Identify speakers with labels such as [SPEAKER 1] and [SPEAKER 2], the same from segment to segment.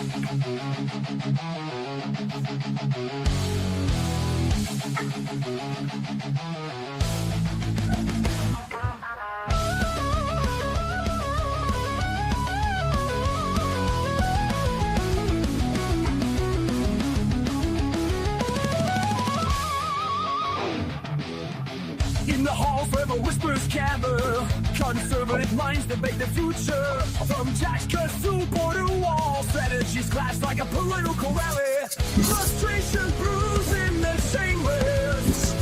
[SPEAKER 1] In the halls where the whispers gather, conservative minds debate the future. From tax cuts to border walls, strategies clash like a political rally. Frustration brews in the chambers.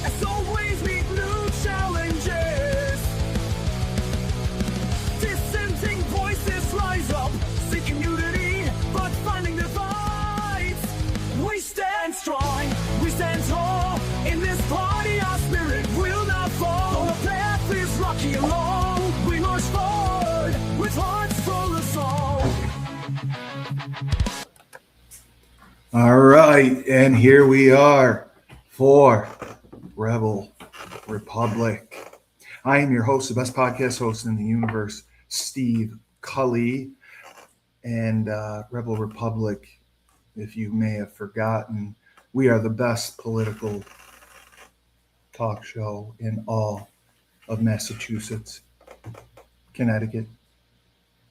[SPEAKER 1] As always, meet new challenges. Dissenting voices rise up, seeking unity, but finding divides. We stand strong, we stand tall. In this party, our spirit will not fall. The path is rocky and long. We march forward with hearts full of song.
[SPEAKER 2] All right, and here we are for Rebel Republic. I am your host, the best podcast host in the universe, Steve Cully. And Rebel Republic, if you may have forgotten, we are the best political talk show in all of Massachusetts, Connecticut,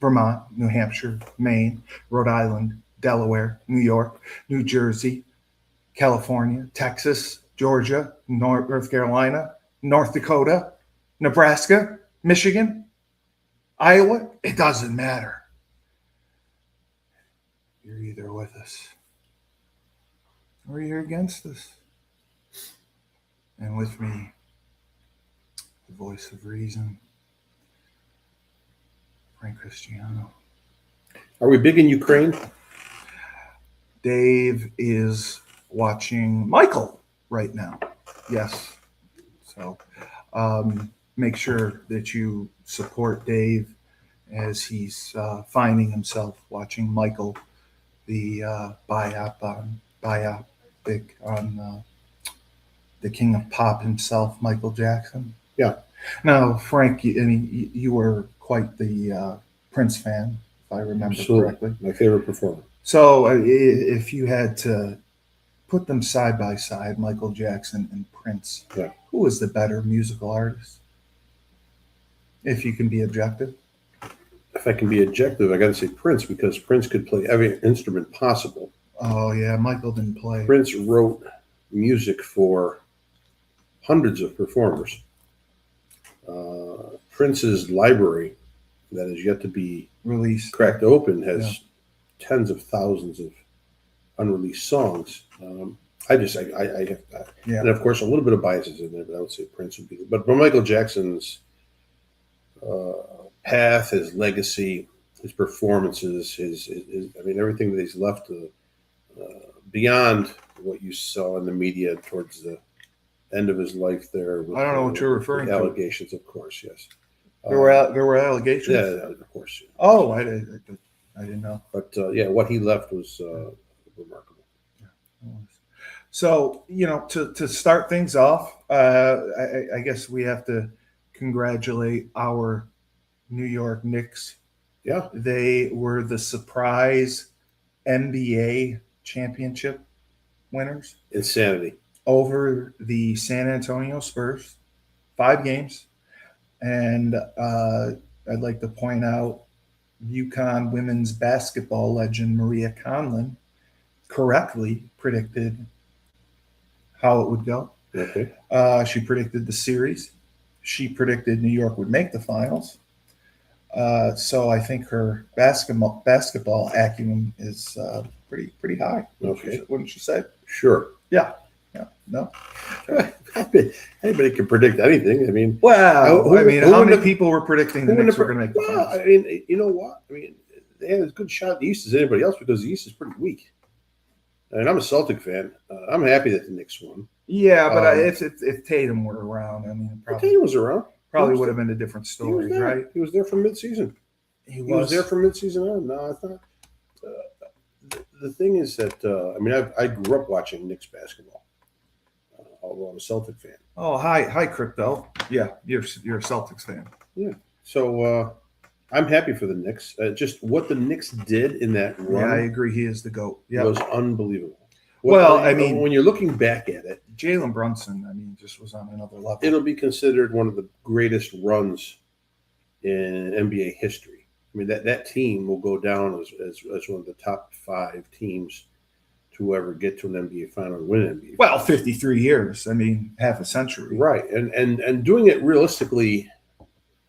[SPEAKER 2] Vermont, New Hampshire, Maine, Rhode Island, Delaware, New York, New Jersey, California, Texas, Georgia, North Carolina, North Dakota, Nebraska, Michigan, Iowa. It doesn't matter. You're either with us or you're against us. And with me, the voice of reason, Frank Cristiano.
[SPEAKER 3] Are we big in Ukraine?
[SPEAKER 2] Dave is watching Michael right now. Yes. So make sure that you support Dave as he's finding himself watching Michael, the biopic on the king of pop himself, Michael Jackson.
[SPEAKER 3] Yeah.
[SPEAKER 2] Now, Frank, you were quite the Prince fan, if I remember correctly.
[SPEAKER 3] My favorite performer.
[SPEAKER 2] So if you had to put them side by side, Michael Jackson and Prince,
[SPEAKER 3] yeah,
[SPEAKER 2] who was the better musical artist? If you can be objective.
[SPEAKER 3] If I can be objective, I got to say Prince, because Prince could play every instrument possible.
[SPEAKER 2] Oh, yeah, Michael didn't play.
[SPEAKER 3] Prince wrote music for hundreds of performers. Prince's library that is yet to be
[SPEAKER 2] released,
[SPEAKER 3] cracked open, has tens of thousands of unreleased songs. I have that. Yeah. And of course, a little bit of biases in there, but I would say Prince would be. But Michael Jackson's path, his legacy, his performances, his everything that he's left beyond what you saw in the media towards the end of his life there.
[SPEAKER 2] I don't know what you're referring to.
[SPEAKER 3] Allegations, of course, yes.
[SPEAKER 2] There were allegations?
[SPEAKER 3] Yeah, of course. Yeah.
[SPEAKER 2] Oh, I didn't know.
[SPEAKER 3] But, what he left was remarkable.
[SPEAKER 2] Yeah. So, to start things off, I guess we have to congratulate our New York Knicks.
[SPEAKER 3] Yeah.
[SPEAKER 2] They were the surprise NBA championship winners.
[SPEAKER 3] Insanity.
[SPEAKER 2] Over the San Antonio Spurs, 5 games. And I'd like to point out UConn women's basketball legend Maria Conlon correctly predicted how it would go.
[SPEAKER 3] Okay.
[SPEAKER 2] She predicted the series. She predicted New York would make the finals. So I think her basketball acumen is pretty high.
[SPEAKER 3] Okay.
[SPEAKER 2] Wouldn't you say?
[SPEAKER 3] Sure.
[SPEAKER 2] Yeah. Yeah. No.
[SPEAKER 3] Anybody can predict anything. I mean,
[SPEAKER 2] how many people were predicting the Knicks were going to make the finals?
[SPEAKER 3] I mean, you know what? I mean, they had as good shot at the East as anybody else, because the East is pretty weak. And I'm a Celtic fan. I'm happy that the Knicks won.
[SPEAKER 2] Yeah, but if Tatum were around, I mean,
[SPEAKER 3] probably Tatum was around.
[SPEAKER 2] Probably would have been a different story, right?
[SPEAKER 3] He was there from midseason. He was there from midseason on. No, I thought the thing is that I grew up watching Knicks basketball. Although I'm a Celtic fan.
[SPEAKER 2] Oh, hi, Crypto. Yeah, you're a Celtics fan.
[SPEAKER 3] Yeah. So I'm happy for the Knicks. Just what the Knicks did in that run,
[SPEAKER 2] I agree. He is the GOAT. Yeah,
[SPEAKER 3] was unbelievable.
[SPEAKER 2] When
[SPEAKER 3] you're looking back at it,
[SPEAKER 2] Jalen Brunson, just was on another level.
[SPEAKER 3] It'll be considered one of the greatest runs in NBA history. I mean, that team will go down as one of the top 5 teams to ever get to an NBA final and win an NBA.
[SPEAKER 2] Well, 53 years. Half a century.
[SPEAKER 3] Right, and doing it realistically.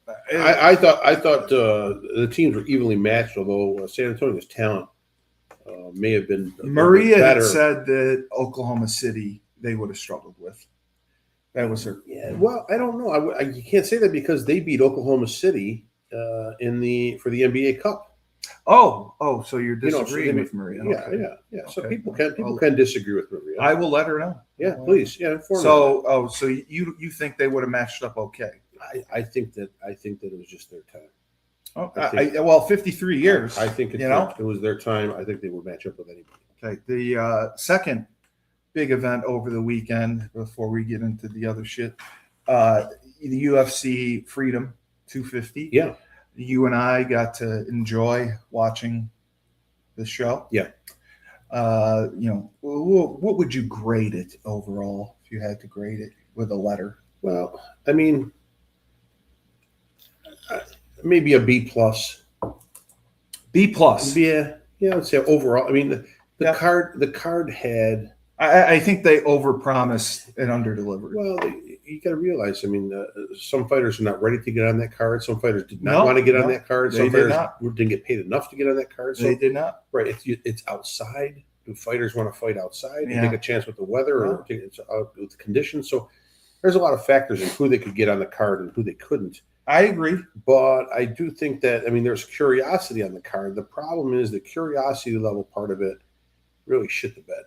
[SPEAKER 3] I thought the teams were evenly matched, although San Antonio's talent may have been
[SPEAKER 2] Maria
[SPEAKER 3] better.
[SPEAKER 2] had said that Oklahoma City they would have struggled with. That was her.
[SPEAKER 3] Yeah, well, I don't know. You can't say that because they beat Oklahoma City for the NBA Cup.
[SPEAKER 2] Oh, so you're disagreeing with Maria?
[SPEAKER 3] Yeah.
[SPEAKER 2] Okay.
[SPEAKER 3] So people can disagree with Maria.
[SPEAKER 2] I will let her know.
[SPEAKER 3] Yeah, please. Yeah, inform
[SPEAKER 2] her. So you think they would have matched up okay?
[SPEAKER 3] I think that it was just their time.
[SPEAKER 2] Oh, 53 years.
[SPEAKER 3] I think it was their time. I think they would match up with anybody.
[SPEAKER 2] Okay. The second big event over the weekend, before we get into the other shit, the UFC Freedom 250.
[SPEAKER 3] Yeah.
[SPEAKER 2] You and I got to enjoy watching the show.
[SPEAKER 3] Yeah.
[SPEAKER 2] What would you grade it overall if you had to grade it with a letter?
[SPEAKER 3] Well, maybe a B+.
[SPEAKER 2] B+.
[SPEAKER 3] Yeah. I'd say overall. The card had.
[SPEAKER 2] I think they overpromised and underdelivered.
[SPEAKER 3] Well, you got to realize. Some fighters are not ready to get on that card. Some fighters did not want to get on that card. Some fighters didn't get paid enough to get on that card. So,
[SPEAKER 2] they did not.
[SPEAKER 3] Right. It's outside. Do fighters want to fight outside and take a chance with the weather or with the conditions? So there's a lot of factors in who they could get on the card and who they couldn't.
[SPEAKER 2] I agree.
[SPEAKER 3] But I do think that, there's curiosity on the card. The problem is the curiosity level part of it really shit the bed.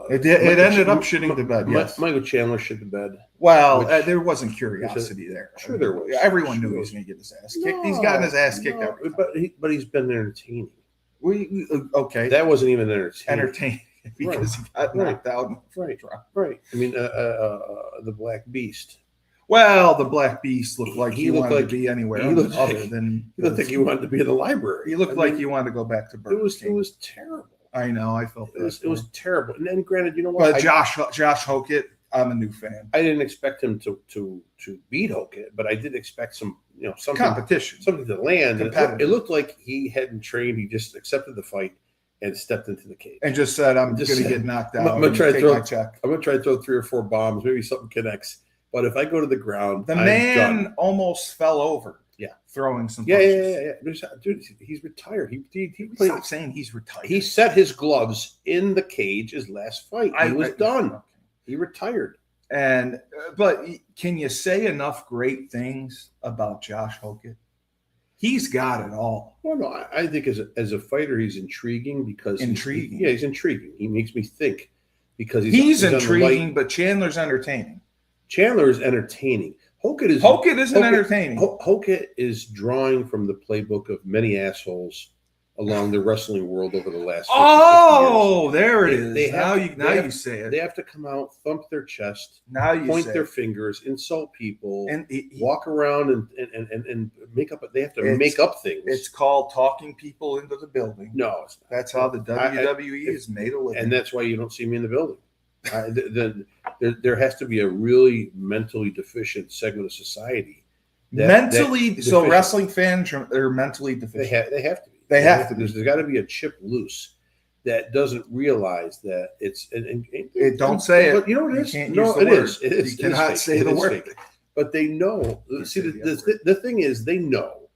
[SPEAKER 2] It ended up shitting the bed, yes.
[SPEAKER 3] Michael Chandler shit the bed.
[SPEAKER 2] Well, there wasn't curiosity there.
[SPEAKER 3] Sure there was.
[SPEAKER 2] Everyone knew he was going to get his ass kicked. He's gotten his ass kicked every time.
[SPEAKER 3] But he's been entertaining.
[SPEAKER 2] Okay.
[SPEAKER 3] That wasn't even entertaining.
[SPEAKER 2] Entertaining because he got knocked out.
[SPEAKER 3] Right. The Black Beast.
[SPEAKER 2] Well, the Black Beast looked like he wanted to be anywhere other than.
[SPEAKER 3] He looked like he wanted to be in the library.
[SPEAKER 2] He looked like he wanted to go back to Burger King.
[SPEAKER 3] It was terrible.
[SPEAKER 2] I know. I felt
[SPEAKER 3] it was terrible. And then, granted, you know what?
[SPEAKER 2] But Josh Hokett, I'm a new fan.
[SPEAKER 3] I didn't expect him to beat Hokett, but I did expect some
[SPEAKER 2] competition,
[SPEAKER 3] something to land. It looked like he hadn't trained. He just accepted the fight and stepped into the cage
[SPEAKER 2] and just said, "I'm going to get knocked out.
[SPEAKER 3] I'm going to try to throw 3 or 4 bombs. Maybe something connects. But if I go to the ground,
[SPEAKER 2] the man almost fell over.
[SPEAKER 3] Yeah,
[SPEAKER 2] throwing some punches.
[SPEAKER 3] Yeah. Dude, he's retired. He
[SPEAKER 2] stop saying he's retired.
[SPEAKER 3] He set his gloves in the cage his last fight. He was done. Okay. He retired.
[SPEAKER 2] And but can you say enough great things about Josh Hokett? He's got it all.
[SPEAKER 3] Well, no, I think as a fighter, he's intriguing because he's intriguing. He makes me think because he's
[SPEAKER 2] intriguing, but Chandler's entertaining.
[SPEAKER 3] Chandler is entertaining. Hokett isn't
[SPEAKER 2] entertaining.
[SPEAKER 3] Hokett is drawing from the playbook of many assholes along the wrestling world over the last 50 years.
[SPEAKER 2] There it is. Now you say it.
[SPEAKER 3] They have to come out, thump their chest, point their fingers, insult people, and walk around and make up. They have to make up things.
[SPEAKER 2] It's called talking people into the building.
[SPEAKER 3] No, it's not.
[SPEAKER 2] That's how the WWE is made a living.
[SPEAKER 3] And that's why you don't see me in the building. There has to be a really mentally deficient segment of society.
[SPEAKER 2] So wrestling fans are mentally deficient.
[SPEAKER 3] They have to be.
[SPEAKER 2] They have to be.
[SPEAKER 3] There's got to be a chip loose that doesn't realize that it's.
[SPEAKER 2] Don't say it.
[SPEAKER 3] But you know what it is?
[SPEAKER 2] You can't use the word.
[SPEAKER 3] It is.
[SPEAKER 2] You cannot say the word.
[SPEAKER 3] But they know. See, the thing is, they know.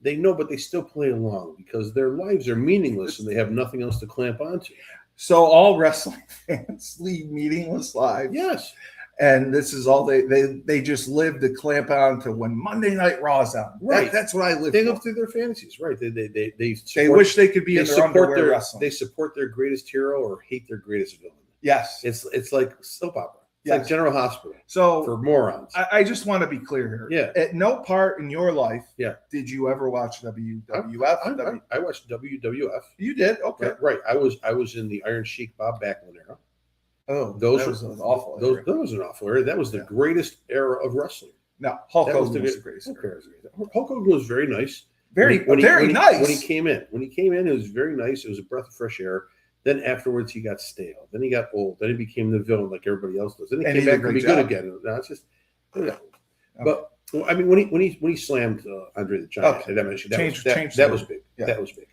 [SPEAKER 3] They know, but they still play along because their lives are meaningless and they have nothing else to clamp onto.
[SPEAKER 2] So all wrestling fans lead meaningless lives.
[SPEAKER 3] Yes.
[SPEAKER 2] And this is all they just live to clamp on to when Monday Night Raw is on.
[SPEAKER 3] Right.
[SPEAKER 2] That's what I live for.
[SPEAKER 3] They live through their fantasies. Right.
[SPEAKER 2] They wish they could be in their underwear wrestling.
[SPEAKER 3] They support their greatest hero or hate their greatest villain.
[SPEAKER 2] Yes.
[SPEAKER 3] It's like soap opera. It's like General Hospital.
[SPEAKER 2] So
[SPEAKER 3] for morons.
[SPEAKER 2] I just want to be clear here.
[SPEAKER 3] Yeah.
[SPEAKER 2] At no part in your life
[SPEAKER 3] did
[SPEAKER 2] you ever watch WWF?
[SPEAKER 3] I watched WWF.
[SPEAKER 2] You did? Okay.
[SPEAKER 3] Right. I was in the Iron Sheik Bob Backlund era.
[SPEAKER 2] Oh, that was an awful era.
[SPEAKER 3] That was an awful era. That was the greatest era of wrestling.
[SPEAKER 2] No, Hulk
[SPEAKER 3] That was
[SPEAKER 2] Hogan
[SPEAKER 3] the
[SPEAKER 2] was
[SPEAKER 3] good-
[SPEAKER 2] the greatest.
[SPEAKER 3] Hulk Hogan was very nice.
[SPEAKER 2] Very
[SPEAKER 3] When
[SPEAKER 2] nice.
[SPEAKER 3] he came in, it was very nice. It was a breath of fresh air. Then afterwards, he got stale. Then he got old. Then he became the villain like everybody else does. Then he
[SPEAKER 2] And
[SPEAKER 3] came
[SPEAKER 2] he did
[SPEAKER 3] back
[SPEAKER 2] a
[SPEAKER 3] to be
[SPEAKER 2] great
[SPEAKER 3] good
[SPEAKER 2] job.
[SPEAKER 3] again. No, it's just, but well, I mean, when he slammed Andre the Giant,
[SPEAKER 2] Okay.
[SPEAKER 3] that was big.
[SPEAKER 2] Yeah.
[SPEAKER 3] That was big.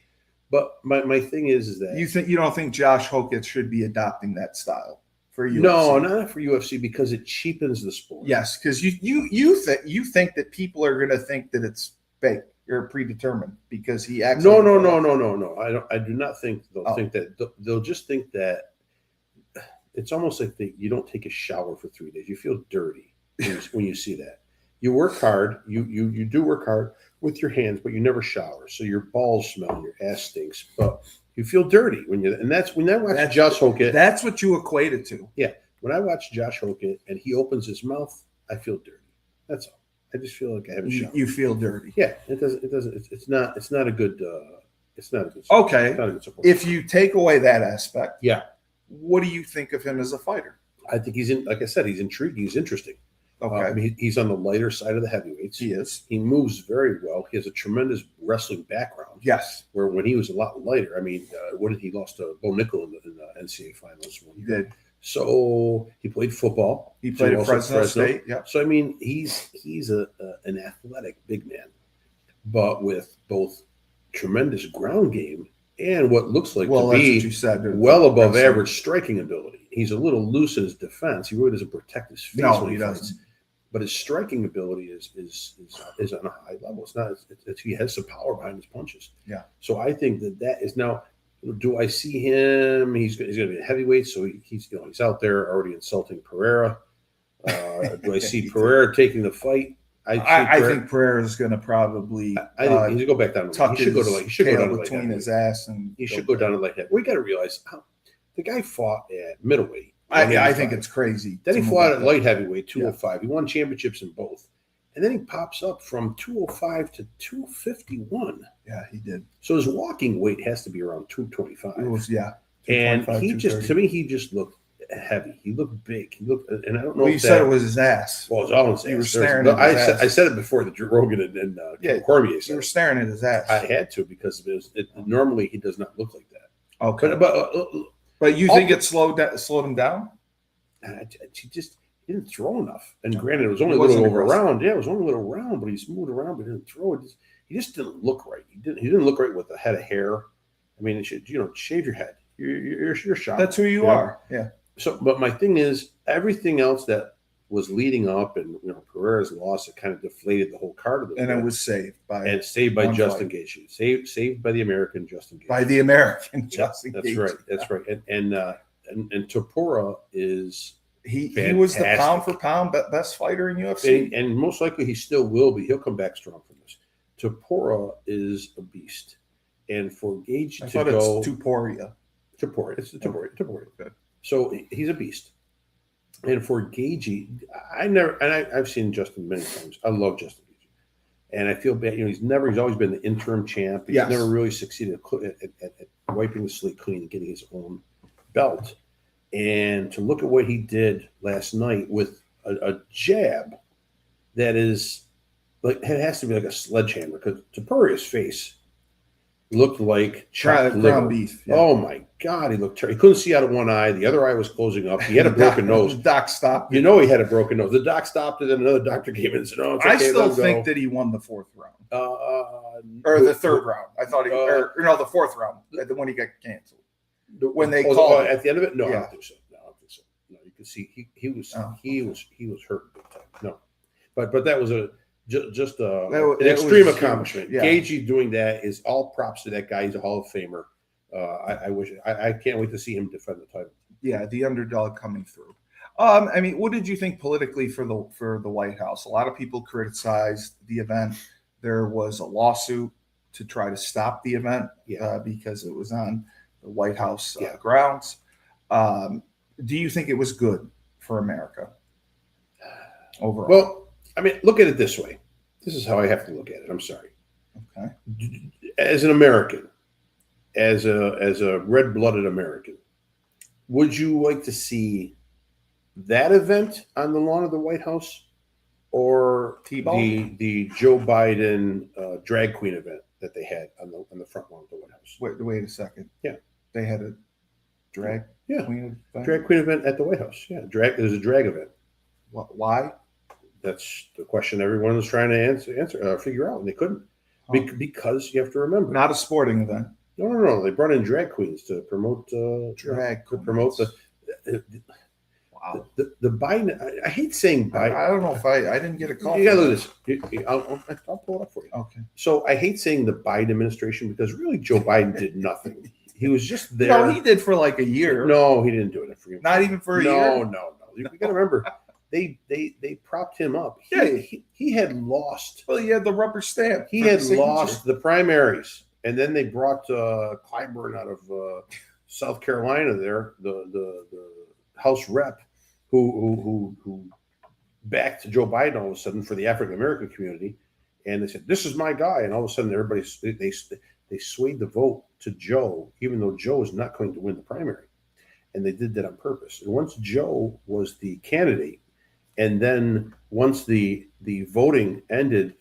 [SPEAKER 3] But my thing is that
[SPEAKER 2] you don't think Josh Hokett should be adopting that style for UFC?
[SPEAKER 3] no, not for UFC because it cheapens the sport.
[SPEAKER 2] Yes, because you think that people are going to think that it's fake or predetermined because he acts.
[SPEAKER 3] No. I do not think they'll think that. They'll just think that it's almost like you don't take a shower for 3 days. You feel dirty when you see that. You work hard. You do work hard with your hands, but you never shower, so your balls smell and your ass stinks. But you feel dirty and that's when I watch Josh Hokett.
[SPEAKER 2] That's what you equate it to.
[SPEAKER 3] Yeah, when I watch Josh Hokett and he opens his mouth, I feel dirty. That's all. I just feel like I haven't showered.
[SPEAKER 2] You feel dirty.
[SPEAKER 3] Yeah, it doesn't. It's not a good. It's not a good.
[SPEAKER 2] Okay.
[SPEAKER 3] It's not a good support.
[SPEAKER 2] If you take away that aspect,
[SPEAKER 3] yeah,
[SPEAKER 2] what do you think of him as a fighter?
[SPEAKER 3] I think like I said, he's intriguing. He's interesting.
[SPEAKER 2] Okay.
[SPEAKER 3] I mean, he's on the lighter side of the heavyweights.
[SPEAKER 2] He is.
[SPEAKER 3] He moves very well. He has a tremendous wrestling background.
[SPEAKER 2] Yes.
[SPEAKER 3] Where when he was a lot lighter, I mean, what did he lost to Bo Nickel in the NCAA finals?
[SPEAKER 2] He did.
[SPEAKER 3] So he played football.
[SPEAKER 2] He played at Fresno State. Yeah.
[SPEAKER 3] So I mean, he's an athletic big man, but with both tremendous ground game and what looks like to be
[SPEAKER 2] what you said,
[SPEAKER 3] well above average striking ability. He's a little loose in his defense. He really doesn't protect his face.
[SPEAKER 2] No,
[SPEAKER 3] when
[SPEAKER 2] he
[SPEAKER 3] fights.
[SPEAKER 2] doesn't.
[SPEAKER 3] But his striking ability is on a high level. It's not. He has some power behind his punches.
[SPEAKER 2] Yeah.
[SPEAKER 3] So I think that is now. Do I see him? He's going to be a heavyweight, so he's out there already insulting Pereira. Do I see Pereira taking the fight?
[SPEAKER 2] I think Pereira is going to probably.
[SPEAKER 3] I think he's going to go back down.
[SPEAKER 2] Tuck
[SPEAKER 3] He should go down to
[SPEAKER 2] between his ass and.
[SPEAKER 3] He should go down to light heavy. We got to realize the guy fought at middleweight.
[SPEAKER 2] I think it's crazy.
[SPEAKER 3] Then he fought at light heavyweight, 205. Yeah. He won championships in both. And then he pops up from 205 to 251.
[SPEAKER 2] Yeah, he did.
[SPEAKER 3] So his walking weight has to be around 225.
[SPEAKER 2] It was, yeah.
[SPEAKER 3] And he just looked heavy. He looked big. He looked, and I don't know.
[SPEAKER 2] Well, you said it was his ass.
[SPEAKER 3] Well, it was all his ass.
[SPEAKER 2] You were staring at his ass.
[SPEAKER 3] I said it before the Drew Rogan and Cormier said.
[SPEAKER 2] You were staring at his ass.
[SPEAKER 3] I had to because normally he does not look like that.
[SPEAKER 2] Okay. But you think it slowed him down?
[SPEAKER 3] He didn't throw enough. And granted, it was only a little over a round. Yeah, it was only a little round, but he moved around, but he didn't throw it. He just didn't look right. He didn't look right with a head of hair. I mean, it should, shave your head. You're shot.
[SPEAKER 2] That's who you are. Yeah.
[SPEAKER 3] So, but my thing is, everything else that was leading up, and Pereira's loss, it kind of deflated the whole card of the
[SPEAKER 2] and it was saved by
[SPEAKER 3] Justin Gaethje, saved by the American Justin Gaethje.
[SPEAKER 2] By the American Justin Gaethje.
[SPEAKER 3] That's right. And Topuria is
[SPEAKER 2] he was the pound for pound best fighter in UFC,
[SPEAKER 3] and most likely he still will be. He'll come back strong from this. Topuria is a beast, and for Gaethje
[SPEAKER 2] to go, it's Topuria.
[SPEAKER 3] It's Topuria. Good. So he's a beast. And for Gaethje, I've seen Justin many times. I love Justin Gaethje. And I feel bad. He's always been the interim champ. He's never really succeeded at wiping the slate clean and getting his own belt. And to look at what he did last night with a jab that is like, it has to be like a sledgehammer, because Topuria's face looked like chopped liver.
[SPEAKER 2] Beef. Yeah.
[SPEAKER 3] Oh my God, he looked terrible. He couldn't see out of one eye. The other eye was closing up. He had a broken nose.
[SPEAKER 2] The doc stopped.
[SPEAKER 3] He had a broken nose. The doc stopped it, and another doctor came in and said, "Oh, it's okay,
[SPEAKER 2] I still think that he won the fourth round. Or the third round. I thought the fourth round, the one he got canceled. When they called
[SPEAKER 3] at the end of it, no, I don't think so. No, you can see he was hurt big time. No, but that was an extreme accomplishment.
[SPEAKER 2] Yeah.
[SPEAKER 3] Gaethje doing that is all props to that guy. He's a Hall of Famer. I can't wait to see him defend the title.
[SPEAKER 2] Yeah, the underdog coming through. I mean, what did you think politically for the White House? A lot of people criticized the event. There was a lawsuit to try to stop the event because it was on the White House grounds. Do you think it was good for America overall?
[SPEAKER 3] Well, I mean, look at it this way. This is how I have to look at it. I'm sorry.
[SPEAKER 2] Okay.
[SPEAKER 3] As an American, as a red-blooded American, would you like to see that event on the lawn of the White House, or
[SPEAKER 2] T-ball?
[SPEAKER 3] the Joe Biden drag queen event that they had on the front lawn of the White House.
[SPEAKER 2] Wait a second.
[SPEAKER 3] Yeah.
[SPEAKER 2] They had a drag queen event?
[SPEAKER 3] Drag queen event at the White House. Yeah, there's a drag event.
[SPEAKER 2] Why?
[SPEAKER 3] That's the question everyone was trying to figure out, and they couldn't. Because you have to remember,
[SPEAKER 2] Not a sporting event.
[SPEAKER 3] No. They brought in drag queens to promote
[SPEAKER 2] Wow.
[SPEAKER 3] the Biden. I hate saying Biden.
[SPEAKER 2] I don't know if I didn't get a call.
[SPEAKER 3] You gotta look at this. I'll pull it up for you.
[SPEAKER 2] Okay.
[SPEAKER 3] So I hate saying the Biden administration because really Joe Biden did nothing. He was just there.
[SPEAKER 2] No, he did for like a year.
[SPEAKER 3] No, he didn't do it for you.
[SPEAKER 2] Not even for a year.
[SPEAKER 3] No. You got to remember, they propped him up. He had lost.
[SPEAKER 2] Well, he had the rubber stamp.
[SPEAKER 3] He had lost the primaries, and then they brought Clyburn out of South Carolina. There, the House rep who backed Joe Biden all of a sudden for the African American community, and they said, "This is my guy," and all of a sudden everybody they swayed the vote to Joe, even though Joe is not going to win the primary. And they did that on purpose. And once Joe was the candidate, and then once the voting ended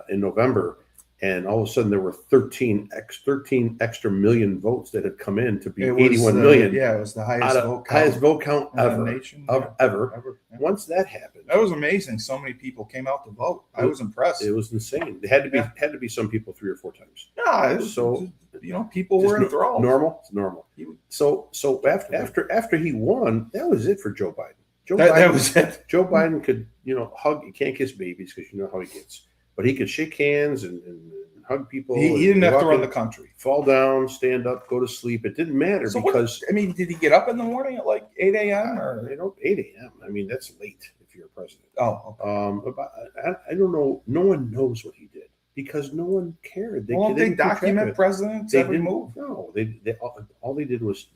[SPEAKER 3] in November, and all of a sudden there were 13 extra million votes that had come in to be 81 million.
[SPEAKER 2] Yeah, it was the highest
[SPEAKER 3] vote count ever.
[SPEAKER 2] Nation,
[SPEAKER 3] ever. Yeah. Once that happened,
[SPEAKER 2] that was amazing. So many people came out to vote. I was impressed.
[SPEAKER 3] It was insane. There had to be some people 3 or 4 times.
[SPEAKER 2] Yeah,
[SPEAKER 3] so
[SPEAKER 2] people were enthralled.
[SPEAKER 3] Normal. So after he won, that was it for Joe Biden.
[SPEAKER 2] That was it.
[SPEAKER 3] Joe Biden could hug. He can't kiss babies because you know how he gets. But he could shake hands and hug people.
[SPEAKER 2] He didn't have to run the country.
[SPEAKER 3] Fall down, stand up, go to sleep. It didn't matter because
[SPEAKER 2] did he get up in the morning at like 8 a.m. or
[SPEAKER 3] 8 a.m.? I mean, that's late if you're a president.
[SPEAKER 2] Oh, okay.
[SPEAKER 3] I don't know. No one knows what he did because no one cared.
[SPEAKER 2] They document presidents every move.
[SPEAKER 3] No, all they did was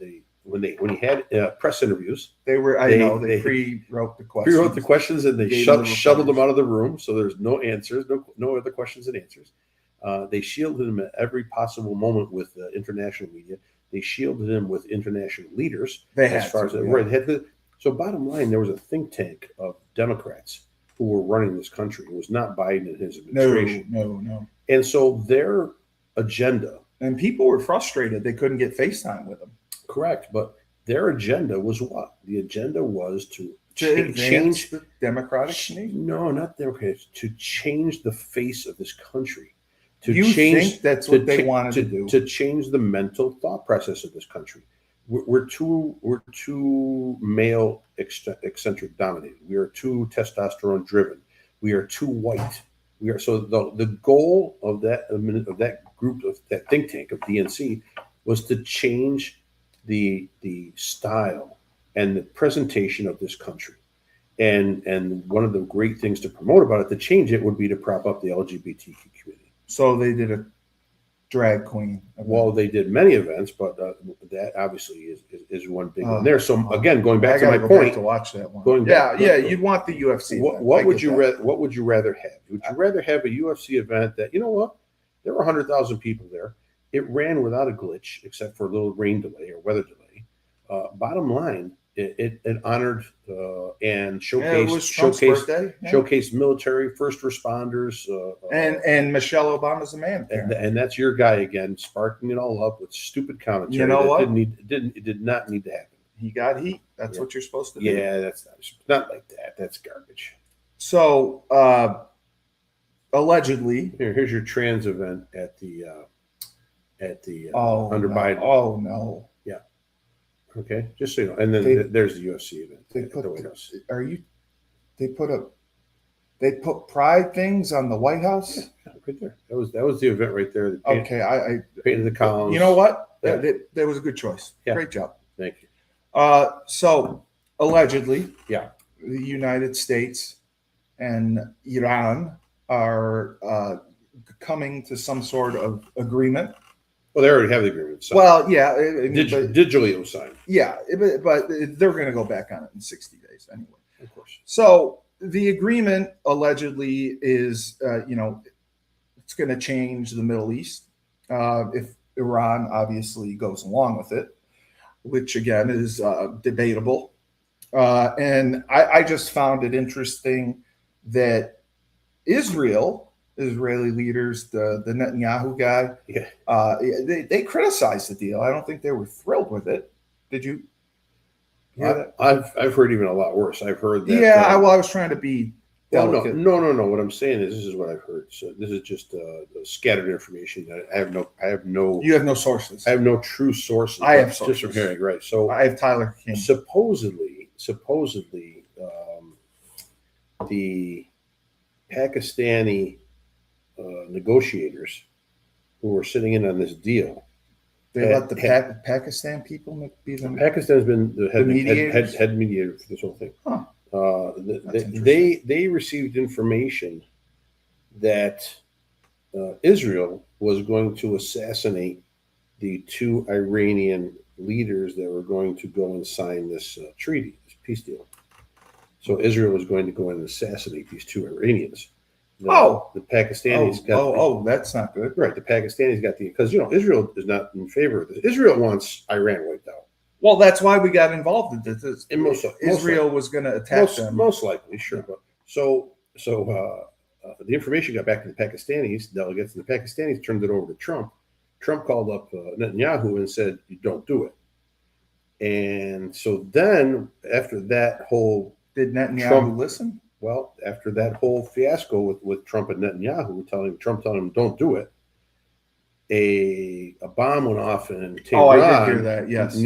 [SPEAKER 3] when he had press interviews,
[SPEAKER 2] they pre-wrote the questions.
[SPEAKER 3] Pre-wrote the questions and they shuttled them out of the room, so there's no answers, no other questions and answers. They shielded him at every possible moment with international media. They shielded him with international leaders. So bottom line, there was a think tank of Democrats who were running this country. It was not Biden and his administration.
[SPEAKER 2] No.
[SPEAKER 3] And so their agenda.
[SPEAKER 2] And people were frustrated. They couldn't get FaceTime with them.
[SPEAKER 3] Correct. But their agenda was what? The agenda was to
[SPEAKER 2] change the Democratic nation?
[SPEAKER 3] No, not Democrats. To change the face of this country.
[SPEAKER 2] You think that's what they wanted to do?
[SPEAKER 3] To change the mental thought process of this country. We're too male eccentric dominated. We are too testosterone driven. We are too white. The goal of that group, of that think tank of DNC, was to change the style and the presentation of this country. And one of the great things to promote about it, to change it, would be to prop up the LGBTQ community.
[SPEAKER 2] So they did a drag queen event.
[SPEAKER 3] Well, they did many events, but that obviously is one big one there. So again, going back to my point,
[SPEAKER 2] to watch that one. You'd want the UFC.
[SPEAKER 3] What would you rather have? Would you rather have a UFC event that, you know what, there were 100,000 people there. It ran without a glitch, except for a little rain delay or weather delay. Bottom line, it honored and showcased military, first responders,
[SPEAKER 2] and Michelle Obama's a man,
[SPEAKER 3] and that's your guy again, sparking it all up with stupid commentary.
[SPEAKER 2] You know what?
[SPEAKER 3] It did not need to happen.
[SPEAKER 2] He got heat. That's what you're supposed to do.
[SPEAKER 3] Yeah, that's not like that. That's garbage.
[SPEAKER 2] So allegedly,
[SPEAKER 3] here's your trans event at the Biden.
[SPEAKER 2] Oh no.
[SPEAKER 3] Okay, just so you know, and then there's the UFC event.
[SPEAKER 2] They put the White House. They put pride things on the White House.
[SPEAKER 3] Yeah, right there. That was the event right there.
[SPEAKER 2] I
[SPEAKER 3] painted the columns.
[SPEAKER 2] You know what? Yeah. That was a good choice. Yeah. Great job.
[SPEAKER 3] Thank you.
[SPEAKER 2] So allegedly,
[SPEAKER 3] the
[SPEAKER 2] United States and Iran are coming to some sort of agreement.
[SPEAKER 3] Well, they already have the agreement signed.
[SPEAKER 2] Well, yeah.
[SPEAKER 3] Digitally it was signed.
[SPEAKER 2] Yeah, but they're going to go back on it in 60 days anyway.
[SPEAKER 3] Of course.
[SPEAKER 2] So the agreement allegedly is, it's going to change the Middle East if Iran obviously goes along with it, which again is debatable. And I just found it interesting that Israeli leaders, the Netanyahu guy, they criticized the deal. I don't think they were thrilled with it. Did you hear that?
[SPEAKER 3] I've heard even a lot worse. I've heard that.
[SPEAKER 2] Yeah, I was trying to be delicate.
[SPEAKER 3] No. What I'm saying is, this is what I've heard. So this is just scattered information. I have no.
[SPEAKER 2] You have no sources.
[SPEAKER 3] I have no true sources.
[SPEAKER 2] I have sources.
[SPEAKER 3] Just from hearing, right? So
[SPEAKER 2] I have Tyler King.
[SPEAKER 3] Supposedly, the Pakistani negotiators who were sitting in on this deal.
[SPEAKER 2] They let the Pakistan people be the.
[SPEAKER 3] Pakistan has been the head mediator for this whole thing.
[SPEAKER 2] Huh.
[SPEAKER 3] They received information that Israel was going to assassinate the 2 Iranian leaders that were going to go and sign this treaty, this peace deal. So Israel was going to go and assassinate these 2 Iranians. The Pakistanis
[SPEAKER 2] that's not good.
[SPEAKER 3] Right, the Pakistanis got because Israel is not in favor of this. Israel wants Iran wiped out.
[SPEAKER 2] Well, that's why we got involved in this. Israel was going to attack them.
[SPEAKER 3] Most likely, sure. But so the information got back to the Pakistanis delegates, and the Pakistanis turned it over to Trump. Trump called up Netanyahu and said, "You don't do it." And so then, after that whole,
[SPEAKER 2] did Netanyahu listen?
[SPEAKER 3] Well, after that whole fiasco with Trump and Netanyahu telling him don't do it, a bomb went off in Tehran.
[SPEAKER 2] I did hear that. Yes,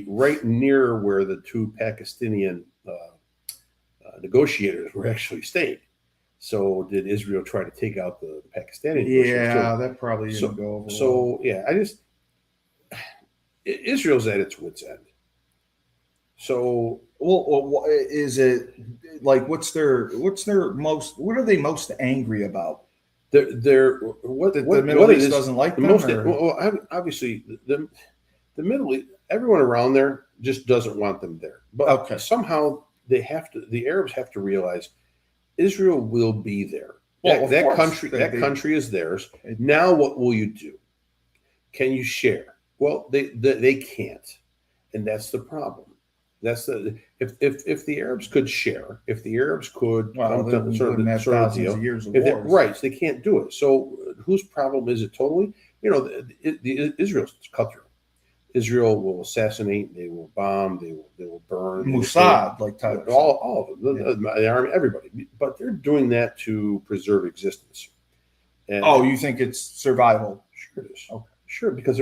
[SPEAKER 3] right near where the 2 Pakistani negotiators were actually staying. So did Israel try to take out the Pakistani?
[SPEAKER 2] Yeah, that probably didn't go over.
[SPEAKER 3] So yeah, Israel's at its wit's end. So,
[SPEAKER 2] well, is it like what are they most angry about?
[SPEAKER 3] What
[SPEAKER 2] the Middle East doesn't like them?
[SPEAKER 3] Obviously, the Middle East, everyone around there just doesn't want them there. But somehow the Arabs have to realize Israel will be there.
[SPEAKER 2] Well,
[SPEAKER 3] that country is theirs. Now, what will you do? Can you share? Well, they can't, and that's the problem. That's if the Arabs could share, if the Arabs could come to sort of deal,
[SPEAKER 2] years of wars.
[SPEAKER 3] Right? So they can't do it. So whose problem is it totally? Israel's cutthroat. Israel will assassinate. They will bomb. They will burn.
[SPEAKER 2] Mossad, like Tyler said.
[SPEAKER 3] All of them, the army, everybody. But they're doing that to preserve existence. And
[SPEAKER 2] you think it's survival?
[SPEAKER 3] Sure it is. Okay. Sure, because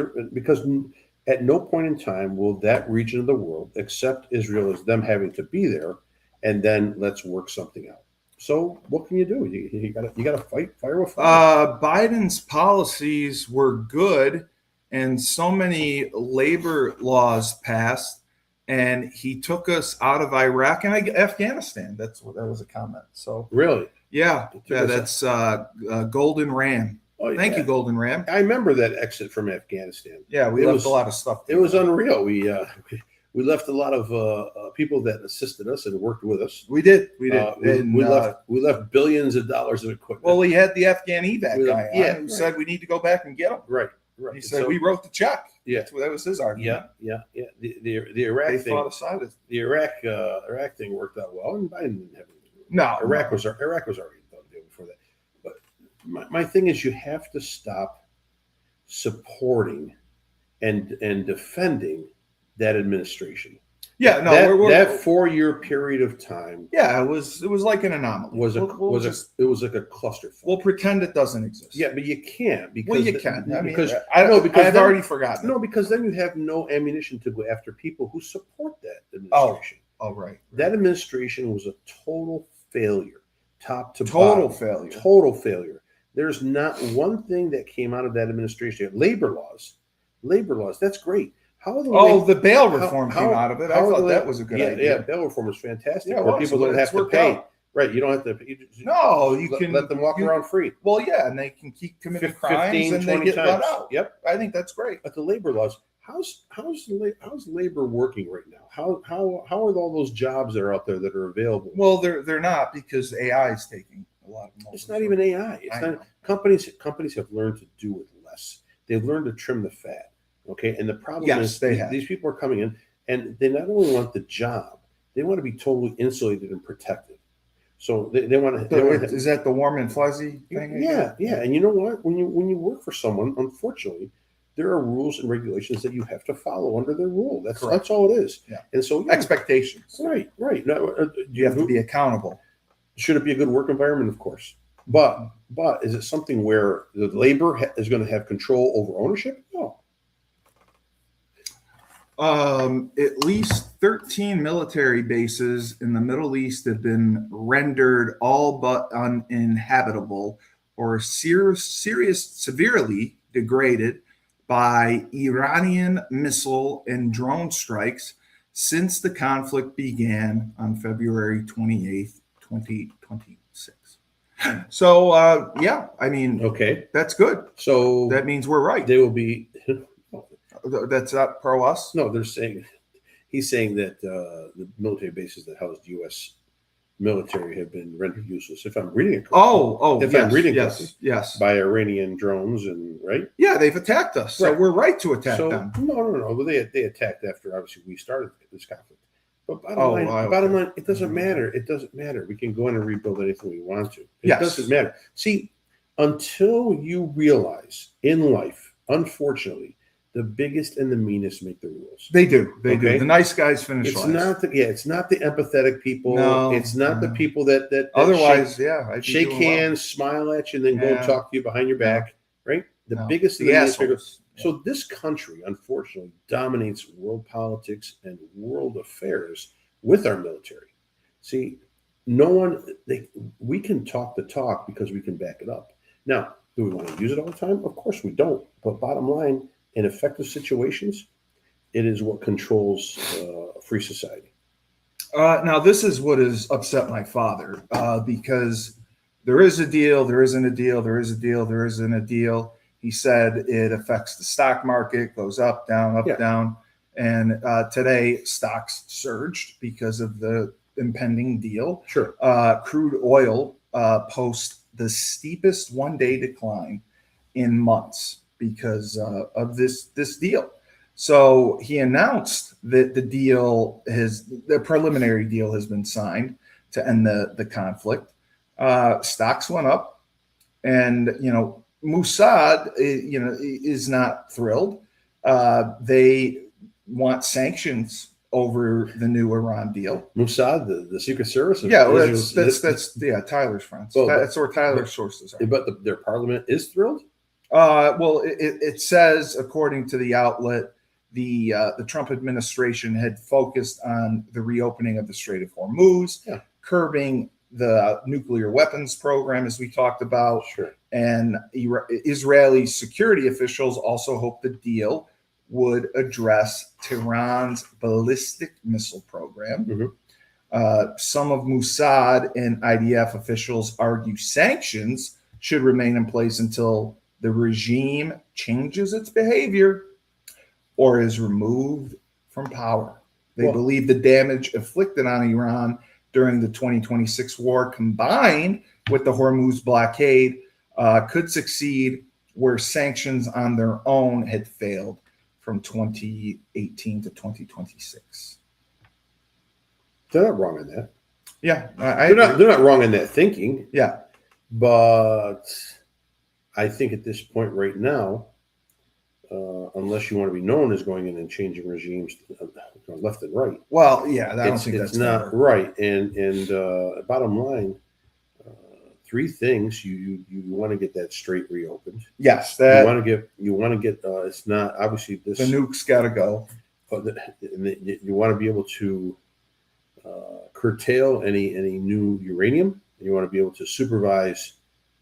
[SPEAKER 3] at no point in time will that region of the world accept Israel as them having to be there, and then let's work something out. So what can you do? You got to fight fire with fire.
[SPEAKER 2] Biden's policies were good, and so many labor laws passed, and he took us out of Iraq and Afghanistan. That was a comment. So
[SPEAKER 3] really,
[SPEAKER 2] yeah, that's Golden Ram.
[SPEAKER 3] Oh,
[SPEAKER 2] Thank you, Golden Ram.
[SPEAKER 3] I remember that exit from Afghanistan.
[SPEAKER 2] Yeah, we left a lot of stuff.
[SPEAKER 3] It was unreal. We left a lot of people that assisted us and worked with us.
[SPEAKER 2] We did.
[SPEAKER 3] We left billions of dollars of equipment.
[SPEAKER 2] Well, we had the Afghan evac guy who said we need to go back and get them.
[SPEAKER 3] Right.
[SPEAKER 2] He said we wrote the check.
[SPEAKER 3] Yeah,
[SPEAKER 2] that was his argument.
[SPEAKER 3] Yeah. The Iraq thing. The Iraq thing worked out well, and Biden didn't have anything.
[SPEAKER 2] No,
[SPEAKER 3] Iraq was already done before that. But my thing is, you have to stop supporting and defending that administration.
[SPEAKER 2] Yeah, no,
[SPEAKER 3] that 4-year period of time.
[SPEAKER 2] Yeah, it was like an anomaly.
[SPEAKER 3] It was like a clusterfuck.
[SPEAKER 2] We'll pretend it doesn't exist.
[SPEAKER 3] Yeah, but you can't because
[SPEAKER 2] you can.
[SPEAKER 3] I've
[SPEAKER 2] already forgotten.
[SPEAKER 3] No, because then you have no ammunition to go after people who support that administration.
[SPEAKER 2] Oh, right.
[SPEAKER 3] That administration was a total failure, top to
[SPEAKER 2] bottom.
[SPEAKER 3] Total failure. There's not one thing that came out of that administration. Labor laws. That's great.
[SPEAKER 2] The bail reform came out of it. I thought that was a good idea.
[SPEAKER 3] Yeah, bail reform was fantastic.
[SPEAKER 2] Yeah,
[SPEAKER 3] people don't have to pay.
[SPEAKER 2] Out.
[SPEAKER 3] Right, you don't have to.
[SPEAKER 2] You can
[SPEAKER 3] let them walk around free.
[SPEAKER 2] Well, yeah, and they can keep committing crimes and they get let out.
[SPEAKER 3] Yep,
[SPEAKER 2] I think that's great.
[SPEAKER 3] But the labor laws, how's labor working right now? How are all those jobs that are out there that are available?
[SPEAKER 2] Well, they're not, because AI is taking a lot of them.
[SPEAKER 3] It's not even AI. Companies have learned to do with less. They've learned to trim the fat. Okay, and the problem is these people are coming in, and they not only want the job, they want to be totally insulated and protected. So they want to.
[SPEAKER 2] Is that the warm and fuzzy thing?
[SPEAKER 3] Yeah. And you know what? When you work for someone, unfortunately, there are rules and regulations that you have to follow under their rule. That's all it is.
[SPEAKER 2] Yeah.
[SPEAKER 3] And so
[SPEAKER 2] expectations.
[SPEAKER 3] Right. No,
[SPEAKER 2] you have to be accountable.
[SPEAKER 3] Should it be a good work environment? Of course. But is it something where the labor is going to have control over ownership? No.
[SPEAKER 2] At least 13 military bases in the Middle East have been rendered all but uninhabitable or severely degraded by Iranian missile and drone strikes since the conflict began on February 28th, 2026. So,
[SPEAKER 3] Okay,
[SPEAKER 2] that's good.
[SPEAKER 3] So
[SPEAKER 2] that means we're right.
[SPEAKER 3] They will be.
[SPEAKER 2] That's not pro us.
[SPEAKER 3] No, he's saying that the military bases that housed U.S. military have been rendered useless. If I'm reading it correctly. I'm reading correctly.
[SPEAKER 2] Yes.
[SPEAKER 3] By Iranian drones right?
[SPEAKER 2] Yeah, they've attacked us. So we're right to attack them.
[SPEAKER 3] No. Well, they attacked after obviously we started this conflict. But bottom line, it doesn't matter. It doesn't matter. We can go in and rebuild anything we want to. It doesn't matter. See, until you realize in life, unfortunately, the biggest and the meanest make the rules.
[SPEAKER 2] They do. They do. The nice guys finish last.
[SPEAKER 3] It's not the empathetic people.
[SPEAKER 2] No,
[SPEAKER 3] it's not the people that
[SPEAKER 2] otherwise,
[SPEAKER 3] shake hands, smile at you, and then go and talk to you behind your back. Right? The biggest and the meanest. So this country, unfortunately, dominates world politics and world affairs with our military. See, we can talk the talk because we can back it up. Now, do we want to use it all the time? Of course we don't. But bottom line, in effective situations, it is what controls a free society.
[SPEAKER 2] Now, this is what has upset my father because there is a deal, there isn't a deal, there is a deal, there isn't a deal. He said it affects the stock market, goes up, down, down. And today, stocks surged because of the impending deal.
[SPEAKER 3] Sure.
[SPEAKER 2] Crude oil posts the steepest one-day decline in months because of this deal. So he announced that the preliminary deal has been signed to end the conflict. Stocks went up, and Mossad, is not thrilled. They want sanctions over the new Iran deal.
[SPEAKER 3] Mossad, the Secret Service.
[SPEAKER 2] That's Tyler's friends. Well, that's where Tyler's sources are.
[SPEAKER 3] But their parliament is thrilled.
[SPEAKER 2] Well, it says, according to the outlet, the Trump administration had focused on the reopening of the Strait of Hormuz, curbing the nuclear weapons program, as we talked about.
[SPEAKER 3] Sure.
[SPEAKER 2] And Israeli security officials also hope the deal would address Tehran's ballistic missile program.
[SPEAKER 3] Mm-hmm.
[SPEAKER 2] Some of Mossad and IDF officials argue sanctions should remain in place until the regime changes its behavior or is removed from power. They believe the damage inflicted on Iran during the 2026 war, combined with the Hormuz blockade, could succeed where sanctions on their own had failed from 2018 to 2026.
[SPEAKER 3] They're not wrong in that.
[SPEAKER 2] Yeah,
[SPEAKER 3] they're not wrong in that thinking.
[SPEAKER 2] Yeah,
[SPEAKER 3] but I think at this point right now, unless you want to be known as going in and changing regimes left and right.
[SPEAKER 2] Well, yeah, I don't think that's
[SPEAKER 3] not right. And bottom line, three things: you want to get that strait reopened.
[SPEAKER 2] Yes,
[SPEAKER 3] you want to get. It's not obviously this.
[SPEAKER 2] The nuke's got to go.
[SPEAKER 3] But you want to be able to curtail any new uranium. You want to be able to supervise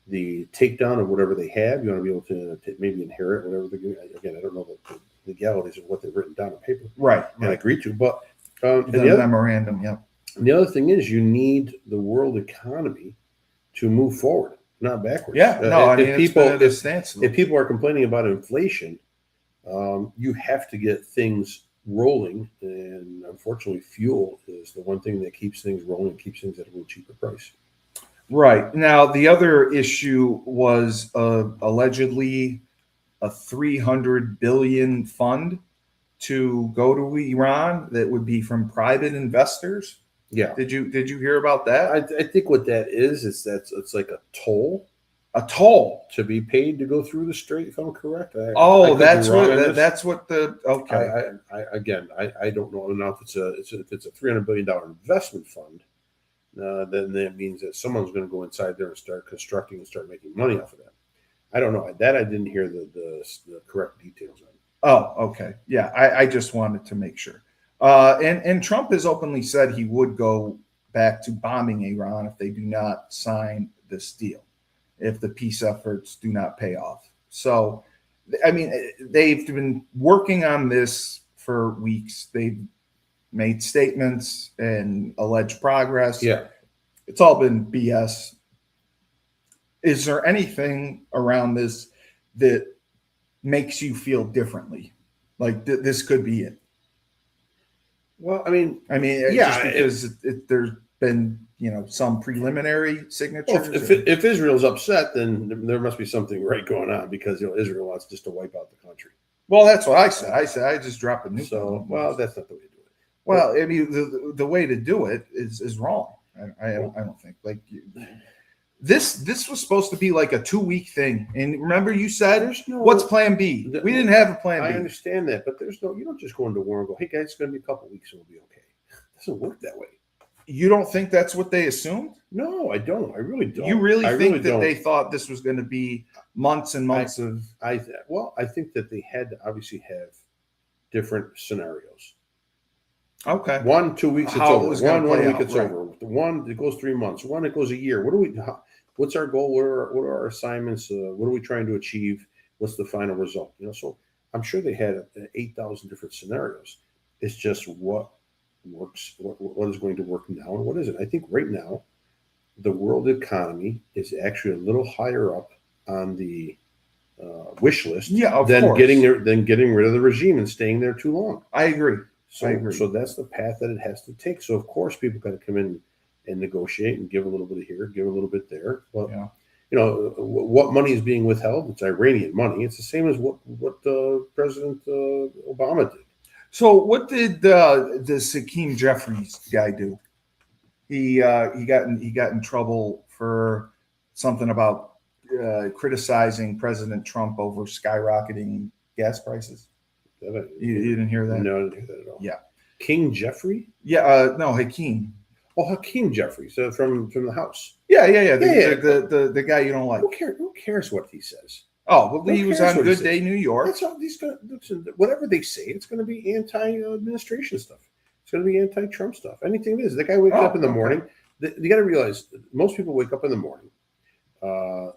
[SPEAKER 3] the takedown of whatever they have. You want to be able to maybe inherit whatever they're doing. Again, I don't know the legalities of what they've written down on paper.
[SPEAKER 2] Right.
[SPEAKER 3] And agreed to. But
[SPEAKER 2] the memorandum, yeah.
[SPEAKER 3] And the other thing is you need the world economy to move forward, not backwards.
[SPEAKER 2] Yeah. No,
[SPEAKER 3] if people are complaining about inflation, you have to get things rolling. And unfortunately, fuel is the one thing that keeps things rolling and keeps things at a little cheaper price.
[SPEAKER 2] Right. Now, the other issue was allegedly a $300 billion fund to go to Iran that would be from private investors.
[SPEAKER 3] Yeah.
[SPEAKER 2] Did you hear about that?
[SPEAKER 3] I think what that is it's like a toll
[SPEAKER 2] A toll.
[SPEAKER 3] to be paid to go through the strait, if I'm correct. I
[SPEAKER 2] Oh,
[SPEAKER 3] could be
[SPEAKER 2] that's
[SPEAKER 3] wrong
[SPEAKER 2] what
[SPEAKER 3] on this.
[SPEAKER 2] that's what the okay.
[SPEAKER 3] I don't know now if it's a $300 billion investment fund. Then that means that someone's going to go inside there and start constructing and start making money off of that. I don't know that. I didn't hear the correct details on.
[SPEAKER 2] Oh, okay. Yeah, I just wanted to make sure. And Trump has openly said he would go back to bombing Iran if they do not sign this deal, if the peace efforts do not pay off. So, I mean, they've been working on this for weeks. They've made statements and alleged progress.
[SPEAKER 3] Yeah.
[SPEAKER 2] It's all been BS. Is there anything around this that makes you feel differently? Like this could be it.
[SPEAKER 3] Well, I mean,
[SPEAKER 2] just because there's been, some preliminary signatures.
[SPEAKER 3] Well, if Israel's upset, then there must be something right going on because Israel wants just to wipe out the country.
[SPEAKER 2] Well, that's what I said. I just dropped a nuke.
[SPEAKER 3] So, well, that's not the way to do it.
[SPEAKER 2] Well, I mean, the way to do it is wrong. I don't think like this was supposed to be like a 2-week thing. And remember, you said what's Plan B? We didn't have a Plan B.
[SPEAKER 3] I understand that, but you don't just go into war and go, hey guys, it's going to be a couple weeks and we'll be okay. It doesn't work that way.
[SPEAKER 2] You don't think that's what they assumed?
[SPEAKER 3] No, I don't. I really don't.
[SPEAKER 2] You really think that
[SPEAKER 3] don't.
[SPEAKER 2] they thought this was going to be months and months of?
[SPEAKER 3] I think that they had to obviously have different scenarios.
[SPEAKER 2] Okay.
[SPEAKER 3] 1, 2 weeks it's over. One week it's over. One it goes 3 months. One it goes a year. What's our goal? What are our assignments? What are we trying to achieve? What's the final result? So I'm sure they had 8,000 different scenarios. It's just what works, what is going to work now and what isn't. I think right now the world economy is actually a little higher up on the wish list than getting rid of the regime and staying there too long.
[SPEAKER 2] I agree.
[SPEAKER 3] So that's the path that it has to take. So of course people got to come in and negotiate and give a little bit here, give a little bit there. Well, what money is being withheld? It's Iranian money. It's the same as what President Obama did.
[SPEAKER 2] So what did this Hakeem Jeffries guy do? He got in trouble for something about criticizing President Trump over skyrocketing gas prices. You didn't hear that?
[SPEAKER 3] No, I didn't hear that at all.
[SPEAKER 2] Yeah.
[SPEAKER 3] King Jeffrey?
[SPEAKER 2] Yeah, no, Hakeem.
[SPEAKER 3] Oh, Hakeem Jeffrey. So from the House.
[SPEAKER 2] Yeah. The guy you don't like.
[SPEAKER 3] Who cares what he says?
[SPEAKER 2] Oh, well, he was on Good Day New York.
[SPEAKER 3] That's all he's going to. Whatever they say, it's going to be anti-administration stuff. It's going to be anti-Trump stuff. Anything it is. The guy wakes up in the morning. You got to realize most people wake up in the morning.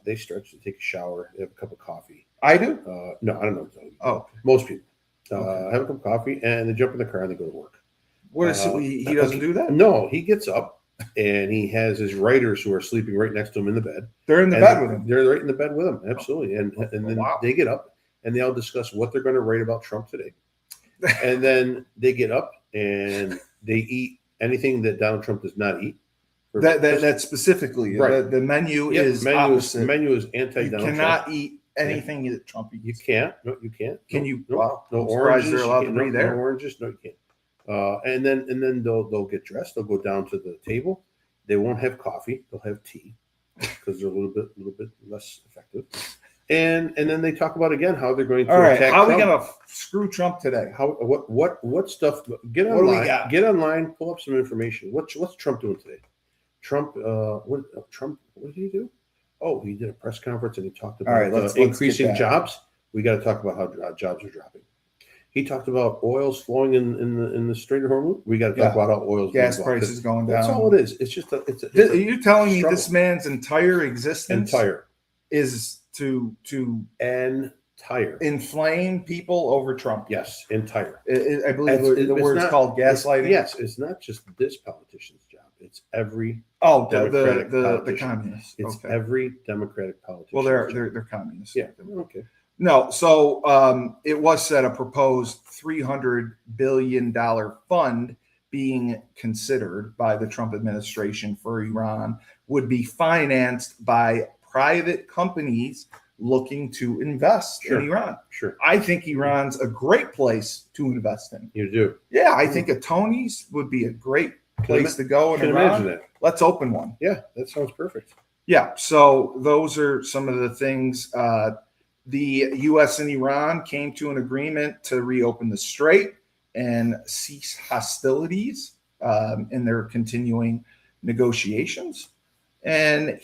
[SPEAKER 3] They stretch, they take a shower, they have a cup of coffee.
[SPEAKER 2] I do?
[SPEAKER 3] No, I don't know.
[SPEAKER 2] Oh,
[SPEAKER 3] most people have a cup of coffee and they jump in the car and they go to work.
[SPEAKER 2] What is it? He doesn't do that?
[SPEAKER 3] No, he gets up and he has his writers who are sleeping right next to him in the bed.
[SPEAKER 2] They're in the bed with him.
[SPEAKER 3] They're right in the bed with him, absolutely. And then they get up and they all discuss what they're going to write about Trump today. And then they get up and they eat anything that Donald Trump does not eat.
[SPEAKER 2] That specifically, right. The menu is opposite.
[SPEAKER 3] The menu is anti-Donald Trump.
[SPEAKER 2] You cannot eat anything that Trump eats.
[SPEAKER 3] You can't. No, you can't.
[SPEAKER 2] Can you?
[SPEAKER 3] No,
[SPEAKER 2] wow.
[SPEAKER 3] No oranges.
[SPEAKER 2] They're allowed to be there.
[SPEAKER 3] No oranges. No, you can't. And then they'll get dressed. They'll go down to the table. They won't have coffee. They'll have tea because they're a little bit less effective. And then they talk about again how they're going to attack
[SPEAKER 2] how
[SPEAKER 3] Trump.
[SPEAKER 2] Are we going to screw Trump today?
[SPEAKER 3] What stuff? Get online. What do we got? Get online. Pull up some information. What's Trump doing today? Trump. What did he do? Oh, he did a press conference and he talked about
[SPEAKER 2] let's
[SPEAKER 3] increasing jobs. We got to talk about how jobs are dropping. He talked about oil's flowing in the Strait of Hormuz. We got to talk about how oil's
[SPEAKER 2] gas prices going down.
[SPEAKER 3] That's all it is. It's just
[SPEAKER 2] are you telling me this man's entire existence is to inflame people over Trump?
[SPEAKER 3] Yes, entire.
[SPEAKER 2] I believe the word is called gaslighting.
[SPEAKER 3] Yes, it's not just this politician's job. It's every
[SPEAKER 2] the communists.
[SPEAKER 3] It's every Democratic politician.
[SPEAKER 2] Well, they're communists.
[SPEAKER 3] Yeah. Okay.
[SPEAKER 2] No, so it was said a proposed $300 billion fund being considered by the Trump administration for Iran would be financed by private companies looking to invest in Iran.
[SPEAKER 3] Sure.
[SPEAKER 2] I think Iran's a great place to invest in.
[SPEAKER 3] You do?
[SPEAKER 2] Yeah, I think a Tony's would be a great place to go in
[SPEAKER 3] Can
[SPEAKER 2] Iran.
[SPEAKER 3] imagine that.
[SPEAKER 2] Let's open one.
[SPEAKER 3] Yeah, that sounds perfect.
[SPEAKER 2] Yeah, so those are some of the things. The U.S. and Iran came to an agreement to reopen the strait and cease hostilities in their continuing negotiations. And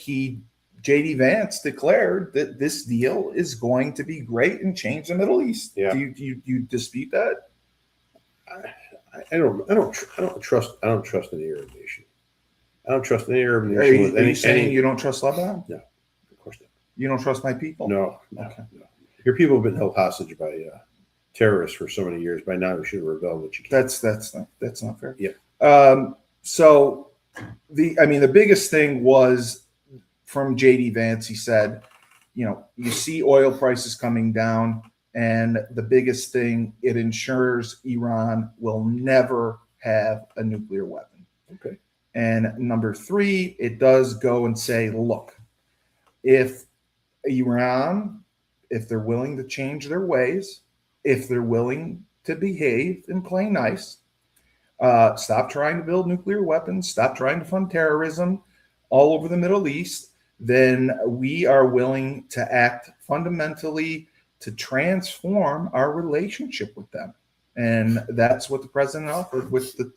[SPEAKER 2] J.D. Vance declared that this deal is going to be great and change the Middle East.
[SPEAKER 3] Yeah.
[SPEAKER 2] Do you dispute that?
[SPEAKER 3] I don't trust any Arab nation. I don't trust any Arab nation.
[SPEAKER 2] Are you saying you don't trust Lebanon?
[SPEAKER 3] No, of course not.
[SPEAKER 2] You don't trust my people?
[SPEAKER 3] No.
[SPEAKER 2] Okay.
[SPEAKER 3] No. Your people have been held hostage by terrorists for so many years. By now, you should have rebelled, but you can't.
[SPEAKER 2] That's not fair.
[SPEAKER 3] Yeah.
[SPEAKER 2] So the biggest thing was from J.D. Vance. He said, you see oil prices coming down, and the biggest thing, it ensures Iran will never have a nuclear weapon.
[SPEAKER 3] Okay.
[SPEAKER 2] And number 3, it does go and say, look, if Iran, if they're willing to change their ways, if they're willing to behave and play nice, stop trying to build nuclear weapons, stop trying to fund terrorism all over the Middle East, then we are willing to act fundamentally to transform our relationship with them. And that's what the president offered with the,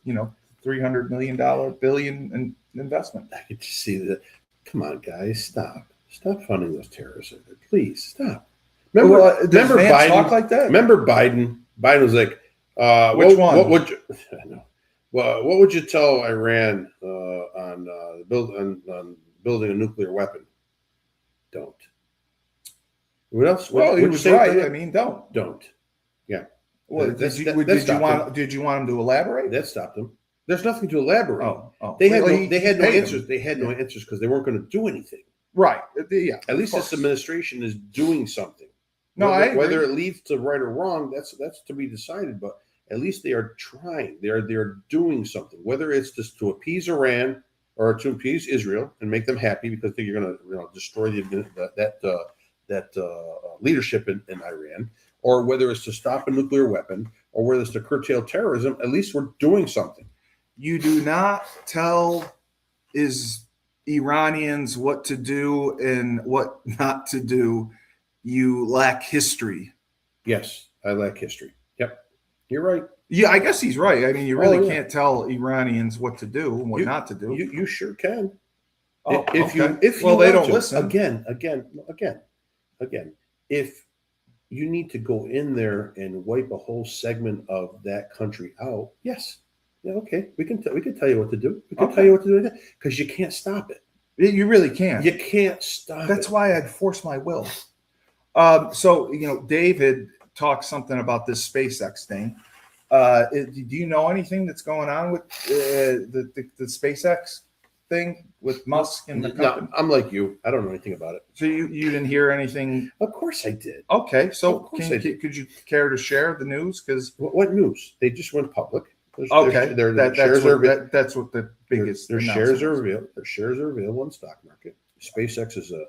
[SPEAKER 2] $300 billion in investment.
[SPEAKER 3] I could just see that. Come on, guys, stop funding those terrorists. Please stop. Remember Biden
[SPEAKER 2] talk like that?
[SPEAKER 3] Remember Biden? Biden was like,
[SPEAKER 2] which one?
[SPEAKER 3] What would you? I know. Well, what would you tell Iran on building a nuclear weapon? Don't. What else?
[SPEAKER 2] Well, he was right. Don't.
[SPEAKER 3] Yeah.
[SPEAKER 2] Well, did you want him to elaborate?
[SPEAKER 3] That stopped him. There's nothing to elaborate.
[SPEAKER 2] Oh.
[SPEAKER 3] They had no answers. They had no answers because they weren't going to do anything.
[SPEAKER 2] Right. Yeah.
[SPEAKER 3] At least this administration is doing something.
[SPEAKER 2] No,
[SPEAKER 3] whether it leads to right or wrong, that's to be decided. But at least they are trying. They are doing something. Whether it's just to appease Iran or to appease Israel and make them happy because you're going to destroy that leadership in Iran, or whether it's to stop a nuclear weapon, or whether it's to curtail terrorism. At least we're doing something.
[SPEAKER 2] You do not tell Iranians what to do and what not to do. You lack history.
[SPEAKER 3] Yes, I lack history. Yep, you're right.
[SPEAKER 2] Yeah, I guess he's right. I mean, you really can't tell Iranians what to do and what not to do.
[SPEAKER 3] You sure can.
[SPEAKER 2] If
[SPEAKER 3] they
[SPEAKER 2] don't listen
[SPEAKER 3] again. If you need to go in there and wipe a whole segment of that country out, yes. Yeah, okay. We can tell you what to do. We can tell you what to do because you can't stop it.
[SPEAKER 2] You really can't.
[SPEAKER 3] You can't stop it.
[SPEAKER 2] That's why I'd force my will. So David talked something about this SpaceX thing. Do you know anything that's going on with the SpaceX thing with Musk and the company?
[SPEAKER 3] No, I'm like you. I don't know anything about it.
[SPEAKER 2] So you didn't hear anything?
[SPEAKER 3] Of course I did.
[SPEAKER 2] Okay, so could you care to share the news? Because
[SPEAKER 3] what news? They just went public.
[SPEAKER 2] That's what the biggest.
[SPEAKER 3] Their shares are available. Their shares are available in the stock market. SpaceX is a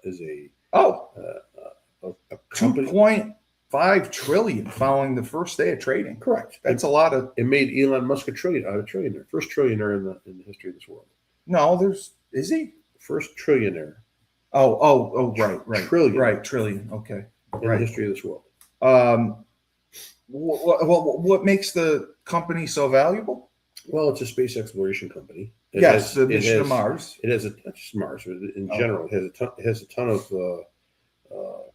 [SPEAKER 3] company.
[SPEAKER 2] 2.5 trillion following the first day of trading.
[SPEAKER 3] Correct.
[SPEAKER 2] That's a lot of.
[SPEAKER 3] It made Elon Musk a trillionaire. First trillionaire in the history of this world.
[SPEAKER 2] No, is he
[SPEAKER 3] first trillionaire?
[SPEAKER 2] Right. Trillion. Okay.
[SPEAKER 3] In the history of this world.
[SPEAKER 2] What makes the company so valuable?
[SPEAKER 3] Well, it's a space exploration company.
[SPEAKER 2] The mission to Mars.
[SPEAKER 3] It has not just Mars, but in general, it has a ton of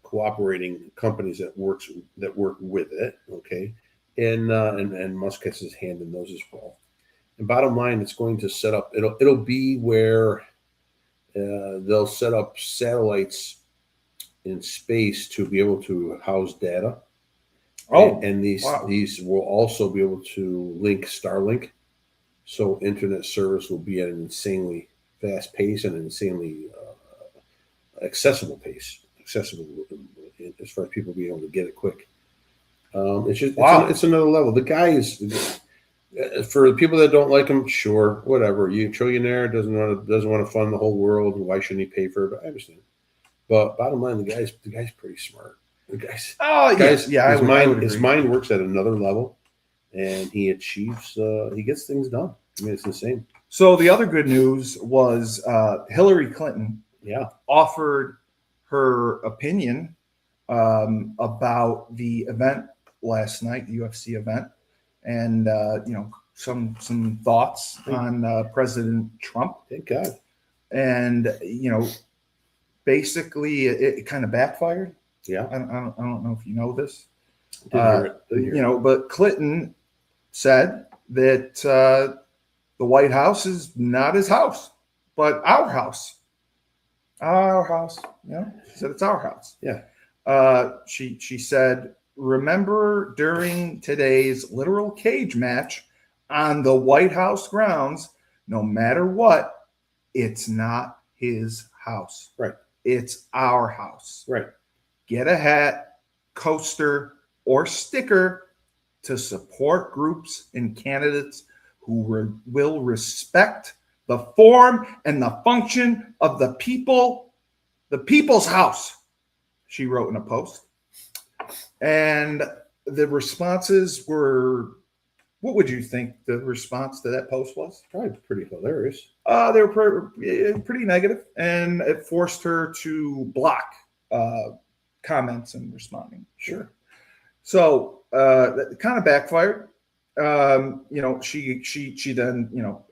[SPEAKER 3] cooperating companies that work with it. Okay, and Musk has his hand in those as well. And bottom line, it's going to set up. It'll be where they'll set up satellites in space to be able to house data. And these will also be able to link Starlink, so internet service will be at an insanely fast pace and an insanely accessible pace. Accessible as far as people being able to get it quick. It's another level. The guy is, for the people that don't like him, sure, whatever. You trillionaire doesn't want to fund the whole world. Why shouldn't he pay for it? But I understand. But bottom line, the guy's pretty smart. His mind works at another level, and he achieves. He gets things done. I mean, it's insane.
[SPEAKER 2] So the other good news was Hillary Clinton
[SPEAKER 3] Yeah.
[SPEAKER 2] offered her opinion about the event last night, the UFC event, and some thoughts on President Trump.
[SPEAKER 3] Thank God.
[SPEAKER 2] And basically it kind of backfired.
[SPEAKER 3] Yeah.
[SPEAKER 2] I don't know if you know this.
[SPEAKER 3] Didn't hear it. Didn't hear it.
[SPEAKER 2] But Clinton said that the White House is not his house, but our house. Our house. She said it's our house.
[SPEAKER 3] Yeah.
[SPEAKER 2] She said, remember during today's literal cage match on the White House grounds, no matter what, it's not his house.
[SPEAKER 3] Right.
[SPEAKER 2] It's our house.
[SPEAKER 3] Right.
[SPEAKER 2] Get a hat, coaster, or sticker to support groups and candidates who will respect the form and the function of the people's house, she wrote in a post. And the responses were, what would you think the response to that post was?
[SPEAKER 3] Probably pretty hilarious.
[SPEAKER 2] They were pretty negative, and it forced her to block comments and responding.
[SPEAKER 3] Sure.
[SPEAKER 2] So that kind of backfired. She then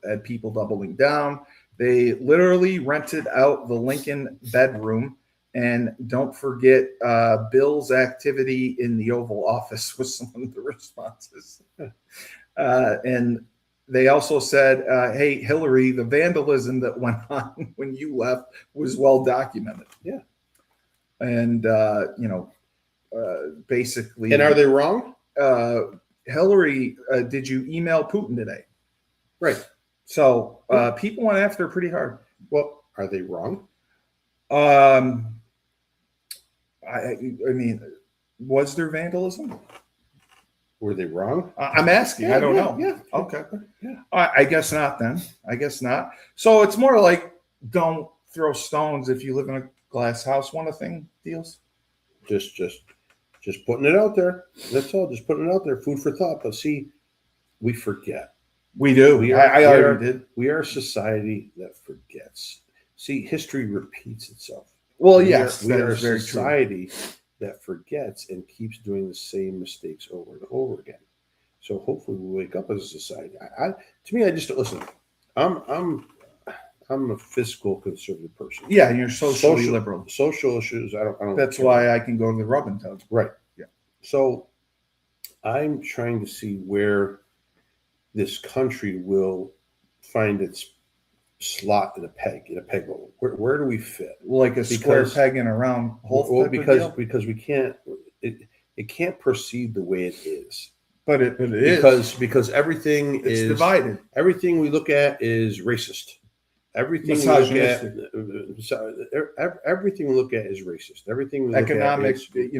[SPEAKER 2] had people doubling down. They literally rented out the Lincoln bedroom. And don't forget Bill's activity in the Oval Office was some of the responses. And they also said, hey, Hillary, the vandalism that went on when you left was well documented.
[SPEAKER 3] Yeah.
[SPEAKER 2] And, basically.
[SPEAKER 3] And are they wrong?
[SPEAKER 2] Hillary, did you email Putin today?
[SPEAKER 3] Right.
[SPEAKER 2] So people went after her pretty hard.
[SPEAKER 3] Well, are they wrong?
[SPEAKER 2] I mean, was there vandalism?
[SPEAKER 3] Were they wrong?
[SPEAKER 2] I'm asking. I don't know.
[SPEAKER 3] Yeah.
[SPEAKER 2] Okay.
[SPEAKER 3] Yeah.
[SPEAKER 2] I guess not then. I guess not. So it's more like don't throw stones if you live in a glass house. One of thing deals.
[SPEAKER 3] Just putting it out there. That's all. Just putting it out there. Food for thought. But see, we forget.
[SPEAKER 2] We do. I already did.
[SPEAKER 3] We are a society that forgets. See, history repeats itself.
[SPEAKER 2] Well, yes,
[SPEAKER 3] we are a
[SPEAKER 2] very
[SPEAKER 3] society that forgets and keeps doing the same mistakes over and over again. So hopefully we wake up as a society. To me, I just listen. I'm a fiscal conservative person.
[SPEAKER 2] Yeah, and you're socially liberal.
[SPEAKER 3] Social issues. I don't.
[SPEAKER 2] That's why I can go to the rub and tug.
[SPEAKER 3] Right.
[SPEAKER 2] Yeah.
[SPEAKER 3] So I'm trying to see where this country will find its slot in a peg hole. Where do we fit?
[SPEAKER 2] Like a square peg in a round hole.
[SPEAKER 3] Well, because we can't. It can't proceed the way it is.
[SPEAKER 2] But it is
[SPEAKER 3] because everything
[SPEAKER 2] it's
[SPEAKER 3] is
[SPEAKER 2] divided.
[SPEAKER 3] Everything we look at is racist. Everything we look at, everything we look at is racist. Everything we
[SPEAKER 2] economic,
[SPEAKER 3] look at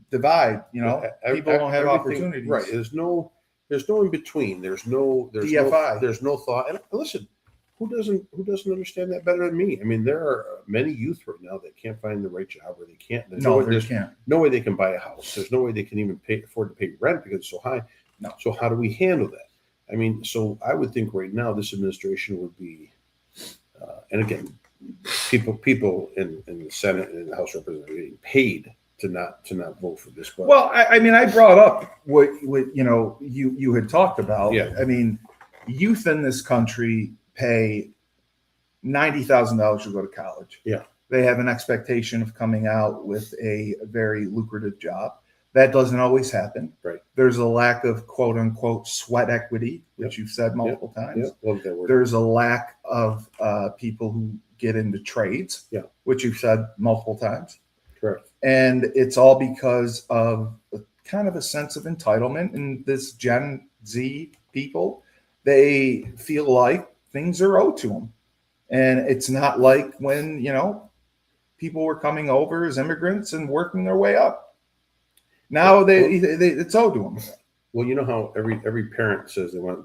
[SPEAKER 2] divide. People don't have opportunities.
[SPEAKER 3] Right. There's no in between. There's no
[SPEAKER 2] DFI.
[SPEAKER 3] There's no thought. And listen, who doesn't understand that better than me? I mean, there are many youth right now that can't find the right job, or they can't. There's no way they can buy a house. There's no way they can even afford to pay rent because it's so high.
[SPEAKER 2] No.
[SPEAKER 3] So how do we handle that? I mean, so I would think right now this administration would be, and again, people in the Senate and in the House of Representatives are getting paid to not vote for this. But,
[SPEAKER 2] well, I mean, I brought up what you had talked about.
[SPEAKER 3] Yeah.
[SPEAKER 2] I mean, youth in this country pay $90,000 to go to college.
[SPEAKER 3] Yeah.
[SPEAKER 2] They have an expectation of coming out with a very lucrative job. That doesn't always happen.
[SPEAKER 3] Right.
[SPEAKER 2] There's a lack of quote unquote sweat equity, which you've said multiple times.
[SPEAKER 3] Yeah. Love that word.
[SPEAKER 2] There's a lack of people who get into trades, which you've said multiple times.
[SPEAKER 3] Correct.
[SPEAKER 2] And it's all because of kind of a sense of entitlement in this Gen Z people. They feel like things are owed to them. And it's not like when, people were coming over as immigrants and working their way up. Now it's owed to them.
[SPEAKER 3] Well, you know how every parent says they want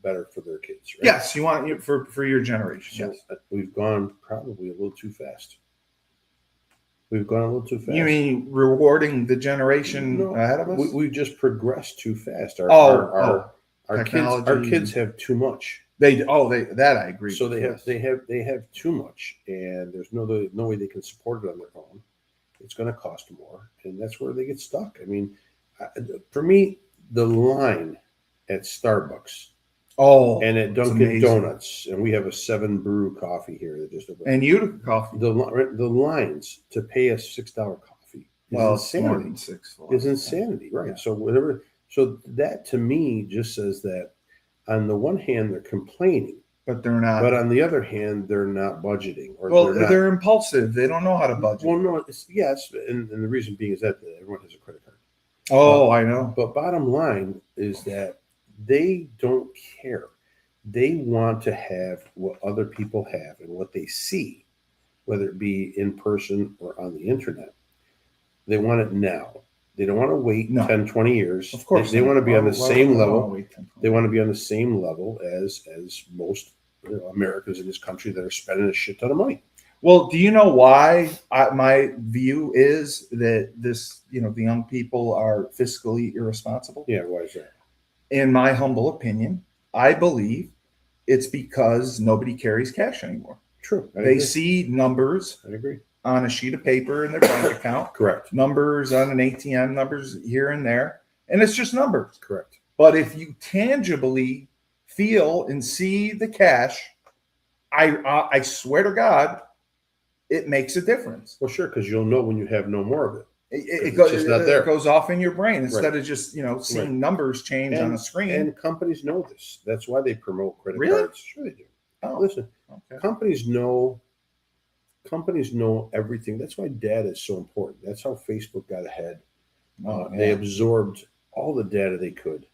[SPEAKER 3] better for their kids, right?
[SPEAKER 2] Yes, you want for your generation.
[SPEAKER 3] So
[SPEAKER 2] yes.
[SPEAKER 3] We've gone probably a little too fast. We've gone a little too fast.
[SPEAKER 2] You mean rewarding the generation ahead of us?
[SPEAKER 3] We've just progressed too fast. Our kids have too much.
[SPEAKER 2] That I agree.
[SPEAKER 3] So
[SPEAKER 2] with,
[SPEAKER 3] they have too much, and there's no way they can support it on their own. It's going to cost more, and that's where they get stuck. I mean, for me, the line at Starbucks and at Dunkin' Donuts, and we have a 7 brew coffee here that just
[SPEAKER 2] and Utica coffee.
[SPEAKER 3] The lines to pay a $6 coffee is insanity. Is insanity, right? Yeah. So that to me just says that on the one hand they're complaining,
[SPEAKER 2] but they're not.
[SPEAKER 3] But on the other hand, they're not budgeting.
[SPEAKER 2] They're impulsive. They don't know how to budget.
[SPEAKER 3] Well, no, yes, and the reason being is that everyone has a credit card.
[SPEAKER 2] Oh, I know.
[SPEAKER 3] But bottom line is that they don't care. They want to have what other people have and what they see, whether it be in person or on the internet. They want it now. They don't want to wait 10, 20 years.
[SPEAKER 2] Of course.
[SPEAKER 3] They want to be on the same level. They want to be on the same level as most Americans in this country that are spending a shit ton of money.
[SPEAKER 2] Well, do you know why my view is that the young people are fiscally irresponsible?
[SPEAKER 3] Yeah, why is that?
[SPEAKER 2] In my humble opinion, I believe it's because nobody carries cash anymore.
[SPEAKER 3] True.
[SPEAKER 2] They see numbers.
[SPEAKER 3] I agree.
[SPEAKER 2] On a sheet of paper in their bank account.
[SPEAKER 3] Correct.
[SPEAKER 2] Numbers on an ATM, numbers here and there. And it's just numbers.
[SPEAKER 3] Correct.
[SPEAKER 2] But if you tangibly feel and see the cash, I swear to God, it makes a difference.
[SPEAKER 3] Well, sure, because you'll know when you have no more of it.
[SPEAKER 2] It goes off in your brain instead of just seeing numbers change on a screen.
[SPEAKER 3] And companies know this. That's why they promote credit cards. Sure they do.
[SPEAKER 2] Oh,
[SPEAKER 3] listen,
[SPEAKER 2] okay.
[SPEAKER 3] Companies know everything. That's why data is so important. That's how Facebook got ahead. They absorbed all the data they could,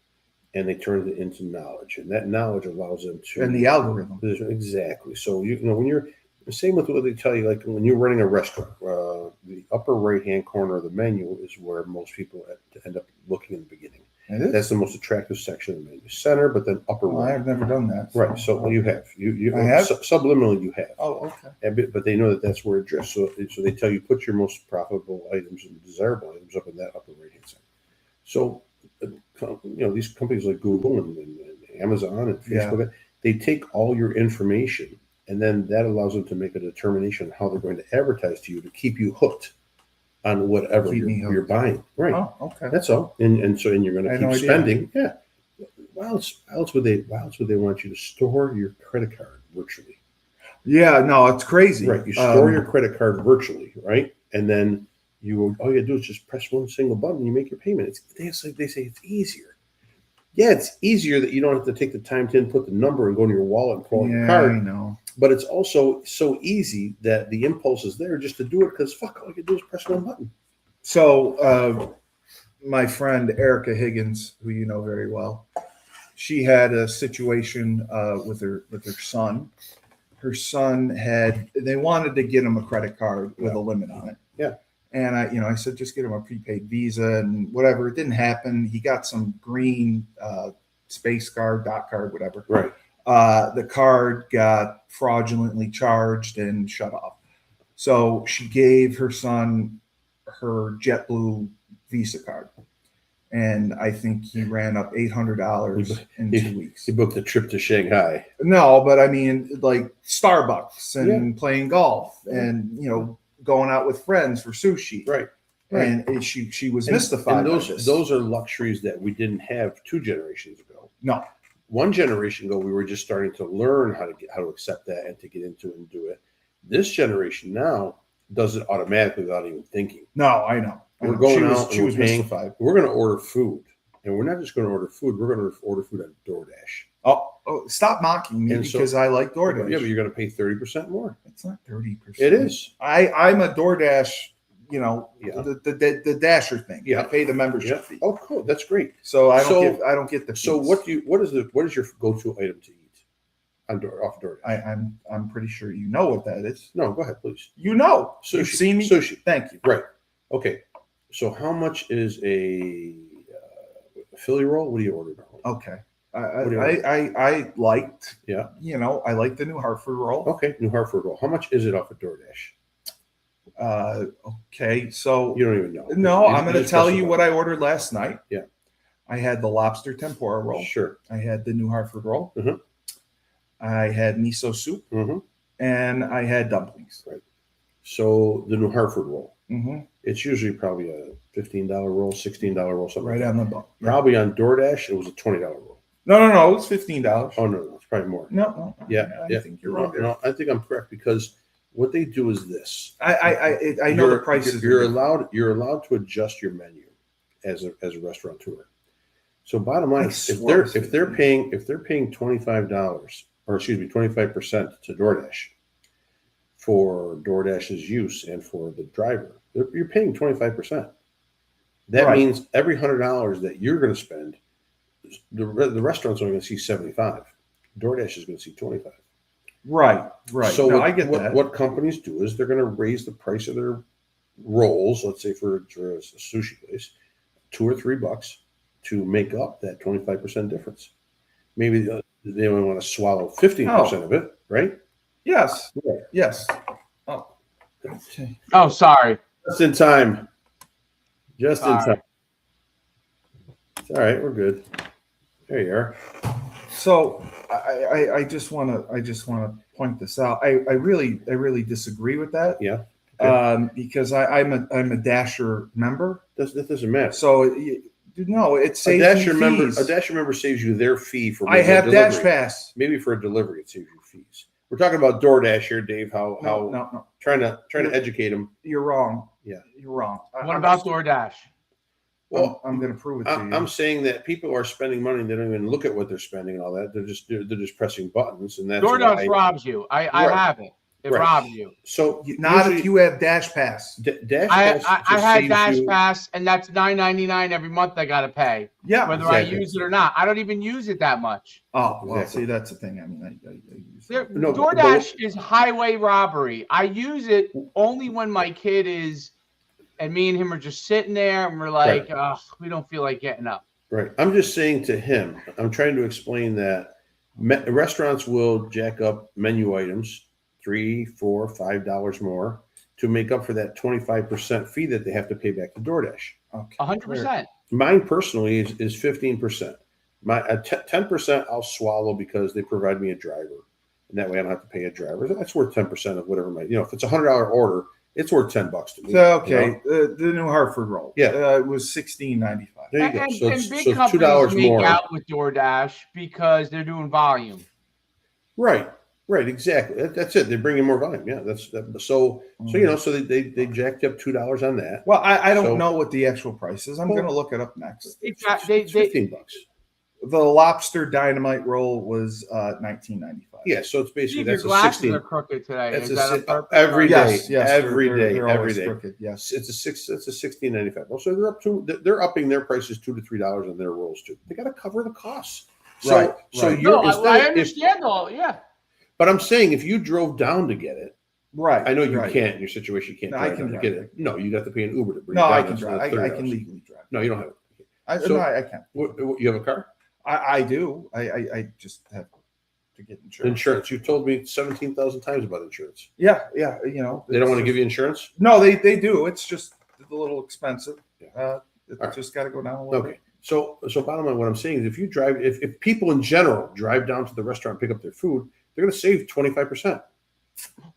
[SPEAKER 3] and they turned it into knowledge. And that knowledge allows them to.
[SPEAKER 2] And the algorithm.
[SPEAKER 3] Exactly. So when you're the same with what they tell you, like when you're running a restaurant, the upper right-hand corner of the menu is where most people end up looking in the beginning. That's the most attractive section of the menu. Center, but then upper right.
[SPEAKER 2] I've never done that.
[SPEAKER 3] Right. So you have.
[SPEAKER 2] I have?
[SPEAKER 3] Subliminally, you have.
[SPEAKER 2] Oh, okay.
[SPEAKER 3] But they know that that's where it drifts. So they tell you put your most profitable items and desirable items up in that upper right-hand side. So, these companies like Google and Amazon and Facebook, they take all your information, and then that allows them to make a determination on how they're going to advertise to you to keep you hooked on whatever you're buying. Right.
[SPEAKER 2] Oh, okay.
[SPEAKER 3] That's all. And you're going to keep spending. Yeah. Why else would they want you to store your credit card virtually?
[SPEAKER 2] Yeah, no, it's crazy.
[SPEAKER 3] Right. You store your credit card virtually, right? And then all you do is just press one single button and you make your payment. They say it's easier. Yeah, it's easier that you don't have to take the time to input the number and go to your wallet and pull out your card.
[SPEAKER 2] I know.
[SPEAKER 3] But it's also so easy that the impulse is there just to do it because all you can do is press one button.
[SPEAKER 2] So my friend Erica Higgins, who you know very well, she had a situation with her son. Her son they wanted to get him a credit card with a limit on it.
[SPEAKER 3] Yeah.
[SPEAKER 2] And I said, just get him a prepaid Visa and whatever. It didn't happen. He got some green space card, dot card, whatever.
[SPEAKER 3] Right.
[SPEAKER 2] The card got fraudulently charged and shut off. So she gave her son her JetBlue Visa card. And I think he ran up $800 in 2 weeks.
[SPEAKER 3] He booked a trip to Shanghai.
[SPEAKER 2] No, but I mean, like Starbucks and playing golf and, going out with friends for sushi.
[SPEAKER 3] Right.
[SPEAKER 2] And she was mystified.
[SPEAKER 3] And those are luxuries that we didn't have 2 generations ago.
[SPEAKER 2] No.
[SPEAKER 3] 1 generation ago, we were just starting to learn how to accept that and to get into it and do it. This generation now does it automatically without even thinking.
[SPEAKER 2] No, I know.
[SPEAKER 3] We're going out.
[SPEAKER 2] She was mystified.
[SPEAKER 3] We're going to order food, and we're not just going to order food. We're going to order food on DoorDash.
[SPEAKER 2] Oh, stop mocking me because I like DoorDash.
[SPEAKER 3] Yeah, but you're going to pay 30% more.
[SPEAKER 2] It's not 30%.
[SPEAKER 3] It is.
[SPEAKER 2] I'm a DoorDash. The Dasher thing.
[SPEAKER 3] Yeah.
[SPEAKER 2] I pay the membership fee.
[SPEAKER 3] Oh, cool. That's great.
[SPEAKER 2] So I don't get the fees.
[SPEAKER 3] So what is your go-to item to eat off DoorDash?
[SPEAKER 2] I'm pretty sure you know what that is.
[SPEAKER 3] No, go ahead, please.
[SPEAKER 2] Sushi. You've seen me.
[SPEAKER 3] Sushi.
[SPEAKER 2] Thank you.
[SPEAKER 3] Right. Okay. So how much is a Philly roll? What do you order now?
[SPEAKER 2] Okay. I liked.
[SPEAKER 3] Yeah.
[SPEAKER 2] I like the New Hartford roll.
[SPEAKER 3] Okay, New Hartford roll. How much is it off of DoorDash?
[SPEAKER 2] Okay, so
[SPEAKER 3] you don't even know.
[SPEAKER 2] No, I'm going to tell you what I ordered last night.
[SPEAKER 3] Yeah,
[SPEAKER 2] I had the lobster tempura roll.
[SPEAKER 3] Sure.
[SPEAKER 2] I had the New Hartford roll.
[SPEAKER 3] Mm-hmm.
[SPEAKER 2] I had miso soup, and I had dumplings.
[SPEAKER 3] Right. So the New Hartford roll,
[SPEAKER 2] Mm-hmm.
[SPEAKER 3] it's usually probably a $15 roll, $16 roll, something
[SPEAKER 2] Right
[SPEAKER 3] like
[SPEAKER 2] on
[SPEAKER 3] that.
[SPEAKER 2] the bone.
[SPEAKER 3] Probably on DoorDash, it was a $20 roll.
[SPEAKER 2] No. It was $15.
[SPEAKER 3] Oh, no, it's probably more.
[SPEAKER 2] No.
[SPEAKER 3] I
[SPEAKER 2] think you're wrong.
[SPEAKER 3] No, I think I'm correct because what they do is this.
[SPEAKER 2] I know the prices.
[SPEAKER 3] You're allowed to adjust your menu as a restaurateur. So bottom line, if they're paying $25 or 25% to DoorDash for DoorDash's use and for the driver, you're paying 25%. That means every $100 that you're going to spend, the restaurant's only going to see 75. DoorDash is going to see 25.
[SPEAKER 2] Right.
[SPEAKER 3] So
[SPEAKER 2] I get that.
[SPEAKER 3] What companies do is they're going to raise the price of their rolls. Let's say for a sushi place, $2 or $3 to make up that 25% difference. Maybe they only want to swallow 15% of it, right?
[SPEAKER 2] Yes.
[SPEAKER 3] Yeah.
[SPEAKER 2] Yes. Oh. Okay.
[SPEAKER 4] Oh, sorry.
[SPEAKER 3] Just in time. In time. It's all right. We're good. There you are.
[SPEAKER 2] So I just want to point this out. I really disagree with that.
[SPEAKER 3] Yeah. Okay.
[SPEAKER 2] Because I'm a Dasher member.
[SPEAKER 3] That doesn't matter.
[SPEAKER 2] So no, it saves
[SPEAKER 3] a Dasher
[SPEAKER 2] you
[SPEAKER 3] member.
[SPEAKER 2] fees.
[SPEAKER 3] A Dasher member saves you their fee for.
[SPEAKER 2] I have
[SPEAKER 3] delivery.
[SPEAKER 2] Dash Pass.
[SPEAKER 3] Maybe for a delivery, it saves you fees. We're talking about DoorDash here, Dave.
[SPEAKER 2] No.
[SPEAKER 3] Trying to educate them.
[SPEAKER 2] You're wrong.
[SPEAKER 3] Yeah,
[SPEAKER 2] you're wrong.
[SPEAKER 4] What about DoorDash?
[SPEAKER 2] Well, I'm going to prove it to you.
[SPEAKER 3] I'm saying that people are spending money. They don't even look at what they're spending and all that. They're just pressing buttons, and that's
[SPEAKER 4] DoorDash robs you. I have it. It robs you.
[SPEAKER 3] So
[SPEAKER 2] not if you have Dash Pass.
[SPEAKER 3] Dash Pass.
[SPEAKER 4] I had Dash Pass, and that's $9.99 every month. I got to pay.
[SPEAKER 2] Yeah,
[SPEAKER 4] whether I use it or not. I don't even use it that much.
[SPEAKER 2] Oh, well, see, that's the thing. I mean, I use it.
[SPEAKER 4] DoorDash is highway robbery. I use it only when my kid is, and me and him are just sitting there, and we're like, we don't feel like getting up.
[SPEAKER 3] Right. I'm just saying to him, I'm trying to explain that restaurants will jack up menu items $3, $4, $5 more to make up for that 25% fee that they have to pay back to DoorDash.
[SPEAKER 2] Okay.
[SPEAKER 4] 100%.
[SPEAKER 3] Mine personally is 15%. My 10% I'll swallow because they provide me a driver, and that way I don't have to pay a driver. That's worth 10% of whatever if it's $100 order, it's worth $10 to me.
[SPEAKER 2] So okay, the New Hartford roll, it was $16.95.
[SPEAKER 3] There you go.
[SPEAKER 4] And
[SPEAKER 3] So
[SPEAKER 4] big companies
[SPEAKER 3] $2
[SPEAKER 4] make
[SPEAKER 3] more
[SPEAKER 4] out with DoorDash because they're doing volume.
[SPEAKER 3] Right, exactly. That's it. They bring in more volume. Yeah, so they jacked up $2 on that.
[SPEAKER 2] Well, I don't know what the actual price is. I'm going to look it up next.
[SPEAKER 3] It's $15.
[SPEAKER 2] The lobster dynamite roll was $19.95.
[SPEAKER 3] Yeah, so it's basically
[SPEAKER 4] Your glasses are crooked today. Is that
[SPEAKER 3] every day?
[SPEAKER 2] Yes,
[SPEAKER 3] every day.
[SPEAKER 2] Crooked, yes,
[SPEAKER 3] it's a $16.95. Also, they're upping their prices $2 to $3 on their rolls too. They got to cover the costs.
[SPEAKER 2] So
[SPEAKER 4] I understand all. Yeah.
[SPEAKER 3] But I'm saying if you drove down to get it,
[SPEAKER 2] right?
[SPEAKER 3] I know you can't. In your situation, you can't.
[SPEAKER 2] No, I can
[SPEAKER 3] get it. No, you got to pay an Uber to bring.
[SPEAKER 2] No,
[SPEAKER 3] it down.
[SPEAKER 2] I can drive. I can legally drive.
[SPEAKER 3] No, you don't have it.
[SPEAKER 2] I can't.
[SPEAKER 3] You have a car?
[SPEAKER 2] I do. I just have to get insurance.
[SPEAKER 3] Insurance. You told me 17,000 times about insurance.
[SPEAKER 2] Yeah. They
[SPEAKER 3] don't want to give you insurance.
[SPEAKER 2] No, they do. It's just a little expensive.
[SPEAKER 3] Yeah.
[SPEAKER 2] Just got to go down a little bit.
[SPEAKER 3] So bottom line, what I'm saying is, if people in general drive down to the restaurant and pick up their food, they're going to save 25%.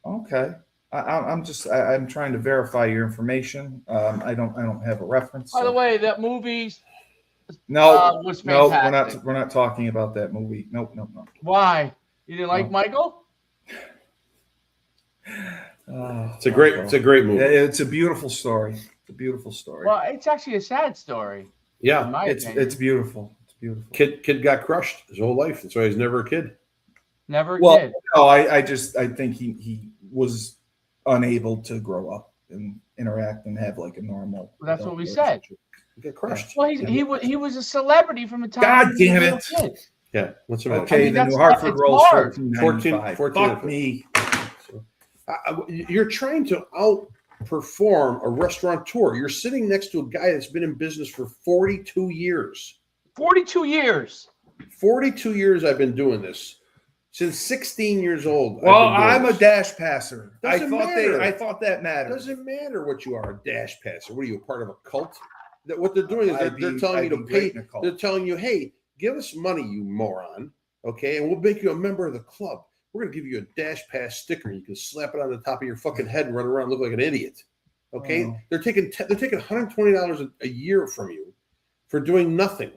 [SPEAKER 2] Okay. I'm trying to verify your information. I don't have a reference.
[SPEAKER 4] By the way, that movie was fantastic.
[SPEAKER 2] No, we're not talking about that movie. Nope.
[SPEAKER 4] Why? You didn't like Michael?
[SPEAKER 3] It's a great movie.
[SPEAKER 2] It's a beautiful story.
[SPEAKER 4] Well, it's actually a sad story.
[SPEAKER 3] Yeah,
[SPEAKER 2] it's beautiful. It's beautiful.
[SPEAKER 3] Kid got crushed his whole life. That's why he's never a kid.
[SPEAKER 4] Never a kid.
[SPEAKER 2] No, I think he was unable to grow up and interact and have like a normal.
[SPEAKER 4] Well, that's what we said.
[SPEAKER 3] He got crushed.
[SPEAKER 4] Well, he was a celebrity from the time.
[SPEAKER 2] God damn it!
[SPEAKER 4] Kid.
[SPEAKER 3] Yeah, what's the matter?
[SPEAKER 2] Okay, the New Hartford rolls $14.95. Fuck me.
[SPEAKER 3] You're trying to outperform a restaurateur. You're sitting next to a guy that's been in business for 42 years.
[SPEAKER 4] 42 years.
[SPEAKER 3] 42 years I've been doing this. Since 16 years old.
[SPEAKER 2] Well, I'm a dash passer. I
[SPEAKER 3] Doesn't
[SPEAKER 2] thought that mattered.
[SPEAKER 3] Doesn't matter what you are, a dash passer. What are you, a part of a cult? What they're doing is they're telling you to pay. They're telling you, hey, give us money, you moron. okay? And we'll make you a member of the club. We're going to give you a Dash Pass sticker. You can slap it on the top of your fucking head and run around and look like an idiot, okay?
[SPEAKER 2] Oh.
[SPEAKER 3] They're taking $120 a year from you for doing nothing.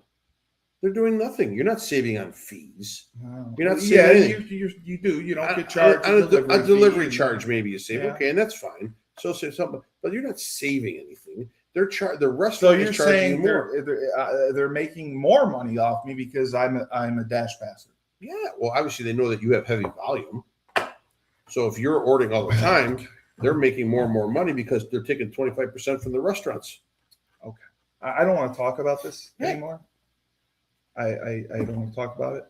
[SPEAKER 3] They're doing nothing. You're not saving on fees.
[SPEAKER 2] Wow.
[SPEAKER 3] You're not saving anything.
[SPEAKER 2] You do. You don't get charged
[SPEAKER 3] on a delivery
[SPEAKER 2] fee,
[SPEAKER 3] charge. Maybe you save, okay, and that's fine. So say something, but you're not saving anything. The restaurant
[SPEAKER 2] So you're
[SPEAKER 3] is charging
[SPEAKER 2] saying
[SPEAKER 3] you more.
[SPEAKER 2] they're making more money off me because I'm a Dash Passer.
[SPEAKER 3] Yeah, well, obviously they know that you have heavy volume. So if you're ordering all the time, they're making more and more money because they're taking 25% from the restaurants.
[SPEAKER 2] Okay, I don't want to talk about this
[SPEAKER 3] Yeah.
[SPEAKER 2] anymore. I don't want to talk about it.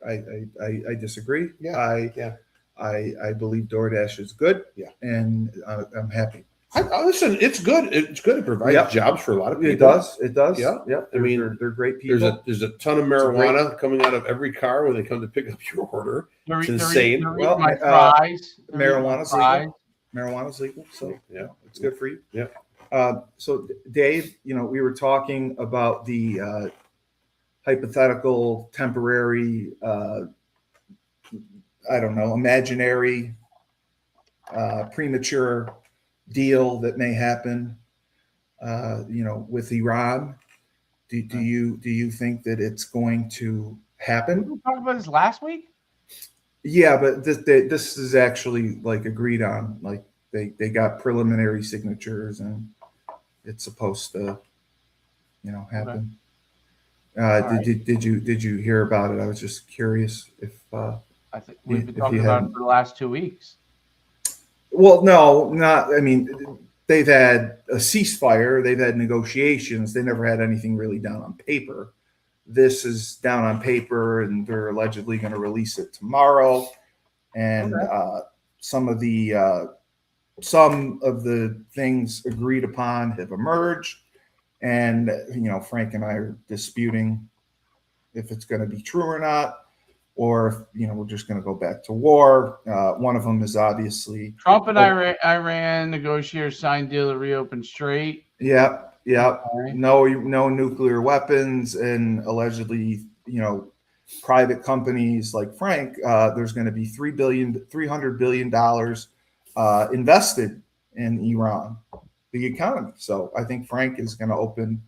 [SPEAKER 2] I disagree.
[SPEAKER 3] Yeah.
[SPEAKER 2] I believe DoorDash is good.
[SPEAKER 3] Yeah.
[SPEAKER 2] And I'm happy.
[SPEAKER 3] Listen, it's good. It's good. It provides jobs for a lot of people.
[SPEAKER 2] It does.
[SPEAKER 3] Yeah.
[SPEAKER 2] I mean, they're great people.
[SPEAKER 3] There's a ton of marijuana coming out of every car when they come to pick up your order. It's insane.
[SPEAKER 2] Well,
[SPEAKER 4] my fries.
[SPEAKER 2] Marijuana's legal. Marijuana's legal, so
[SPEAKER 3] Yeah.
[SPEAKER 2] it's good for you.
[SPEAKER 3] Yeah.
[SPEAKER 2] So Dave, we were talking about the hypothetical, temporary, imaginary, premature deal that may happen, with Iran. Do you think that it's going to happen?
[SPEAKER 4] We talked about this last week.
[SPEAKER 2] Yeah, but this is actually like agreed on. Like they got preliminary signatures, and it's supposed to, happen. Did you hear about it? I was just curious if.
[SPEAKER 4] I think we've been talking about it for the last 2 weeks.
[SPEAKER 2] Well, no, not. I mean, they've had a ceasefire. They've had negotiations. They never had anything really down on paper. This is down on paper, and they're allegedly going to release it tomorrow. And some of the things agreed upon have emerged, and Frank and I are disputing if it's going to be true or not, or if we're just going to go back to war. One of them is obviously
[SPEAKER 4] Trump and Iran negotiators signed deal to reopen Strait.
[SPEAKER 2] Yeah.
[SPEAKER 4] Okay.
[SPEAKER 2] No nuclear weapons, and allegedly, private companies like Frank. There's going to be $300 billion invested in Iran, the economy. So I think Frank is going to open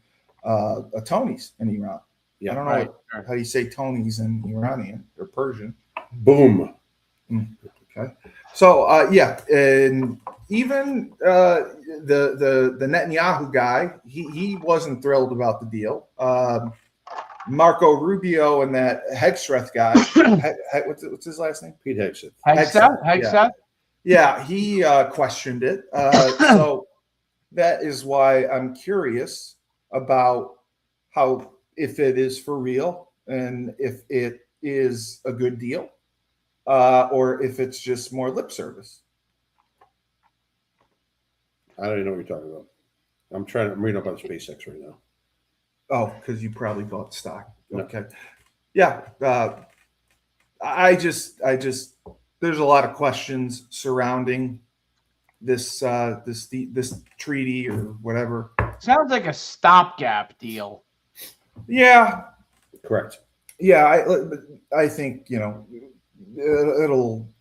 [SPEAKER 2] a Tony's in Iran.
[SPEAKER 3] Yeah,
[SPEAKER 2] I don't know how you say Tony's in Iranian or Persian.
[SPEAKER 3] Boom.
[SPEAKER 2] Okay. So and even the Netanyahu guy, he wasn't thrilled about the deal. Marco Rubio and that Hegseth guy, what's his last name?
[SPEAKER 3] Pete Hegseth.
[SPEAKER 4] Hegseth?
[SPEAKER 2] Yeah, he questioned it. So that is why I'm curious about if it is for real and if it is a good deal, or if it's just more lip service.
[SPEAKER 3] I don't even know what you're talking about. I'm reading up on SpaceX right now.
[SPEAKER 2] Oh, because you probably bought stock.
[SPEAKER 3] No.
[SPEAKER 2] Okay. Yeah. I just there's a lot of questions surrounding this treaty or whatever.
[SPEAKER 4] Sounds like a stopgap deal.
[SPEAKER 2] Yeah.
[SPEAKER 3] Correct.
[SPEAKER 2] Yeah. I think,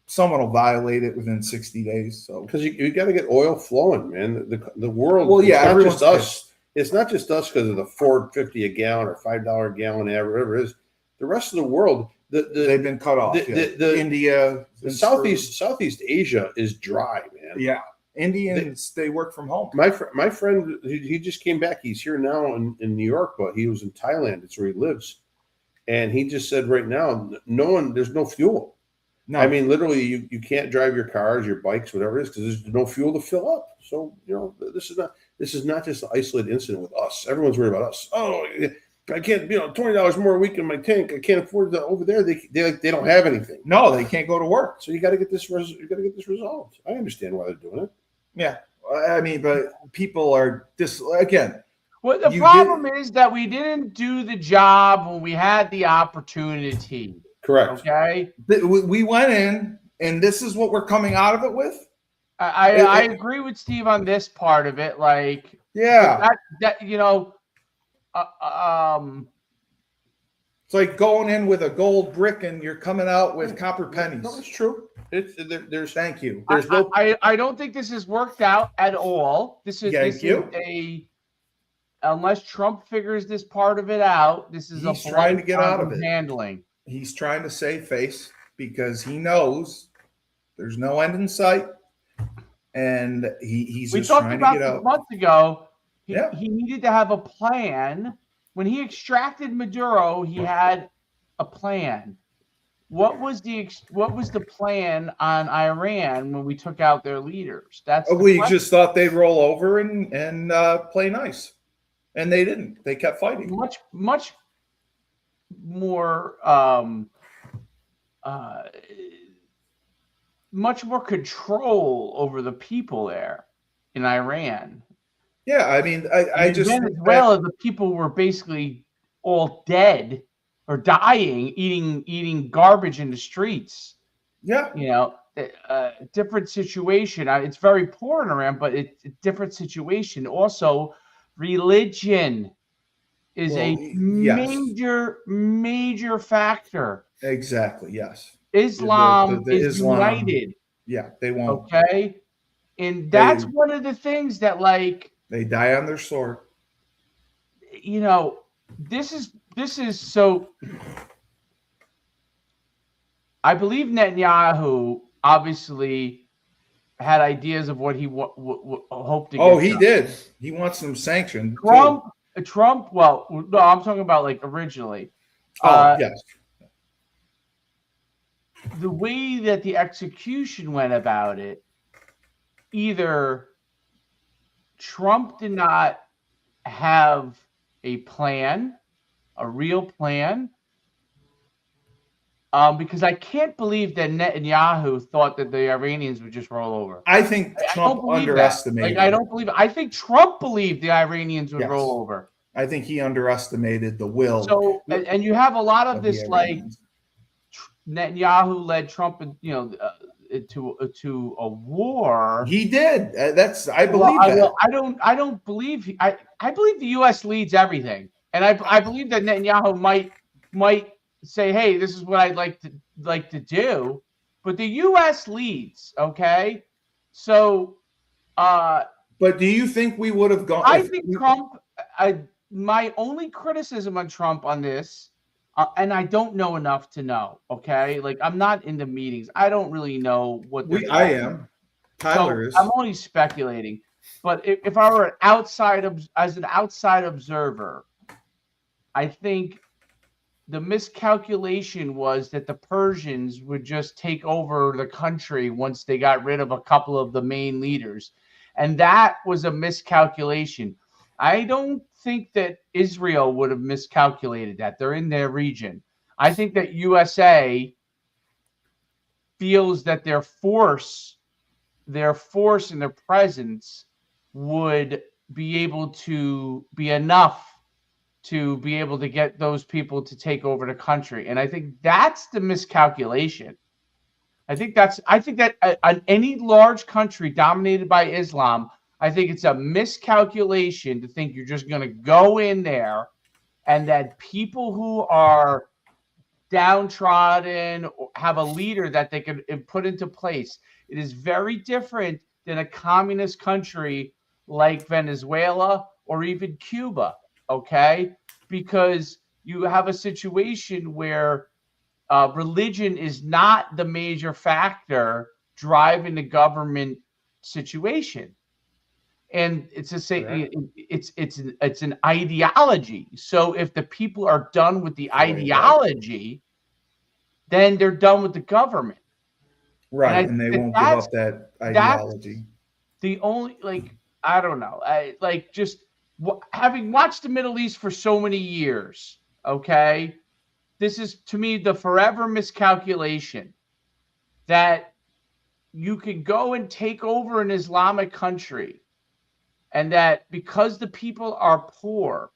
[SPEAKER 2] someone will violate it within 60 days. So
[SPEAKER 3] Because you got to get oil flowing, man. The world.
[SPEAKER 2] Well, yeah,
[SPEAKER 3] it's not
[SPEAKER 2] everyone's
[SPEAKER 3] just us. It's not just us because of the $4.50 a gallon or $5 a gallon, whatever it is. The rest of the world,
[SPEAKER 2] they've been cut off. India,
[SPEAKER 3] the Southeast Asia is dry, man.
[SPEAKER 2] Yeah, Indians they work from home.
[SPEAKER 3] My friend, he just came back. He's here now in New York, but he was in Thailand. It's where he lives, and he just said right now, there's no fuel. No, I mean literally, you can't drive your cars, your bikes, whatever it is, because there's no fuel to fill up. So this is not just an isolated incident with us. Everyone's worried about us. Oh, I can't, $20 more a week in my tank. I can't afford that. Over there, they don't have anything.
[SPEAKER 2] No, they can't go to work.
[SPEAKER 3] So you got to get this. You got to get this resolved. I understand why they're doing it.
[SPEAKER 2] Yeah, I mean, but people are again.
[SPEAKER 4] Well, the problem is that we didn't do the job when we had the opportunity.
[SPEAKER 3] Correct.
[SPEAKER 4] Okay.
[SPEAKER 2] We went in, and this is what we're coming out of it with.
[SPEAKER 4] I agree with Steve on this part of it. Like,
[SPEAKER 2] yeah,
[SPEAKER 4] that
[SPEAKER 2] It's like going in with a gold brick and you're coming out with copper pennies.
[SPEAKER 3] No, it's true. There's
[SPEAKER 2] Thank you.
[SPEAKER 3] There's no.
[SPEAKER 4] I don't think this has worked out at all. This is unless Trump figures this part of it out. This is
[SPEAKER 2] He's trying to get out of it.
[SPEAKER 4] Handling.
[SPEAKER 2] He's trying to save face because he knows there's no end in sight, and he's just trying to get out.
[SPEAKER 4] Months ago, he needed to have a plan. When he extracted Maduro, he had a plan. What was the plan on Iran when we took out their leaders?
[SPEAKER 2] We just thought they'd roll over and play nice, and they didn't. They kept fighting.
[SPEAKER 4] Much more much more control over the people there in Iran.
[SPEAKER 2] Yeah, I mean, I just
[SPEAKER 4] Venezuela, the people were basically all dead or dying, eating garbage in the streets.
[SPEAKER 2] Yeah,
[SPEAKER 4] you know, different situation. It's very poor in Iran, but it's a different situation. Also, religion is major factor.
[SPEAKER 2] Exactly. Yes.
[SPEAKER 4] Islam is united.
[SPEAKER 2] Yeah, they won't.
[SPEAKER 4] Okay, and that's one of the things that, like,
[SPEAKER 2] they die on their sword.
[SPEAKER 4] You know, this is so. I believe Netanyahu obviously had ideas of what he hoped to get.
[SPEAKER 2] Oh, he did. He wants them sanctioned.
[SPEAKER 4] Trump. Well, no, I'm talking about like originally.
[SPEAKER 2] Yes.
[SPEAKER 4] The way that the execution went about it, either Trump did not have a plan, a real plan, because I can't believe that Netanyahu thought that the Iranians would just roll over.
[SPEAKER 2] I think Trump underestimated.
[SPEAKER 4] I don't believe it. I think Trump believed the Iranians would roll over.
[SPEAKER 2] I think he underestimated the will.
[SPEAKER 4] So, and you have a lot of this, like, Netanyahu led Trump, to a war.
[SPEAKER 2] He did. I believe that.
[SPEAKER 4] I don't believe. I believe the U.S. leads everything, and I believe that Netanyahu might say, "Hey, this is what I'd like to do," but the U.S. leads. Okay, so. But
[SPEAKER 2] do you think we would have gone?
[SPEAKER 4] I think Trump. My only criticism on Trump on this. And I don't know enough to know. Okay, like, I'm not in the meetings. I don't really know what.
[SPEAKER 2] I am. Tyler is.
[SPEAKER 4] I'm only speculating. But if I were as an outside observer, I think the miscalculation was that the Persians would just take over the country once they got rid of a couple of the main leaders, and that was a miscalculation. I don't think that Israel would have miscalculated that. They're in their region. I think that USA feels that their force and their presence would be able to be enough to be able to get those people to take over the country. And I think that's the miscalculation. I think that on any large country dominated by Islam, I think it's a miscalculation to think you're just going to go in there and that people who are downtrodden have a leader that they can put into place. It is very different than a communist country like Venezuela or even Cuba, okay? Because you have a situation where religion is not the major factor driving the government situation. And it's it's an ideology. So if the people are done with the ideology, then they're done with the government.
[SPEAKER 2] Right, and they won't give up that ideology.
[SPEAKER 4] The only, like, I don't know. Having watched the Middle East for so many years, okay, this is, to me, the forever miscalculation that you could go and take over an Islamic country, and that because the people are poor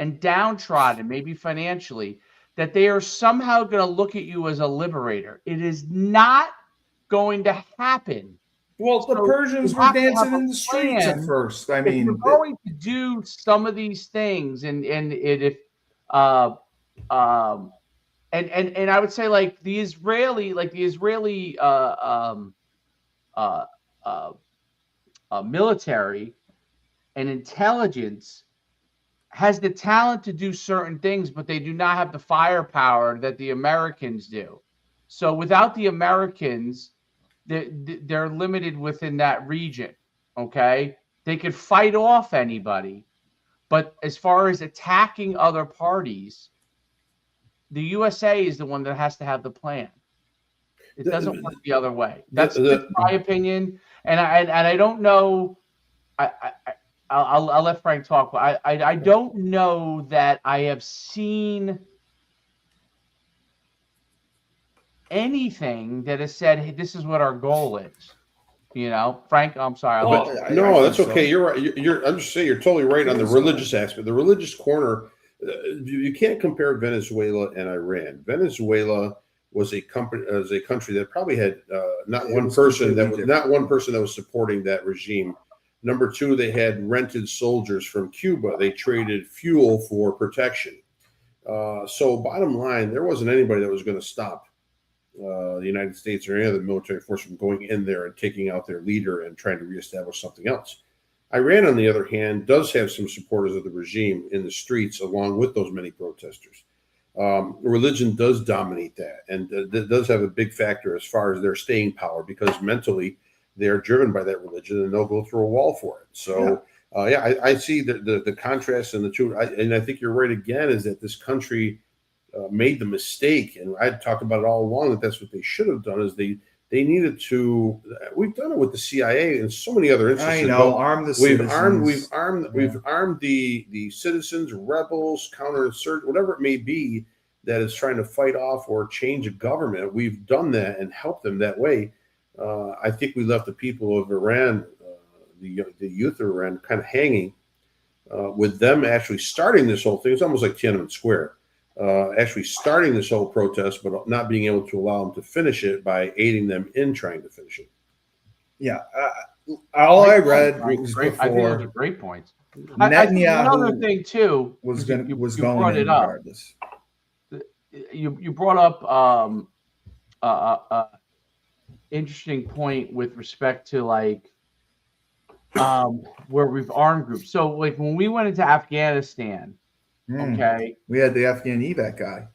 [SPEAKER 4] and downtrodden, maybe financially, that they are somehow going to look at you as a liberator. It is not going to happen.
[SPEAKER 2] Well, the Persians were dancing in the streets at first. I mean,
[SPEAKER 4] if we're going to do some of these things, and if And I would say like the Israeli uh, uh, military and intelligence has the talent to do certain things, but they do not have the firepower that the Americans do. So without the Americans, they're limited within that region. Okay, they could fight off anybody, but as far as attacking other parties, the USA is the one that has to have the plan. It doesn't work the other way. That's my opinion, and I don't know. I'll let Frank talk, but I don't know that I have seen anything that has said, hey, this is what our goal is. Frank, I'm sorry.
[SPEAKER 3] No, that's okay. You're right. I'm just saying you're totally right on the religious aspect. The religious corner, you can't compare Venezuela and Iran. Venezuela was a country that probably had not one person that was supporting that regime. Number two, they had rented soldiers from Cuba. They traded fuel for protection. So bottom line, there wasn't anybody that was going to stop the United States or any other military force from going in there and taking out their leader and trying to reestablish something else. Iran, on the other hand, does have some supporters of the regime in the streets, along with those many protesters. Religion does dominate that, and does have a big factor as far as their staying power, because mentally they are driven by that religion, and they'll go through a wall for it. So, I see the contrast in the two, and I think you're right again, is that this country made the mistake, and I talked about it all along, that's what they should have done, is they needed to. We've done it with the CIA and so many other instances.
[SPEAKER 2] I know, arm the citizens.
[SPEAKER 3] We've armed the citizens, rebels, counterinsurgent, whatever it may be, that is trying to fight off or change a government. We've done that and helped them that way. I think we left the people of Iran, the youth of Iran, kind of hanging, with them actually starting this whole thing. It's almost like Tiananmen Square. Actually starting this whole protest, but not being able to allow them to finish it by aiding them in trying to finish it.
[SPEAKER 2] Yeah. All I read was
[SPEAKER 4] before. I think those are great points.
[SPEAKER 2] Netanyahu
[SPEAKER 4] another thing too
[SPEAKER 2] was going
[SPEAKER 4] brought
[SPEAKER 2] in
[SPEAKER 4] it up.
[SPEAKER 2] regardless.
[SPEAKER 4] You brought up interesting point with respect to like where we've armed groups. So like when we went into Afghanistan, okay,
[SPEAKER 2] we had the Afghan evac guy.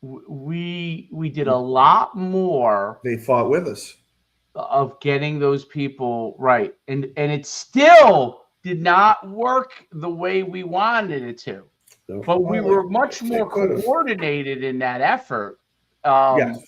[SPEAKER 4] We did a lot more.
[SPEAKER 2] They fought with us
[SPEAKER 4] of getting those people right, and it still did not work the way we wanted it to. No. But we were much more coordinated in that effort.
[SPEAKER 2] Yes.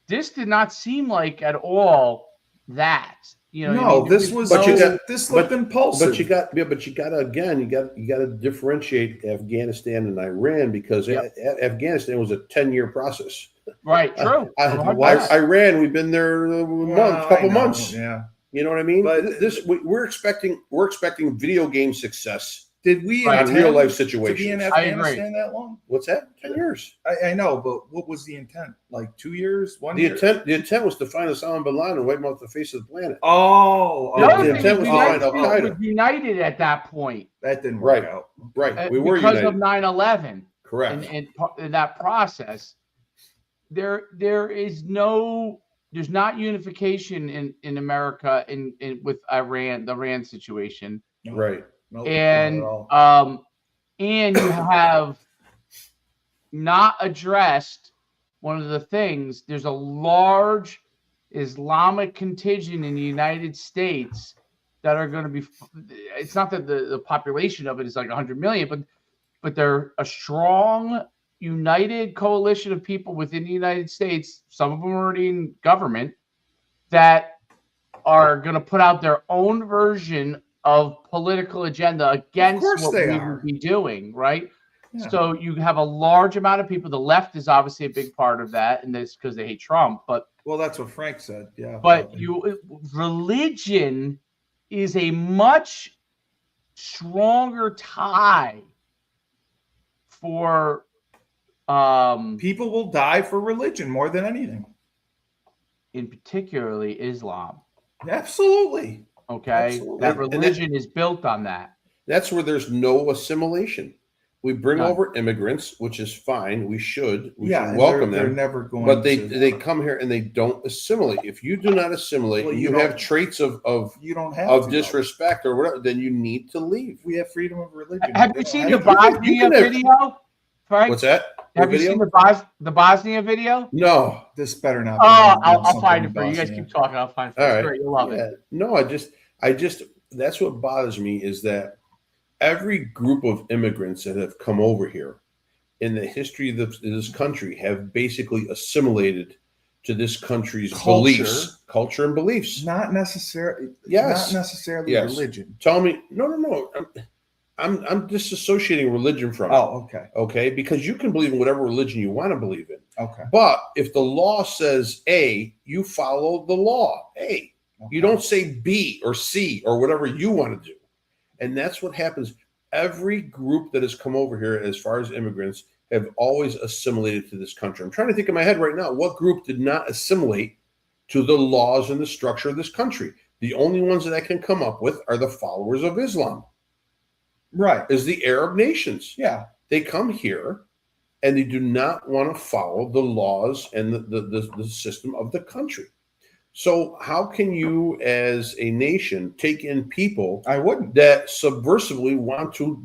[SPEAKER 4] This did not seem like at all that.
[SPEAKER 2] This looked impulsive.
[SPEAKER 3] But you got to differentiate Afghanistan and Iran, because Afghanistan was a 10-year process.
[SPEAKER 4] Right, true.
[SPEAKER 3] Iran, we've been there a couple months.
[SPEAKER 2] Yeah,
[SPEAKER 3] you know what I mean. But we're expecting video game success.
[SPEAKER 2] Did we
[SPEAKER 3] on real life situations?
[SPEAKER 2] To be in Afghanistan that long?
[SPEAKER 3] What's that? 10 years.
[SPEAKER 2] I know, but what was the intent? Like 2 years? 1 year?
[SPEAKER 3] The intent was to find Osama bin Laden and wipe him off the face of the planet.
[SPEAKER 2] The
[SPEAKER 3] intent was to find Al Qaeda.
[SPEAKER 4] We united at that point.
[SPEAKER 2] That didn't work out.
[SPEAKER 3] Right. We were
[SPEAKER 4] because
[SPEAKER 3] united.
[SPEAKER 4] of 9/11.
[SPEAKER 3] Correct.
[SPEAKER 4] And in that process, there's not unification in America in with Iran, the Iran situation.
[SPEAKER 3] Right.
[SPEAKER 2] Nope,
[SPEAKER 4] and you have not addressed one of the things. There's a large Islamic contingent in the United States that are going to be. It's not that the population of it is like 100 million, but they're a strong, united coalition of people within the United States. Some of them are already in government that are going to put out their own version of political agenda against what we would be doing, right? Yeah. So you have a large amount of people. The left is obviously a big part of that, and that's because they hate Trump. But
[SPEAKER 2] that's what Frank said. Yeah.
[SPEAKER 4] But religion is a much stronger tie for
[SPEAKER 2] people will die for religion more than anything.
[SPEAKER 4] In particularly Islam.
[SPEAKER 2] Absolutely.
[SPEAKER 4] Okay, absolutely. That religion is built on that.
[SPEAKER 3] That's where there's no assimilation. We bring
[SPEAKER 4] None.
[SPEAKER 3] over immigrants, which is fine. We should
[SPEAKER 2] and
[SPEAKER 3] welcome
[SPEAKER 2] they're
[SPEAKER 3] them.
[SPEAKER 2] never going
[SPEAKER 3] But
[SPEAKER 2] to.
[SPEAKER 3] they come here and they don't assimilate. If you do not assimilate,
[SPEAKER 2] Well,
[SPEAKER 3] and
[SPEAKER 2] you
[SPEAKER 3] you have
[SPEAKER 2] don't-
[SPEAKER 3] traits of
[SPEAKER 2] you don't have
[SPEAKER 3] of
[SPEAKER 2] to,
[SPEAKER 3] disrespect or whatever, then you need to leave.
[SPEAKER 2] We have freedom of religion.
[SPEAKER 4] Have
[SPEAKER 2] They
[SPEAKER 4] you
[SPEAKER 2] don't
[SPEAKER 4] seen
[SPEAKER 2] have
[SPEAKER 4] the
[SPEAKER 2] to.
[SPEAKER 4] Bosnia video, Frank?
[SPEAKER 3] What's that?
[SPEAKER 4] Have
[SPEAKER 3] What
[SPEAKER 4] you
[SPEAKER 3] video?
[SPEAKER 4] seen the Bosnia video?
[SPEAKER 3] No.
[SPEAKER 2] This better not.
[SPEAKER 4] Oh,
[SPEAKER 2] be
[SPEAKER 4] I'll
[SPEAKER 2] something
[SPEAKER 4] find
[SPEAKER 2] in
[SPEAKER 4] it for you. You guys
[SPEAKER 2] Bosnia.
[SPEAKER 4] keep talking. I'll find it for you.
[SPEAKER 3] All
[SPEAKER 4] It's
[SPEAKER 3] right.
[SPEAKER 4] great. You'll love it.
[SPEAKER 3] No, I just that's what bothers me is that every group of immigrants that have come over here in the history of this country have basically assimilated to this country's beliefs, culture and beliefs.
[SPEAKER 2] Not necessarily.
[SPEAKER 3] Yes.
[SPEAKER 2] Not necessarily
[SPEAKER 3] Yes.
[SPEAKER 2] religion.
[SPEAKER 3] Tell me, no. I'm disassociating religion from it.
[SPEAKER 2] Oh, okay.
[SPEAKER 3] Okay, because you can believe in whatever religion you want to believe in.
[SPEAKER 2] Okay.
[SPEAKER 3] But if the law says A, you follow the law A. You don't say B or C or whatever you want to do. And that's what happens. Every group that has come over here, as far as immigrants, have always assimilated to this country. I'm trying to think in my head right now, what group did not assimilate to the laws and the structure of this country? The only ones that I can come up with are the followers of Islam.
[SPEAKER 2] Right.
[SPEAKER 3] Is the Arab nations.
[SPEAKER 2] Yeah.
[SPEAKER 3] They come here and they do not want to follow the laws and the system of the country. So how can you as a nation take in people
[SPEAKER 2] I wouldn't.
[SPEAKER 3] that subversively want to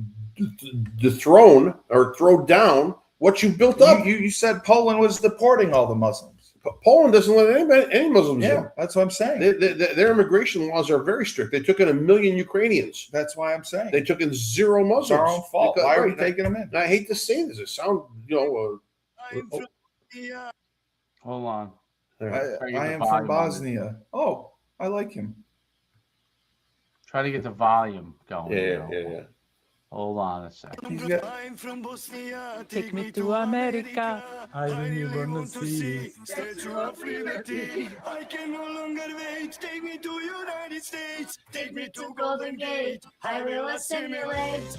[SPEAKER 3] dethrone or throw down what you built up?
[SPEAKER 2] You said Poland was deporting all the Muslims.
[SPEAKER 3] Poland doesn't let any Muslims
[SPEAKER 2] Yeah,
[SPEAKER 3] in.
[SPEAKER 2] that's what I'm saying.
[SPEAKER 3] Their immigration laws are very strict. They took in 1 million Ukrainians.
[SPEAKER 2] That's why I'm saying.
[SPEAKER 3] They took in 0 Muslims.
[SPEAKER 2] It's our own fault.
[SPEAKER 3] Because-
[SPEAKER 2] Why are we
[SPEAKER 3] right,
[SPEAKER 2] taking them in?
[SPEAKER 3] I hate to say this. It sounds,
[SPEAKER 4] Hold on.
[SPEAKER 3] all right.
[SPEAKER 2] I am from Bosnia. Oh, I like him.
[SPEAKER 4] Try to get the volume going.
[SPEAKER 3] Yeah.
[SPEAKER 4] Hold on a second.
[SPEAKER 2] He's got,
[SPEAKER 1] I'm from Bosnia.
[SPEAKER 5] Take me to America.
[SPEAKER 1] I really want to see Statue of Liberty. I can no longer wait. Take me to United States. Take me to Golden Gate. I will assimilate.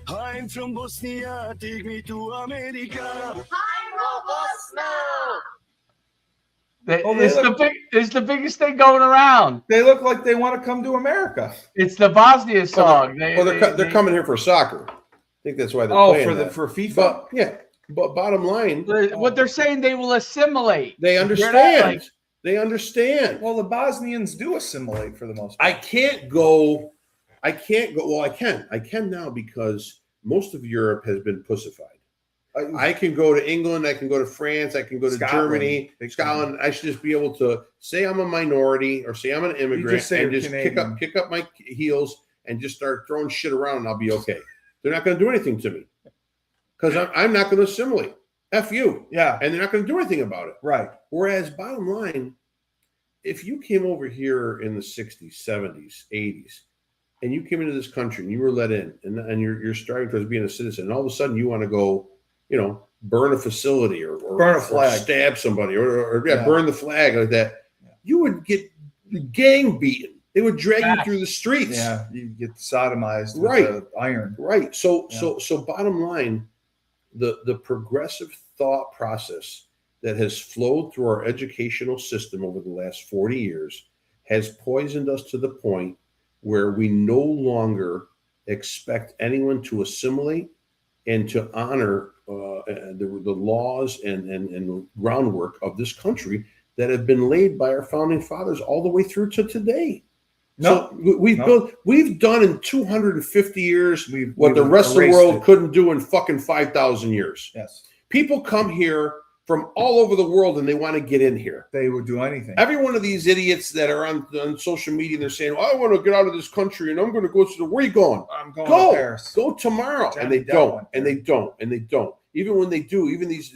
[SPEAKER 1] I'm from Bosnia. Take me to America.
[SPEAKER 4] It's the biggest thing going around.
[SPEAKER 2] they look like they want to come to America.
[SPEAKER 4] It's the Bosnia song.
[SPEAKER 3] They're coming here for soccer. I think that's why they're
[SPEAKER 2] Oh,
[SPEAKER 3] playing
[SPEAKER 2] for
[SPEAKER 3] that.
[SPEAKER 2] FIFA.
[SPEAKER 3] But bottom line,
[SPEAKER 4] What they're saying, they will assimilate.
[SPEAKER 3] they
[SPEAKER 4] They're
[SPEAKER 3] understand.
[SPEAKER 4] not like-
[SPEAKER 3] They understand.
[SPEAKER 2] Well, the Bosnians do assimilate for the most
[SPEAKER 3] I
[SPEAKER 2] part.
[SPEAKER 3] can't go. Well, I can. I can now because most of Europe has been pussified. I can go to England. I can go to France. I can go to
[SPEAKER 2] Scotland.
[SPEAKER 3] Germany,
[SPEAKER 2] Big
[SPEAKER 3] Scotland. I should just be able to say I'm a minority or say I'm an immigrant
[SPEAKER 2] just say
[SPEAKER 3] and
[SPEAKER 2] you're
[SPEAKER 3] just
[SPEAKER 2] Canadian.
[SPEAKER 3] kick up my heels and just start throwing shit around and I'll be okay. They're not going to do anything to me because I'm not going to assimilate. F you.
[SPEAKER 2] Yeah.
[SPEAKER 3] And they're not going to do anything about it.
[SPEAKER 2] Right.
[SPEAKER 3] Whereas bottom line, if you came over here in the 60s, 70s, 80s, and you came into this country and you were let in and you're starting towards being a citizen, and all of a sudden you want to go, burn a facility or
[SPEAKER 2] Burn a flag.
[SPEAKER 3] or stab somebody or
[SPEAKER 2] Yeah.
[SPEAKER 3] burn the flag like that, you would get gang beaten. They would drag you through the streets.
[SPEAKER 2] Yeah. You get sodomized
[SPEAKER 3] Right.
[SPEAKER 2] with the iron.
[SPEAKER 3] Right. So bottom line, the progressive thought process that has flowed through our educational system over the last 40 years has poisoned us to the point where we no longer expect anyone to assimilate and to honor the laws and groundwork of this country that have been laid by our founding fathers all the way through to today.
[SPEAKER 2] No.
[SPEAKER 3] So we've done in 250 years what the
[SPEAKER 2] we've
[SPEAKER 3] rest of the
[SPEAKER 2] erased
[SPEAKER 3] world
[SPEAKER 2] it.
[SPEAKER 3] couldn't do in fucking 5,000 years.
[SPEAKER 2] Yes.
[SPEAKER 3] People come here from all over the world and they want to get in here.
[SPEAKER 2] They would do anything.
[SPEAKER 3] Every one of these idiots that are on social media, they're saying, I want to get out of this country and I'm going to go to where are you going?
[SPEAKER 2] I'm going
[SPEAKER 3] Go.
[SPEAKER 2] to Paris.
[SPEAKER 3] Go tomorrow.
[SPEAKER 2] Johnny
[SPEAKER 3] And they
[SPEAKER 2] Depp
[SPEAKER 3] don't.
[SPEAKER 2] went
[SPEAKER 3] And
[SPEAKER 2] there.
[SPEAKER 3] they don't. And they don't. Even when they do, even these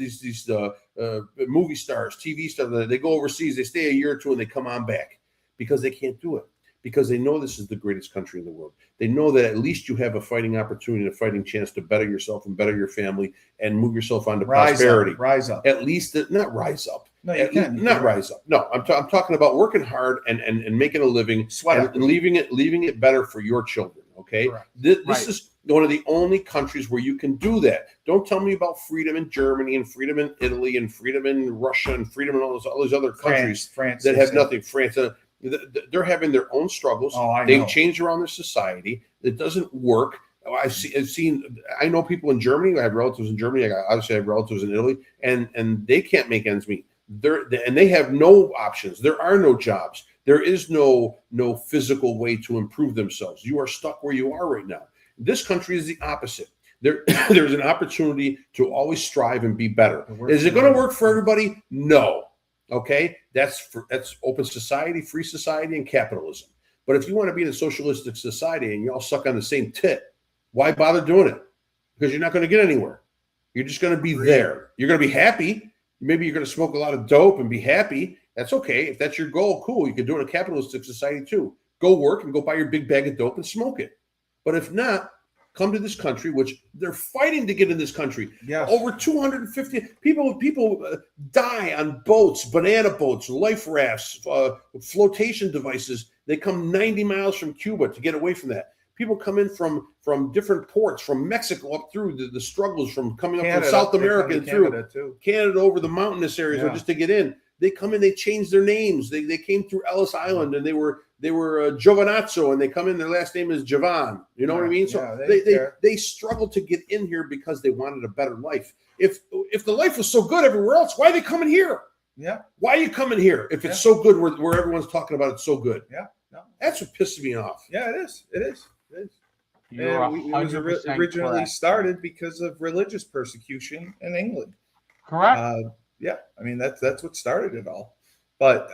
[SPEAKER 3] movie stars, TV stars, they go overseas, they stay a year or two and they come on back because they can't do it. Because they know this is the greatest country in the world. They know that at least you have a fighting opportunity, a fighting chance to better yourself and better your family and move yourself onto prosperity.
[SPEAKER 2] Rise up.
[SPEAKER 3] At least not rise up.
[SPEAKER 2] No, you can. You
[SPEAKER 3] Not
[SPEAKER 2] can
[SPEAKER 3] rise up. No, I'm talking about working hard and making a living,
[SPEAKER 2] Sweat
[SPEAKER 3] and leaving it better for your children. Okay,
[SPEAKER 2] Correct.
[SPEAKER 3] this is one of the only countries where you can do that. Don't tell me about freedom in Germany and freedom in Italy and freedom in Russia and freedom in all those other countries
[SPEAKER 2] France
[SPEAKER 3] that
[SPEAKER 2] is
[SPEAKER 3] have
[SPEAKER 2] it.
[SPEAKER 3] nothing. France. They're having their own struggles.
[SPEAKER 2] Oh, I know.
[SPEAKER 3] They've changed around their society. It doesn't work. I know people in Germany. I have relatives in Germany. Obviously, I have relatives in Italy, and they can't make ends meet. And they have no options. There are no jobs. There is no physical way to improve themselves. You are stuck where you are right now. This country is the opposite. There's an opportunity to always strive and be better. Is it going to work for everybody? No. Okay, that's open society, free society, and capitalism. But if you want to be in a socialistic society and you all suck on the same tit, why bother doing it? Because you're not going to get anywhere. You're just going to be there. You're going to be happy. Maybe you're going to smoke a lot of dope and be happy. That's okay. If that's your goal, cool. You can do it in a capitalistic society too. Go work and go buy your big bag of dope and smoke it. But if not, come to this country, which they're fighting to get in this country.
[SPEAKER 2] Yes.
[SPEAKER 3] Over 250 people die on boats, banana boats, life rafts, flotation devices. They come 90 miles from Cuba to get away from that. People come in from different ports, from Mexico up through the struggles from coming up from South America and through Canada over the mountainous areas just to get in. They come in, they change their names. They came through Ellis Island and they were Giovanazzo, and they come in, their last name is Javan. You know what I mean? So they struggle to get in here because they wanted a better life. If the life was so good everywhere else, why are they coming here?
[SPEAKER 2] Yeah.
[SPEAKER 3] Why are you coming here if it's so good where everyone's talking about it so good?
[SPEAKER 2] Yeah. No.
[SPEAKER 3] That's what pisses me off.
[SPEAKER 2] Yeah, it is. It is.
[SPEAKER 4] You're
[SPEAKER 2] And it was
[SPEAKER 4] 100%
[SPEAKER 2] originally
[SPEAKER 4] correct.
[SPEAKER 2] started because of religious persecution in England.
[SPEAKER 4] Correct.
[SPEAKER 2] Yeah, I mean that's what started it all. But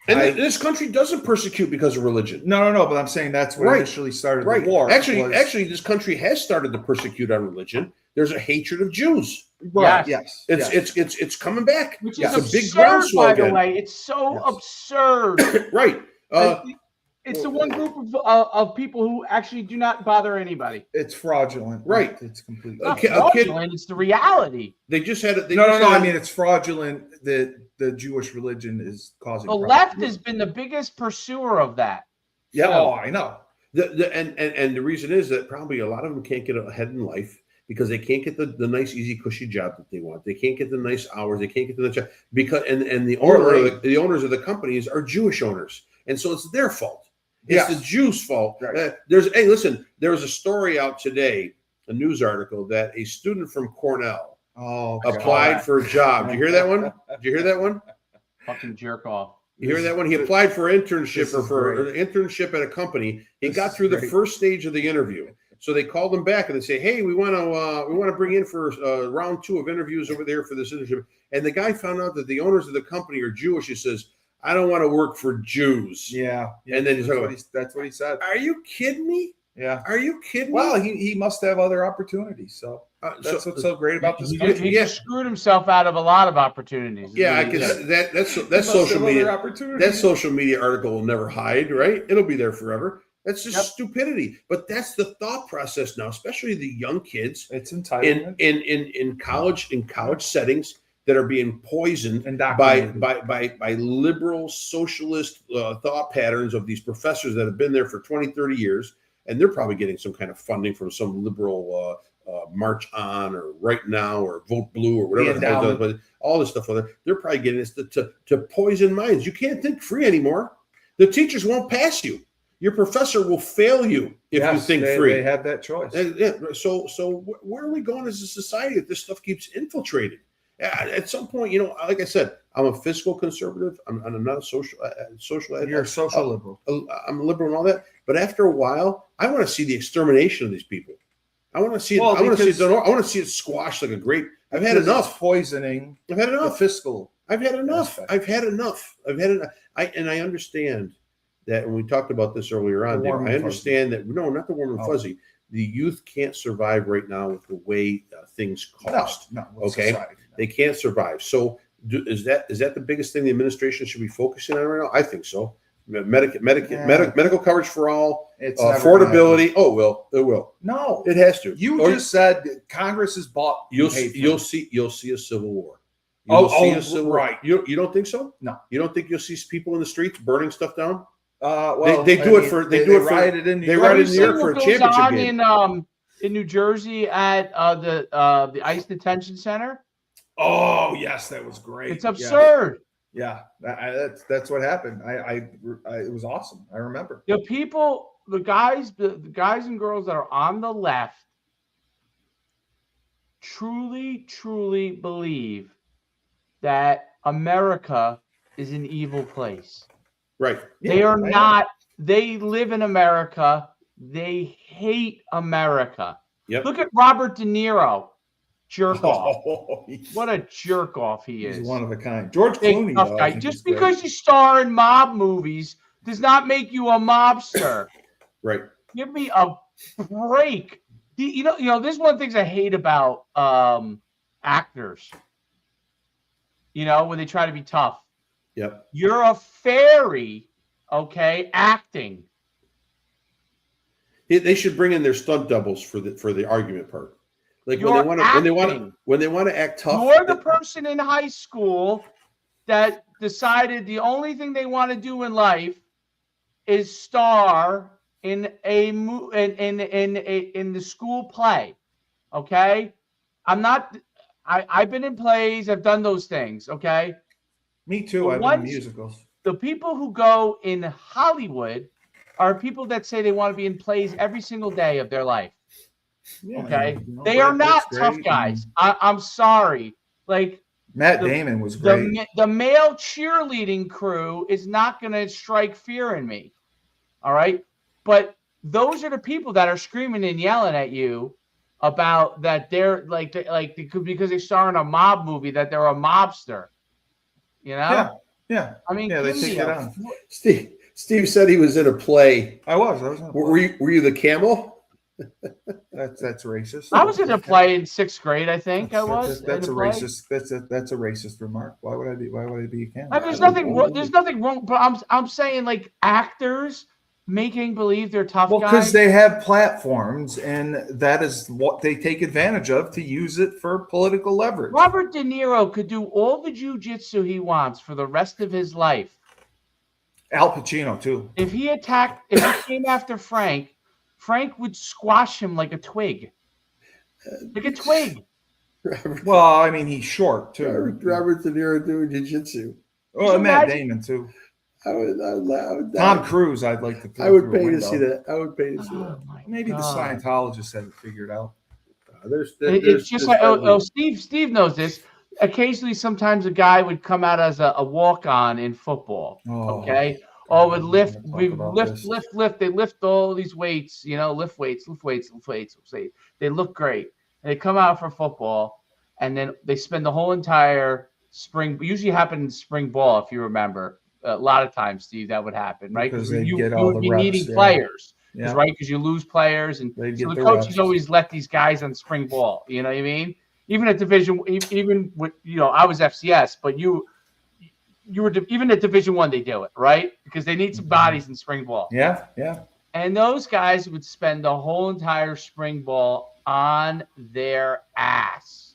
[SPEAKER 3] this country doesn't persecute because of religion.
[SPEAKER 2] No. But I'm saying that's what initially started the war.
[SPEAKER 3] Actually, this country has started to persecute on religion. There's a hatred of Jews.
[SPEAKER 2] Right.
[SPEAKER 4] Yes.
[SPEAKER 3] It's coming back.
[SPEAKER 4] Which
[SPEAKER 3] It's
[SPEAKER 4] is
[SPEAKER 3] a big
[SPEAKER 4] absurd,
[SPEAKER 3] groundswell
[SPEAKER 4] by the
[SPEAKER 3] again.
[SPEAKER 4] way. It's so absurd.
[SPEAKER 3] Right.
[SPEAKER 4] It's the one group of people who actually do not bother anybody.
[SPEAKER 2] It's fraudulent.
[SPEAKER 3] Right.
[SPEAKER 2] It's completely.
[SPEAKER 4] Not
[SPEAKER 3] kid-
[SPEAKER 4] fraudulent, it's the reality.
[SPEAKER 3] They just had it.
[SPEAKER 2] No. I mean, it's fraudulent that the Jewish religion is causing.
[SPEAKER 4] The left has been the biggest pursuer of that.
[SPEAKER 2] Yeah.
[SPEAKER 4] So-
[SPEAKER 2] Oh, I know.
[SPEAKER 3] And the reason is that probably a lot of them can't get ahead in life because they can't get the nice, easy, cushy job that they want. They can't get the nice hours. They can't get the job because and the owners of the companies are Jewish owners, and so it's their fault. It's the Jews' fault.
[SPEAKER 2] Right.
[SPEAKER 3] There was a story out today, a news article that a student from Cornell applied for a job. Did you hear that one? Did you hear that one?
[SPEAKER 4] Fucking jerk off.
[SPEAKER 3] You hear that one? He applied for an internship an internship at a company. He got through the first stage of the interview. So they called him back and they say, "Hey, we want to bring in for round 2 of interviews over there for this internship." And the guy found out that the owners of the company are Jewish. He says, "I don't want to work for Jews."
[SPEAKER 2] Yeah.
[SPEAKER 3] And then
[SPEAKER 2] that's what he said.
[SPEAKER 3] "Are you kidding me?
[SPEAKER 2] Yeah.
[SPEAKER 3] Are you kidding me?"
[SPEAKER 2] Well, he must have other opportunities. So that's what's so great about this country.
[SPEAKER 4] He just screwed himself out of a lot of opportunities.
[SPEAKER 3] Yeah, because that's social media. That social media article will never hide, right? It'll be there forever. That's just stupidity. But that's the thought process now, especially the young kids.
[SPEAKER 2] It's entitlement
[SPEAKER 3] in college settings that are being poisoned by liberal socialist thought patterns of these professors that have been there for 20, 30 years. And they're probably getting some kind of funding from some liberal March On or Right Now or Vote Blue or whatever. But all this stuff, they're probably getting this to poison minds. You can't think free anymore. The teachers won't pass you. Your professor will fail you if you think free.
[SPEAKER 2] They have that choice.
[SPEAKER 3] So where are we going as a society if this stuff keeps infiltrating? At some point, like I said, I'm a fiscal conservative. I'm not a social.
[SPEAKER 2] You're a social liberal.
[SPEAKER 3] I'm a liberal and all that. But after a while, I want to see the extermination of these people. I want to see it. I want to see it squashed like a grape. I've had enough
[SPEAKER 2] poisoning.
[SPEAKER 3] I've had enough
[SPEAKER 2] fiscal.
[SPEAKER 3] I've had enough. I've had enough. I understand that when we talked about this earlier on, Dave, I understand that not the warm and fuzzy. The youth can't survive right now with the way things cost. No, okay, society, no. They can't survive. So, is that the biggest thing the administration should be focusing on right now? I think so. Medical coverage for all, affordability. Oh, it will.
[SPEAKER 2] No,
[SPEAKER 3] it has to.
[SPEAKER 2] You just said Congress is bought.
[SPEAKER 3] You'll see a civil war.
[SPEAKER 2] Right.
[SPEAKER 3] You don't think so?
[SPEAKER 2] No.
[SPEAKER 3] You don't think you'll see people in the streets burning stuff down?
[SPEAKER 2] They
[SPEAKER 3] rioted in New York for a championship game.
[SPEAKER 4] In New Jersey at the ICE detention center.
[SPEAKER 2] Oh yes, that was great.
[SPEAKER 4] It's absurd.
[SPEAKER 2] Yeah, that's what happened. It was awesome. I remember.
[SPEAKER 4] The guys and girls that are on the left truly believe that America is an evil place.
[SPEAKER 3] Right.
[SPEAKER 2] Yeah,
[SPEAKER 4] They are
[SPEAKER 2] I know.
[SPEAKER 4] not. They live in America. They hate America.
[SPEAKER 3] Yep.
[SPEAKER 4] Look at Robert De Niro. Jerk off.
[SPEAKER 2] Oh,
[SPEAKER 4] What a jerk off he
[SPEAKER 2] he's
[SPEAKER 4] is.
[SPEAKER 2] one of a kind. George
[SPEAKER 4] Big
[SPEAKER 2] Clooney,
[SPEAKER 4] tough
[SPEAKER 2] though, I
[SPEAKER 4] guy.
[SPEAKER 2] think
[SPEAKER 4] Just
[SPEAKER 2] he's great.
[SPEAKER 4] because you star in mob movies does not make you a mobster.
[SPEAKER 3] Right.
[SPEAKER 4] Give me a break. You know, this is one of the things I hate about actors. You know, when they try to be tough.
[SPEAKER 3] Yep.
[SPEAKER 4] You're a fairy, okay, acting.
[SPEAKER 3] They should bring in their stunt doubles for the argument part. Like
[SPEAKER 4] You're
[SPEAKER 3] when they want to act tough.
[SPEAKER 4] You're the person in high school that decided the only thing they want to do in life is star in the school play. Okay? I've been in plays, I've done those things, okay?
[SPEAKER 2] Me too.
[SPEAKER 4] But
[SPEAKER 2] I've been in musicals.
[SPEAKER 4] The people who go in Hollywood are people that say they want to be in plays every single day of their life.
[SPEAKER 2] Yeah,
[SPEAKER 4] Okay?
[SPEAKER 2] you know,
[SPEAKER 4] They are
[SPEAKER 2] Brad
[SPEAKER 4] not
[SPEAKER 2] Pitt's
[SPEAKER 4] tough
[SPEAKER 2] great,
[SPEAKER 4] guys. I'm sorry. Like,
[SPEAKER 2] Matt Damon was great.
[SPEAKER 4] the male cheerleading crew is not going to strike fear in me. All right? But those are the people that are screaming and yelling at you about that they're because they star in a mob movie that they're a mobster. You know?
[SPEAKER 2] Yeah.
[SPEAKER 4] I mean,
[SPEAKER 2] Yeah, they
[SPEAKER 4] give
[SPEAKER 2] take
[SPEAKER 4] me
[SPEAKER 2] it
[SPEAKER 4] a-
[SPEAKER 2] on.
[SPEAKER 3] Steve said he was in a play.
[SPEAKER 2] I was in a play.
[SPEAKER 3] Were you the camel?
[SPEAKER 2] That's racist.
[SPEAKER 4] I was in a play in 6th grade, I think. I was.
[SPEAKER 2] That's a
[SPEAKER 4] in play.
[SPEAKER 2] racist. That's a racist remark. Why would I be a camel?
[SPEAKER 4] I mean, there's nothing wrong, but I'm saying like actors making believe they're tough
[SPEAKER 2] Well,
[SPEAKER 4] guys.
[SPEAKER 2] because they have platforms, and that is what they take advantage of to use it for political leverage.
[SPEAKER 4] Robert De Niro could do all the jujitsu he wants for the rest of his life.
[SPEAKER 2] Al Pacino too.
[SPEAKER 4] If he came after Frank would squash him like a twig. Like a twig.
[SPEAKER 2] Well, I mean, he's short too.
[SPEAKER 3] Robert De Niro doing jiu-jitsu.
[SPEAKER 2] Well,
[SPEAKER 4] Could you
[SPEAKER 2] Matt
[SPEAKER 4] imagine-
[SPEAKER 2] Damon too.
[SPEAKER 3] I
[SPEAKER 2] Tom Cruise, I'd like to. throw
[SPEAKER 3] I would
[SPEAKER 2] through a
[SPEAKER 3] pay to
[SPEAKER 2] window.
[SPEAKER 3] see that. I would pay to see that.
[SPEAKER 4] Oh my
[SPEAKER 2] Maybe the
[SPEAKER 4] God.
[SPEAKER 2] Scientologists have it figured out.
[SPEAKER 4] It's just like Steve knows this. Occasionally, sometimes a guy would come out as a walk-on in football.
[SPEAKER 2] Oh,
[SPEAKER 4] Okay. Or would lift.
[SPEAKER 2] I'm gonna
[SPEAKER 4] We
[SPEAKER 2] talk about
[SPEAKER 4] lift.
[SPEAKER 2] this.
[SPEAKER 4] They lift all these weights. You know, lift weights. They look great. And they come out for football, and then they spend the whole entire spring. Usually happen in spring ball, if you remember. A lot of times, Steve, that would happen, right?
[SPEAKER 2] Because they
[SPEAKER 4] you
[SPEAKER 2] get all
[SPEAKER 4] would
[SPEAKER 2] the
[SPEAKER 4] be
[SPEAKER 2] reps,
[SPEAKER 4] needing
[SPEAKER 2] yeah.
[SPEAKER 4] players,
[SPEAKER 2] Yeah.
[SPEAKER 4] right? Because you lose players, and
[SPEAKER 2] They'd
[SPEAKER 4] so
[SPEAKER 2] get
[SPEAKER 4] the
[SPEAKER 2] the
[SPEAKER 4] coaches
[SPEAKER 2] reps.
[SPEAKER 4] always let these guys on spring ball. You know what I mean? Even at division, even with I was FCS, but you were even at Division I, they do it, right? Because they need some bodies in spring ball.
[SPEAKER 2] Yeah.
[SPEAKER 4] And those guys would spend the whole entire spring ball on their ass.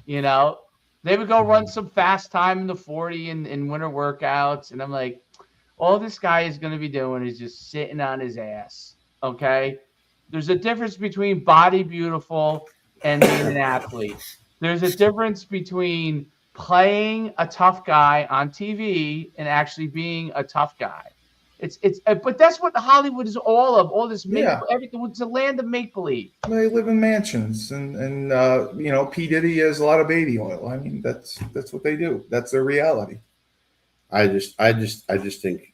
[SPEAKER 4] You know, they would go run some fast time in the 40 in winter workouts. And I'm like, all this guy is going to be doing is just sitting on his ass. Okay. There's a difference between body beautiful and being an athlete. There's a difference between playing a tough guy on TV and actually being a tough guy. But that's what Hollywood is all of. All this everything. It's a land of make believe.
[SPEAKER 2] They live in mansions, and P. Diddy has a lot of baby oil. I mean, that's what they do. That's their reality.
[SPEAKER 3] I just think,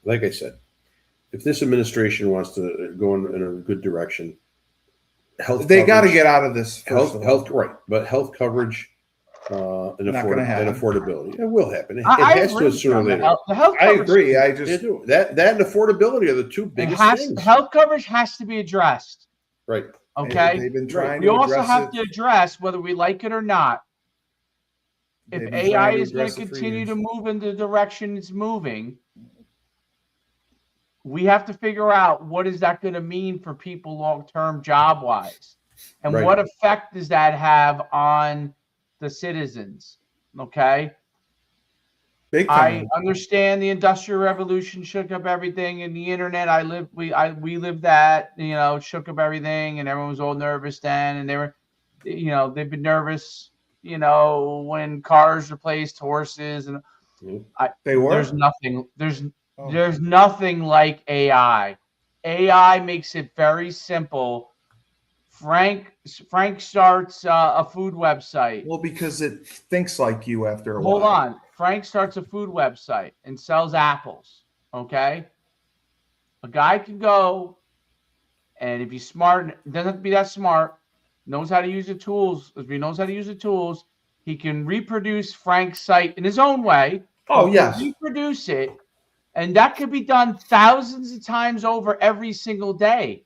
[SPEAKER 3] like I said, if this administration wants to go in a good direction,
[SPEAKER 2] They got to get out of this.
[SPEAKER 3] Health, right? But health coverage and
[SPEAKER 2] Not gonna happen.
[SPEAKER 3] affordability, it will happen. It
[SPEAKER 4] I
[SPEAKER 3] has
[SPEAKER 4] agree
[SPEAKER 3] to sooner or
[SPEAKER 4] on
[SPEAKER 3] later.
[SPEAKER 4] The health
[SPEAKER 2] I
[SPEAKER 4] coverage,
[SPEAKER 2] agree.
[SPEAKER 3] They do. That and affordability are the two biggest things.
[SPEAKER 4] health coverage has to be addressed.
[SPEAKER 3] Right.
[SPEAKER 4] Okay.
[SPEAKER 2] They've been trying
[SPEAKER 4] We
[SPEAKER 2] to
[SPEAKER 4] also
[SPEAKER 2] address
[SPEAKER 4] have
[SPEAKER 2] it.
[SPEAKER 4] to address whether we like it or not.
[SPEAKER 2] They've
[SPEAKER 4] If
[SPEAKER 2] been trying
[SPEAKER 4] AI
[SPEAKER 2] to
[SPEAKER 4] is going to
[SPEAKER 2] address it for
[SPEAKER 4] continue
[SPEAKER 2] years.
[SPEAKER 4] to move in the direction it's moving, we have to figure out what is that going to mean for people long-term job-wise, and
[SPEAKER 3] Right.
[SPEAKER 4] what effect does that have on the citizens? Okay.
[SPEAKER 2] Big
[SPEAKER 4] I
[SPEAKER 2] time.
[SPEAKER 4] understand the Industrial Revolution shook up everything, and the internet. We lived that. It shook up everything, and everyone was all nervous then, and they were, they've been nervous. When cars replaced horses, and
[SPEAKER 2] They were?
[SPEAKER 4] There's nothing.
[SPEAKER 2] Oh.
[SPEAKER 4] There's nothing like AI. AI makes it very simple. Frank starts a food website.
[SPEAKER 2] Well, because it thinks like you after a
[SPEAKER 4] Hold
[SPEAKER 2] while.
[SPEAKER 4] on. Frank starts a food website and sells apples. Okay. A guy can go, and if he's smart, doesn't have to be that smart, knows how to use the tools. If he knows how to use the tools, he can reproduce Frank's site in his own way.
[SPEAKER 2] Oh,
[SPEAKER 4] He can
[SPEAKER 2] yes.
[SPEAKER 4] reproduce it, and that could be done thousands of times over every single day.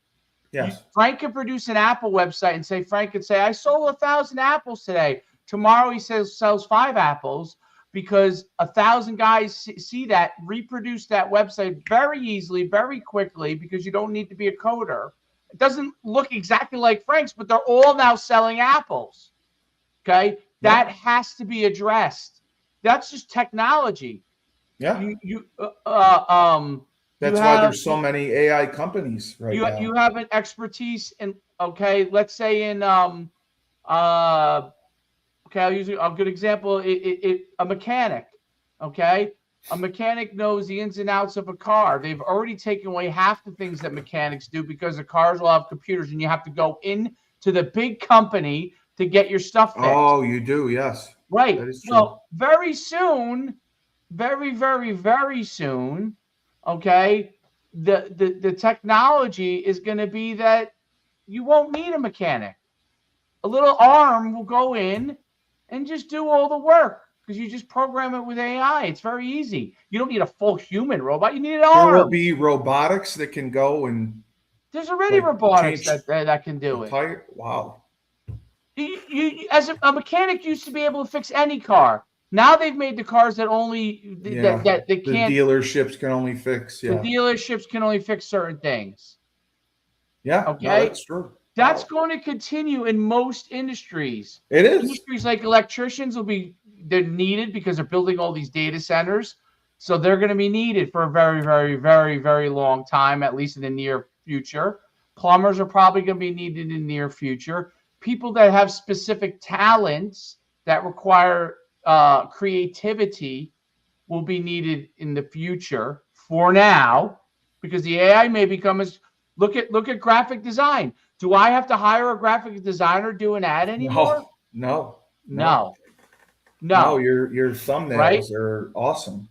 [SPEAKER 2] Yes.
[SPEAKER 4] Frank could produce an Apple website and say, Frank could say, I sold 1,000 apples today. Tomorrow he sells 5 apples because 1,000 guys see that, reproduce that website very easily, very quickly, because you don't need to be a coder. It doesn't look exactly like Frank's, but they're all now selling apples. Okay. That has to be addressed. That's just technology.
[SPEAKER 2] Yeah.
[SPEAKER 4] That's
[SPEAKER 2] why there's so many AI companies right now.
[SPEAKER 4] You have an expertise in, okay, let's say in okay, I'll use a good example. A mechanic, okay? A mechanic knows the ins and outs of a car. They've already taken away half the things that mechanics do because the cars will have computers, and you have to go in to the big company to get your stuff fixed.
[SPEAKER 2] Oh, you do, yes.
[SPEAKER 4] Right.
[SPEAKER 2] That is true.
[SPEAKER 4] Well, very soon, very, very, very soon, okay, the technology is going to be that you won't need a mechanic. A little arm will go in and just do all the work because you just program it with AI. It's very easy. You don't need a full human robot. You need an arm.
[SPEAKER 2] There will be robotics that can go and
[SPEAKER 4] there's already robotics that can do it.
[SPEAKER 2] Wow.
[SPEAKER 4] You as a mechanic used to be able to fix any car. Now they've made the cars that only that they can't.
[SPEAKER 2] The dealerships can only fix. Yeah.
[SPEAKER 4] The dealerships can only fix certain things.
[SPEAKER 2] Yeah.
[SPEAKER 4] Okay.
[SPEAKER 2] No, that's true.
[SPEAKER 4] That's going to continue in most industries.
[SPEAKER 2] It is.
[SPEAKER 4] Industries like electricians they're needed because they're building all these data centers. So they're going to be needed for a very, very, very, very long time, at least in the near future. Plumbers are probably going to be needed in the near future. People that have specific talents that require creativity will be needed in the future for now, because the AI may become as look at graphic design. Do I have to hire a graphic designer to do an ad anymore?
[SPEAKER 2] No.
[SPEAKER 4] Your
[SPEAKER 2] thumbnails are awesome.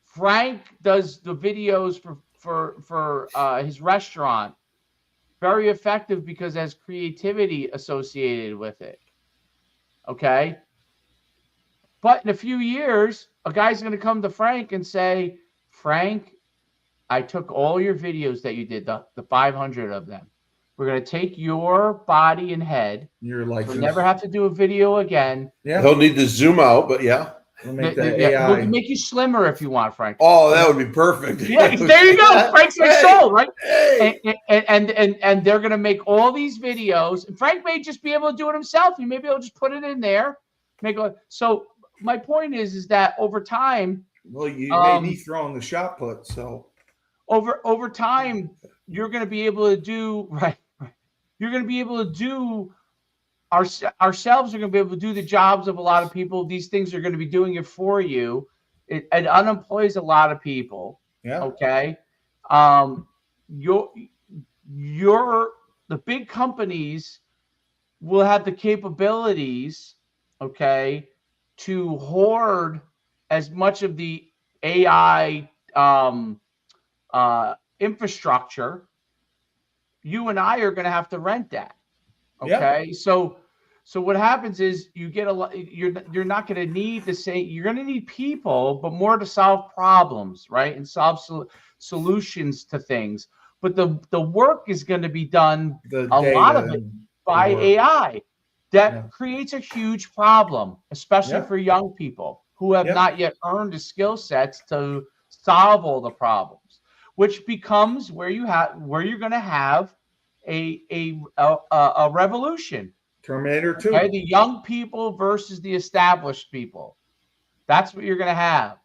[SPEAKER 4] Frank does the videos for his restaurant. Very effective because it has creativity associated with it. Okay. But in a few years, a guy's going to come to Frank and say, Frank, I took all your videos that you did, the 500 of them. We're going to take your body and head.
[SPEAKER 2] You're like,
[SPEAKER 4] we'll never have to do a video again.
[SPEAKER 3] Yeah. He'll need to zoom out, but yeah.
[SPEAKER 2] We'll make that AI.
[SPEAKER 4] We'll make you slimmer if you want, Frank.
[SPEAKER 3] Oh, that would be perfect.
[SPEAKER 4] Yeah, there you go. Frank's my soul, right?
[SPEAKER 3] Hey.
[SPEAKER 4] And they're going to make all these videos. And Frank may just be able to do it himself. He may be able to just put it in there. So my point is that over time.
[SPEAKER 2] Well, you may be throwing the shot put, so.
[SPEAKER 4] Over time, you're going to be able to do right. You're going to be able to do ourselves are going to be able to do the jobs of a lot of people. These things are going to be doing it for you. It unemploys a lot of people.
[SPEAKER 2] Yeah.
[SPEAKER 4] Okay. The big companies will have the capabilities, okay, to hoard as much of the AI infrastructure. You and I are going to have to rent that. Okay. Yeah. So what happens is you get a lot, you're not going to need you're going to need people, but more to solve problems, right? And solve solutions to things. But the work is going to be done, a lot of it, by AI. That creates a huge problem, especially for young people who have not yet earned the skill sets to solve all the problems, which becomes where you're going to have a revolution.
[SPEAKER 2] Terminator 2.
[SPEAKER 4] Okay? The young people versus the established people. That's what you're going to have.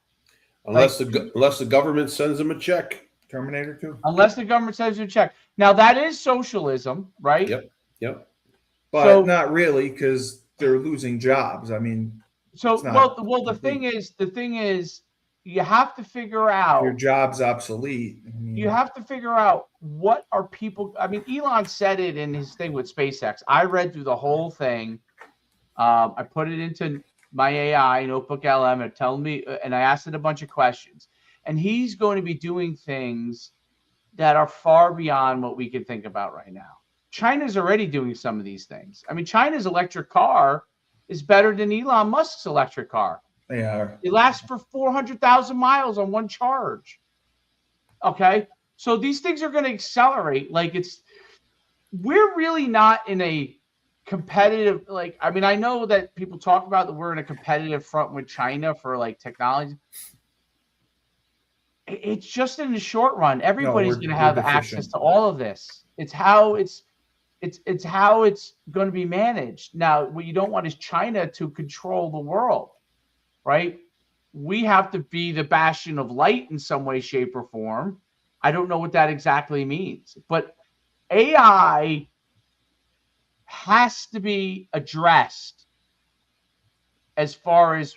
[SPEAKER 3] Unless the government sends them a check.
[SPEAKER 2] Terminator 2.
[SPEAKER 4] Unless the government sends you a check. Now, that is socialism, right?
[SPEAKER 3] Yep.
[SPEAKER 2] But not really, because they're losing jobs. I mean,
[SPEAKER 4] So
[SPEAKER 2] It's not
[SPEAKER 4] the thing is, you have to figure out.
[SPEAKER 2] your job's obsolete.
[SPEAKER 4] You have to figure out what are people. I mean, Elon said it in his thing with SpaceX. I read through the whole thing. I put it into my AI notebook LM and telling me, and I asked it a bunch of questions. And he's going to be doing things that are far beyond what we can think about right now. China's already doing some of these things. I mean, China's electric car is better than Elon Musk's electric car.
[SPEAKER 2] They are.
[SPEAKER 4] It lasts for 400,000 miles on one charge. Okay. So these things are going to accelerate. We're really not in a competitive, I mean, I know that people talk about that we're in a competitive front with China for technology. It's just in the short run. Everybody's going to have access to all of this. It's how it's going to be managed. Now, what you don't want is China to control the world, right? We have to be the bastion of light in some way, shape, or form. I don't know what that exactly means, but AI has to be addressed as far as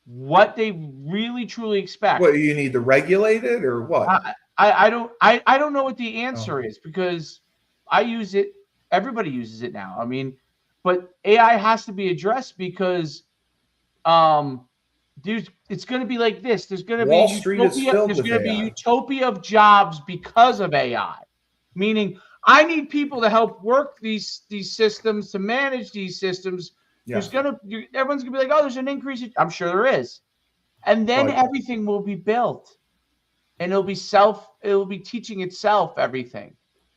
[SPEAKER 4] what they really truly expect.
[SPEAKER 2] What, you need to regulate it or what?
[SPEAKER 4] I don't know what the answer is, because I use it. Everybody uses it now. I mean, but AI has to be addressed because it's going to be like this. There's going to be
[SPEAKER 2] Wall Street is filled
[SPEAKER 4] there's
[SPEAKER 2] with
[SPEAKER 4] going to be
[SPEAKER 2] AI.
[SPEAKER 4] utopia of jobs because of AI. Meaning, I need people to help work these systems, to manage these systems.
[SPEAKER 2] Yeah.
[SPEAKER 4] Everyone's gonna be like, oh, there's an increase. I'm sure there is, and then everything will be built, and it'll be teaching itself everything.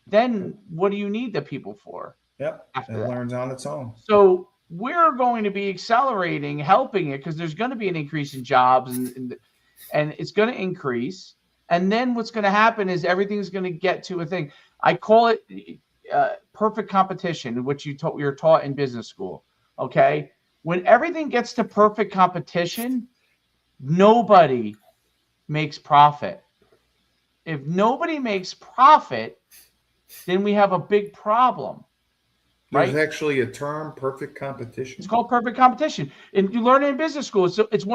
[SPEAKER 4] Then what do you need the people for?
[SPEAKER 2] Yep. It learns on its own.
[SPEAKER 4] So we're going to be accelerating, helping it, because there's going to be an increase in jobs, and it's going to increase. And then what's going to happen is everything's going to get to a thing. I call it perfect competition, which you're taught in business school. Okay, when everything gets to perfect competition, nobody makes profit. If nobody makes profit, then we have a big problem. Right?
[SPEAKER 2] There's actually a term, perfect competition.
[SPEAKER 4] It's called perfect competition, and you learn it in business school. So it's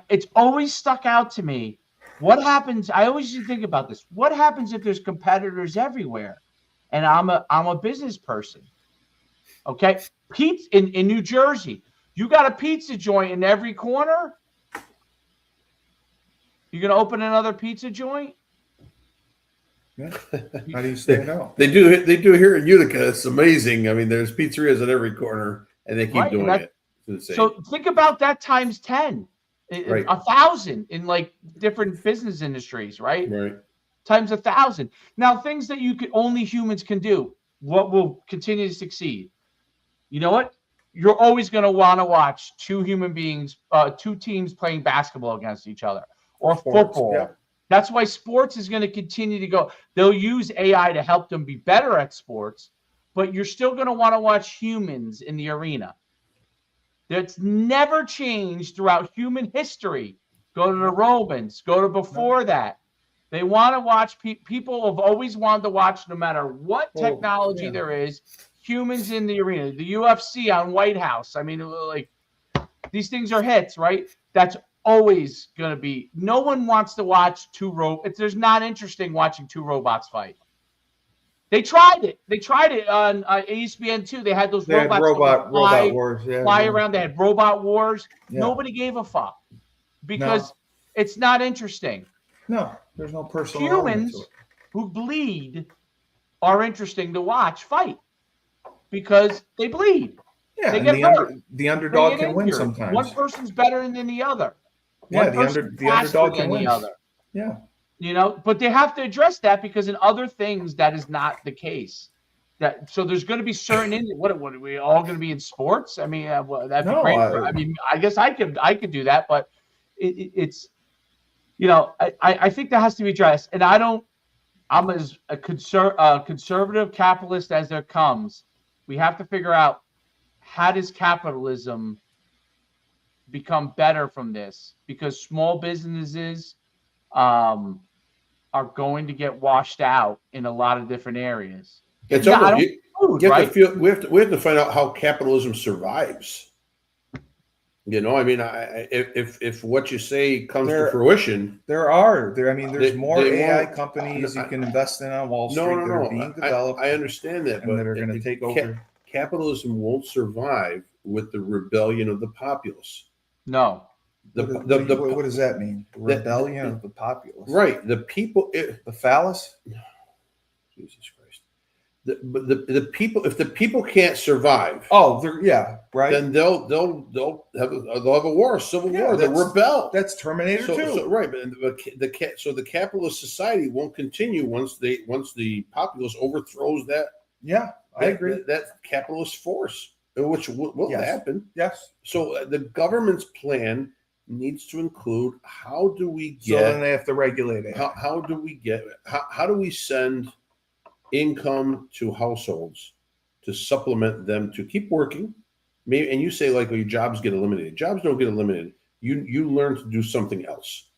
[SPEAKER 4] it's always stuck out to me. What happens? I always used to think about this. What happens if there's competitors everywhere, and I'm a business person? Okay, pizza in New Jersey, you got a pizza joint in every corner. You're gonna open another pizza joint?
[SPEAKER 2] Yeah. How do you say no?
[SPEAKER 3] They do here in Utica. It's amazing. I mean, there's pizzerias at every corner, and they keep doing it. It's insane.
[SPEAKER 4] So think about that times 10,
[SPEAKER 3] Right.
[SPEAKER 4] 1,000 in different business industries, right?
[SPEAKER 3] Right.
[SPEAKER 4] Times 1,000. Now, things that only humans can do. What will continue to succeed? You know what? You're always going to want to watch two teams playing basketball against each other, or football.
[SPEAKER 2] Yeah.
[SPEAKER 4] That's why sports is going to continue to go. They'll use AI to help them be better at sports, but you're still going to want to watch humans in the arena. That's never changed throughout human history. Go to the Romans. Go to before that. They want to watch people have always wanted to watch, no matter what technology there is, humans in the arena. The UFC on White House. I mean, these things are hits, right? That's always going to be. No one wants to watch two robots. There's not interesting watching two robots fight. They tried it. They tried it on ESPN too. They had those robots
[SPEAKER 2] robot wars. Yeah,
[SPEAKER 4] fly around. They had robot wars.
[SPEAKER 2] Yeah.
[SPEAKER 4] Nobody gave a fuck because it's not interesting.
[SPEAKER 2] No, there's no personal.
[SPEAKER 4] Humans who bleed are interesting to watch fight because they bleed.
[SPEAKER 2] Yeah,
[SPEAKER 4] they
[SPEAKER 2] and
[SPEAKER 4] get hurt.
[SPEAKER 2] The underdog can win
[SPEAKER 4] injured.
[SPEAKER 2] sometimes.
[SPEAKER 4] One person's better than the other.
[SPEAKER 2] Yeah, the underdog can win. Yeah.
[SPEAKER 4] You know, but they have to address that because in other things that is not the case. So there's going to be certain what are we all going to be in sports? I mean, that'd be great. I mean, I guess I could do that, but it's I think that has to be addressed. And I'm as a conservative capitalist as there comes. We have to figure out, how does capitalism become better from this? Because small businesses are going to get washed out in a lot of different areas.
[SPEAKER 3] It's
[SPEAKER 4] we
[SPEAKER 3] have to find out how capitalism survives. You know, I mean, if what you say comes to
[SPEAKER 2] There-
[SPEAKER 3] fruition,
[SPEAKER 2] I mean, there's
[SPEAKER 3] They-
[SPEAKER 2] more
[SPEAKER 3] they
[SPEAKER 2] AI
[SPEAKER 3] won't-
[SPEAKER 2] companies you
[SPEAKER 3] I-
[SPEAKER 2] can invest in on Wall Street
[SPEAKER 3] no,
[SPEAKER 2] that are being developed
[SPEAKER 3] I understand that,
[SPEAKER 2] and
[SPEAKER 3] but
[SPEAKER 2] that are going to take over.
[SPEAKER 3] Capitalism won't survive with the rebellion of the populace.
[SPEAKER 4] No.
[SPEAKER 2] What does that mean?
[SPEAKER 3] the-
[SPEAKER 2] Rebellion of the populace.
[SPEAKER 3] Right, the people.
[SPEAKER 2] The phallus?
[SPEAKER 3] Jesus Christ. The people. If the people can't survive,
[SPEAKER 2] Oh, right.
[SPEAKER 3] then they'll have a war, a civil
[SPEAKER 2] Yeah,
[SPEAKER 3] war. They'll
[SPEAKER 2] that's-
[SPEAKER 3] rebel.
[SPEAKER 2] That's Terminator 2.
[SPEAKER 3] So right, but the capitalist society won't continue once the populace overthrows that.
[SPEAKER 2] Yeah, I agree.
[SPEAKER 3] That capitalist force, which will
[SPEAKER 2] Yes.
[SPEAKER 3] happen.
[SPEAKER 2] Yes.
[SPEAKER 3] So the government's plan needs to include how do we
[SPEAKER 2] So then
[SPEAKER 3] get
[SPEAKER 2] they have to regulate it.
[SPEAKER 3] how do we send income to households to supplement them to keep working? Maybe, and you say like, well, your jobs get eliminated. Jobs don't get eliminated. You learn to do something else.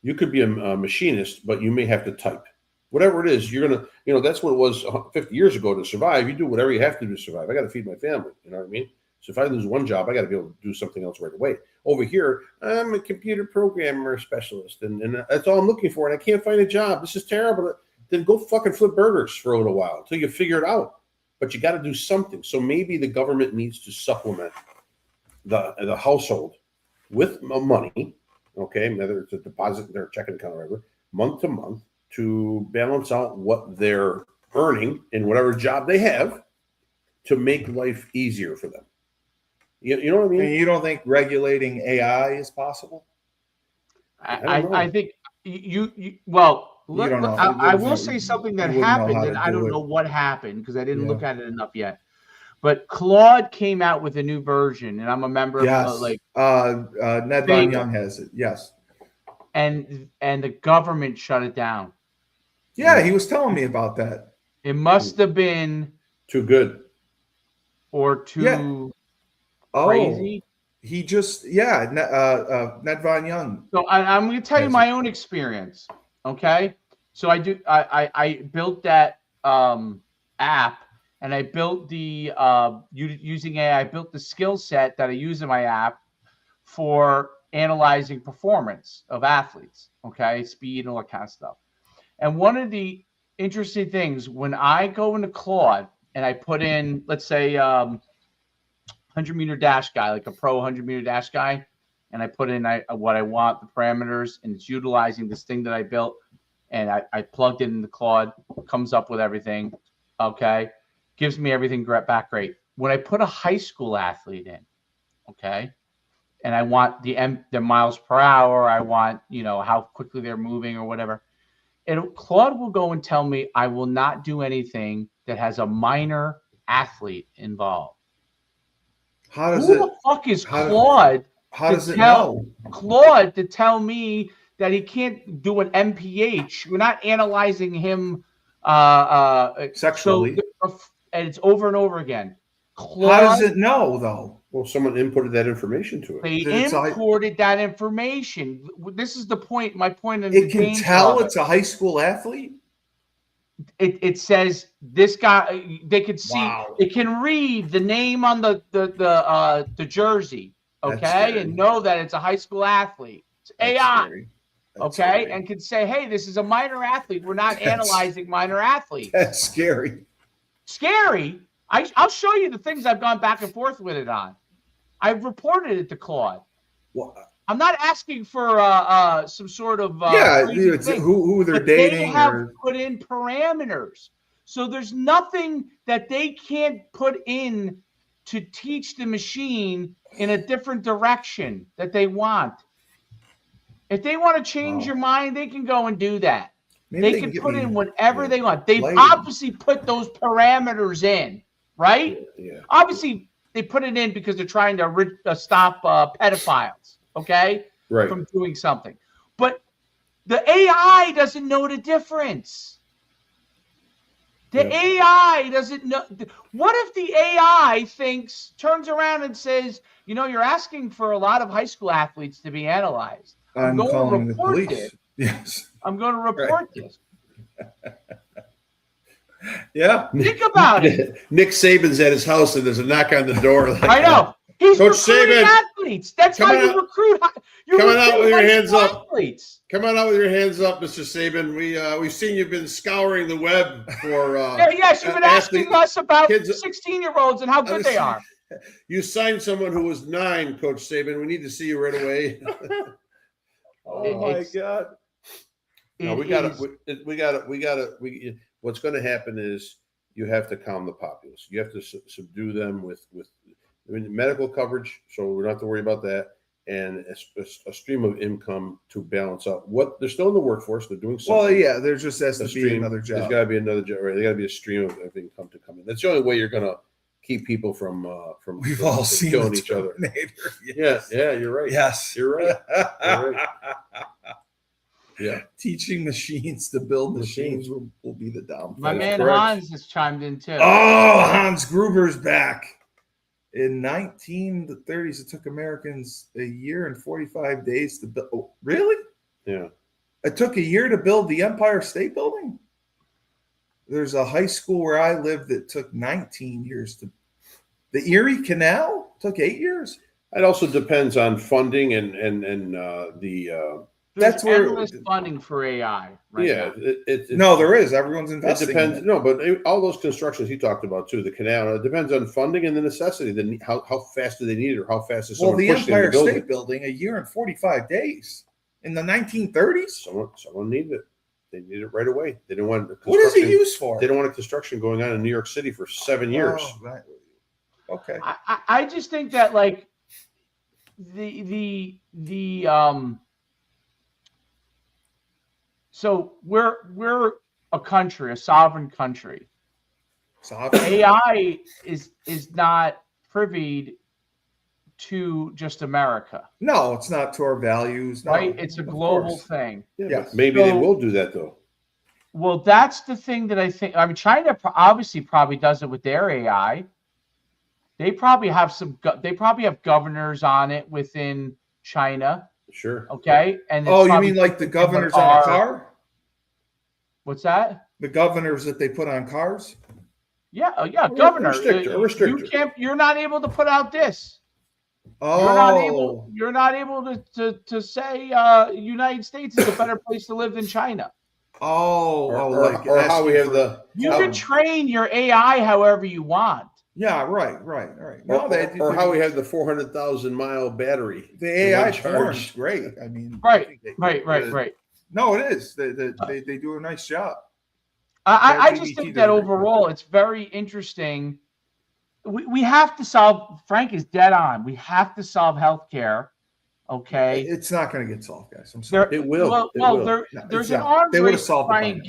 [SPEAKER 3] You could be a machinist, but you may have to type. Whatever it is, you're gonna, that's what it was 50 years ago to survive. You do whatever you have to do to survive. I got to feed my family. You know what I mean? So if I lose one job, I got to be able to do something else right away. Over here, I'm a computer programmer specialist, and that's all I'm looking for, and I can't find a job. This is terrible. Then go fucking flip burgers for a little while until you figure it out. But you got to do something. So maybe the government needs to supplement the household with money, okay, whether it's a deposit in their checking account or whatever, month to month, to balance out what they're earning in whatever job they have to make life easier for them. You know what I mean?
[SPEAKER 2] And you don't think regulating AI is possible?
[SPEAKER 4] I think you look,
[SPEAKER 2] don't know.
[SPEAKER 4] I will say something that
[SPEAKER 2] You wouldn't know
[SPEAKER 4] happened,
[SPEAKER 2] how
[SPEAKER 4] and
[SPEAKER 2] to
[SPEAKER 4] I
[SPEAKER 2] do
[SPEAKER 4] don't
[SPEAKER 2] it.
[SPEAKER 4] know what happened because I didn't
[SPEAKER 2] Yeah.
[SPEAKER 4] look at it enough yet. But Claude came out with a new version, and I'm a member
[SPEAKER 2] Yes.
[SPEAKER 4] of
[SPEAKER 2] Ned Von Young has it. Yes.
[SPEAKER 4] and the government shut it down.
[SPEAKER 2] Yeah, he was telling me about that.
[SPEAKER 4] It must have been
[SPEAKER 3] Too good.
[SPEAKER 4] or too
[SPEAKER 2] Yeah. Oh,
[SPEAKER 4] crazy.
[SPEAKER 2] he just Ned Von Young.
[SPEAKER 4] So I'm going to tell you
[SPEAKER 2] Yes.
[SPEAKER 4] my own experience. Okay, so I built that app, and I built the using AI. I built the skill set that I use in my app for analyzing performance of athletes. Okay, speed and all that kind of stuff. And one of the interesting things when I go into Claude and I put in, let's say, 100-meter dash guy, like a pro 100-meter dash guy, and I put in what I want, the parameters, and it's utilizing this thing that I built, and I plugged it in the Claude, comes up with everything, okay, gives me everything back great. When I put a high school athlete in, okay, and I want the miles per hour, I want, how quickly they're moving or whatever, Claude will go and tell me I will not do anything that has a minor athlete involved.
[SPEAKER 2] How does
[SPEAKER 4] Who
[SPEAKER 2] it?
[SPEAKER 4] the fuck is
[SPEAKER 2] how do-
[SPEAKER 4] Claude?
[SPEAKER 2] How
[SPEAKER 4] to
[SPEAKER 2] does it
[SPEAKER 4] tell
[SPEAKER 2] know?
[SPEAKER 4] Claude to tell me that he can't do an MPH? We're not analyzing him
[SPEAKER 2] Sexually.
[SPEAKER 4] and it's over and over again. Claude,
[SPEAKER 2] How does it know though?
[SPEAKER 3] Well, someone inputted that information to it.
[SPEAKER 4] they
[SPEAKER 2] It's a-
[SPEAKER 4] imported that information. This is the point. My point of
[SPEAKER 2] It
[SPEAKER 4] the
[SPEAKER 2] can
[SPEAKER 4] game
[SPEAKER 2] tell
[SPEAKER 4] of it.
[SPEAKER 2] it's a high school athlete.
[SPEAKER 4] It says this guy. They could see.
[SPEAKER 2] Wow.
[SPEAKER 4] It can read the name on the jersey.
[SPEAKER 2] That's
[SPEAKER 4] Okay,
[SPEAKER 2] scary.
[SPEAKER 4] and know that it's a high school athlete. It's
[SPEAKER 2] That's
[SPEAKER 4] AI.
[SPEAKER 2] scary. That's
[SPEAKER 4] Okay,
[SPEAKER 2] scary.
[SPEAKER 4] and can say, hey, this is a minor athlete. We're not
[SPEAKER 2] That's-
[SPEAKER 4] analyzing minor athletes.
[SPEAKER 2] That's scary.
[SPEAKER 4] Scary. I'll show you the things I've gone back and forth with it on. I've reported it to Claude.
[SPEAKER 2] Well,
[SPEAKER 4] I'm not asking for some sort of crazy
[SPEAKER 2] it's
[SPEAKER 4] thing,
[SPEAKER 2] who they're
[SPEAKER 4] but they
[SPEAKER 2] dating
[SPEAKER 4] have
[SPEAKER 2] or
[SPEAKER 4] put in parameters. So there's nothing that they can't put in to teach the machine in a different direction that they want. If they want to change
[SPEAKER 2] Wow.
[SPEAKER 4] your mind, they can go and do that.
[SPEAKER 2] maybe
[SPEAKER 4] They can
[SPEAKER 2] get
[SPEAKER 4] put
[SPEAKER 2] me-
[SPEAKER 4] in whatever
[SPEAKER 2] yeah.
[SPEAKER 4] they want. They've
[SPEAKER 2] Lighting.
[SPEAKER 4] obviously put those parameters in, right?
[SPEAKER 3] Yeah.
[SPEAKER 4] Obviously, they put it in because they're trying to stop pedophiles, okay,
[SPEAKER 3] Right.
[SPEAKER 4] from doing something. But the AI doesn't know the difference. The
[SPEAKER 3] Yeah.
[SPEAKER 4] AI doesn't know. What if the AI turns around and says, you're asking for a lot of high school athletes to be analyzed.
[SPEAKER 2] I'm
[SPEAKER 4] going to
[SPEAKER 2] calling the
[SPEAKER 4] report
[SPEAKER 2] police.
[SPEAKER 4] this.
[SPEAKER 2] Yes.
[SPEAKER 4] I'm going to report this.
[SPEAKER 2] Yeah.
[SPEAKER 4] Think about it.
[SPEAKER 3] Nick Saban's at his house and there's a knock on the door. Like,
[SPEAKER 4] I know. He's
[SPEAKER 3] Coach
[SPEAKER 4] recruiting
[SPEAKER 3] Saban.
[SPEAKER 4] athletes. That's how
[SPEAKER 3] Coming
[SPEAKER 4] you
[SPEAKER 3] out-
[SPEAKER 4] recruit.
[SPEAKER 3] coming out with your hands up.
[SPEAKER 4] Athletes.
[SPEAKER 3] Come on out with your hands up, Mr. Saban. We've seen you've been scouring the web for.
[SPEAKER 4] Yes, you've been asking us about
[SPEAKER 3] kids-
[SPEAKER 4] 16-year-olds and how good they are.
[SPEAKER 3] You signed someone who was 9, Coach Saban. We need to see you right away.
[SPEAKER 2] Oh my God.
[SPEAKER 3] No, we got to. What's going to happen is you have to calm the populace. You have to subdue them with medical coverage, so we don't have to worry about that, and a stream of income to balance out. What they're still in the workforce, they're doing something.
[SPEAKER 2] Well, yeah, there just has to be another job.
[SPEAKER 3] There's got to be another job. Right? There got to be a stream of income to come in. That's the only way you're going to keep people from
[SPEAKER 2] We've all seen
[SPEAKER 3] killing each other.
[SPEAKER 2] Yes.
[SPEAKER 3] Yeah, you're right.
[SPEAKER 2] Yes,
[SPEAKER 3] You're right. You're right. Yeah.
[SPEAKER 2] Teaching machines to build machines will be the downfall.
[SPEAKER 4] My man
[SPEAKER 3] correct.
[SPEAKER 4] Hans has chimed in too.
[SPEAKER 2] Oh, Hans Gruber's back. In 1930s, it took Americans a year and 45 days to build. Oh, really?
[SPEAKER 3] Yeah.
[SPEAKER 2] It took a year to build the Empire State Building? There's a high school where I lived that took 19 years to. The Erie Canal took 8 years.
[SPEAKER 3] It also depends on funding and the.
[SPEAKER 4] There's
[SPEAKER 2] that's where-
[SPEAKER 4] endless funding for AI. Right
[SPEAKER 3] Yeah,
[SPEAKER 4] now.
[SPEAKER 2] No, there is. Everyone's
[SPEAKER 3] It
[SPEAKER 2] investing.
[SPEAKER 3] depends.
[SPEAKER 2] In it.
[SPEAKER 3] No, but all those constructions he talked about too, the canal, it depends on funding and the necessity. How fast do they need it, or how fast is
[SPEAKER 2] Well,
[SPEAKER 3] someone
[SPEAKER 2] the
[SPEAKER 3] pushing
[SPEAKER 2] Empire
[SPEAKER 3] to build
[SPEAKER 2] State
[SPEAKER 3] it?
[SPEAKER 2] Building, a year and 45 days in the 1930s.
[SPEAKER 3] Someone needed it. They need it right away. They didn't want
[SPEAKER 2] What is it
[SPEAKER 3] construction-
[SPEAKER 2] used for?
[SPEAKER 3] They don't want a construction going on in New York City for 7 years.
[SPEAKER 2] Oh, right. Okay.
[SPEAKER 4] I just think that like the so we're a country, a sovereign country. AI is not privy to just America,
[SPEAKER 2] No, it's not to our values. No,
[SPEAKER 4] right? It's a
[SPEAKER 2] of
[SPEAKER 4] global
[SPEAKER 2] course.
[SPEAKER 4] thing.
[SPEAKER 3] Yeah,
[SPEAKER 2] Yes.
[SPEAKER 3] but maybe they
[SPEAKER 4] So-
[SPEAKER 3] will do that though.
[SPEAKER 4] Well, that's the thing that I think. I mean, China obviously probably does it with their AI. They probably have They probably have governors on it within China.
[SPEAKER 3] Sure.
[SPEAKER 4] Okay, and it's
[SPEAKER 2] Oh, you
[SPEAKER 4] probably
[SPEAKER 2] mean like the
[SPEAKER 4] in
[SPEAKER 2] governors on a car?
[SPEAKER 4] What's that?
[SPEAKER 2] The governors that they put on cars?
[SPEAKER 4] Yeah, yeah,
[SPEAKER 3] A
[SPEAKER 4] governor.
[SPEAKER 3] restrictor, a restrictor.
[SPEAKER 4] You can't. You're not able to put out this.
[SPEAKER 2] Oh,
[SPEAKER 4] You're not able to say United States is a better place to live than China.
[SPEAKER 3] Or how we have the
[SPEAKER 4] You
[SPEAKER 3] how-
[SPEAKER 4] can train your AI however you want.
[SPEAKER 2] Yeah, right. No,
[SPEAKER 3] or how we have the 400,000-mile battery.
[SPEAKER 2] the AI
[SPEAKER 3] charge.
[SPEAKER 2] porn's great. I mean,
[SPEAKER 4] Right.
[SPEAKER 2] No, it is. They do a nice job.
[SPEAKER 4] I just
[SPEAKER 2] LGBT
[SPEAKER 4] think
[SPEAKER 2] does
[SPEAKER 4] that
[SPEAKER 2] a great
[SPEAKER 4] overall it's very interesting. We have to solve. Frank is dead on. We have to solve healthcare. Okay.
[SPEAKER 2] It's not going to get solved, guys. I'm sorry.
[SPEAKER 3] It will.
[SPEAKER 4] Well,
[SPEAKER 3] It will.
[SPEAKER 2] No,
[SPEAKER 4] there's
[SPEAKER 2] it's
[SPEAKER 4] an
[SPEAKER 2] not.
[SPEAKER 4] arms
[SPEAKER 2] They would've
[SPEAKER 4] race to
[SPEAKER 2] solved it
[SPEAKER 4] try
[SPEAKER 2] by
[SPEAKER 4] and
[SPEAKER 2] now.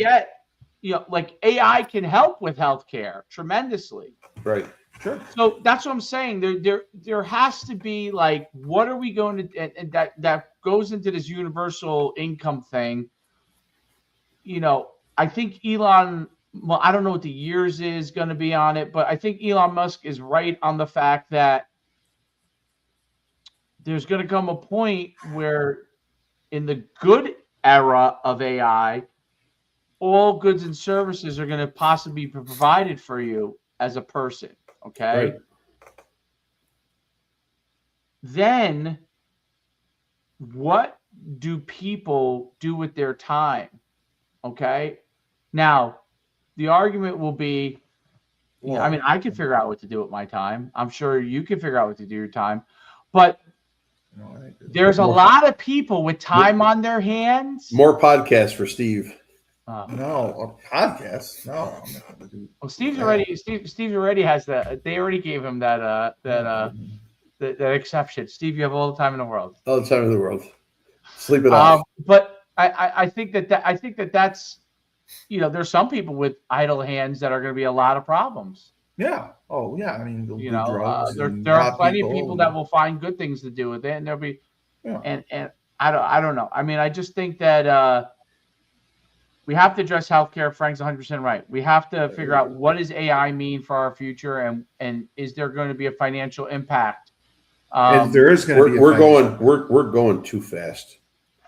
[SPEAKER 4] get, like AI can help with healthcare tremendously.
[SPEAKER 3] Right.
[SPEAKER 2] Sure.
[SPEAKER 4] So that's what I'm saying. There has to be like, what are we going to, and that goes into this universal income thing. I think Elon. Well, I don't know what the years is going to be on it, but I think Elon Musk is right on the fact that there's going to come a point where in the good era of AI, all goods and services are going to possibly be provided for you as a person. Okay.
[SPEAKER 3] Right.
[SPEAKER 4] Then what do people do with their time? Okay. Now, the argument will be, I mean, I can figure out what to do with my time. I'm sure you can figure out what to do with your time. But there's a lot of people with time on their hands.
[SPEAKER 3] More podcasts for Steve.
[SPEAKER 2] No, a podcast. No, I'm not going to do.
[SPEAKER 4] Well, Steve already has that. They already gave him that exception. Steve, you have all the time in the world.
[SPEAKER 3] All the time in the world. Sleep it off.
[SPEAKER 4] But I think that's there's some people with idle hands that are going to be a lot of problems.
[SPEAKER 2] Yeah. Oh, yeah. I mean,
[SPEAKER 4] There are plenty of people that will find good things to do with it, and there'll be, and I don't know. I mean, I just think that we have to address healthcare. Frank's 100% right. We have to figure out what does AI mean for our future, and is there going to be a financial impact?
[SPEAKER 2] If there is going to be,
[SPEAKER 3] we're going too fast.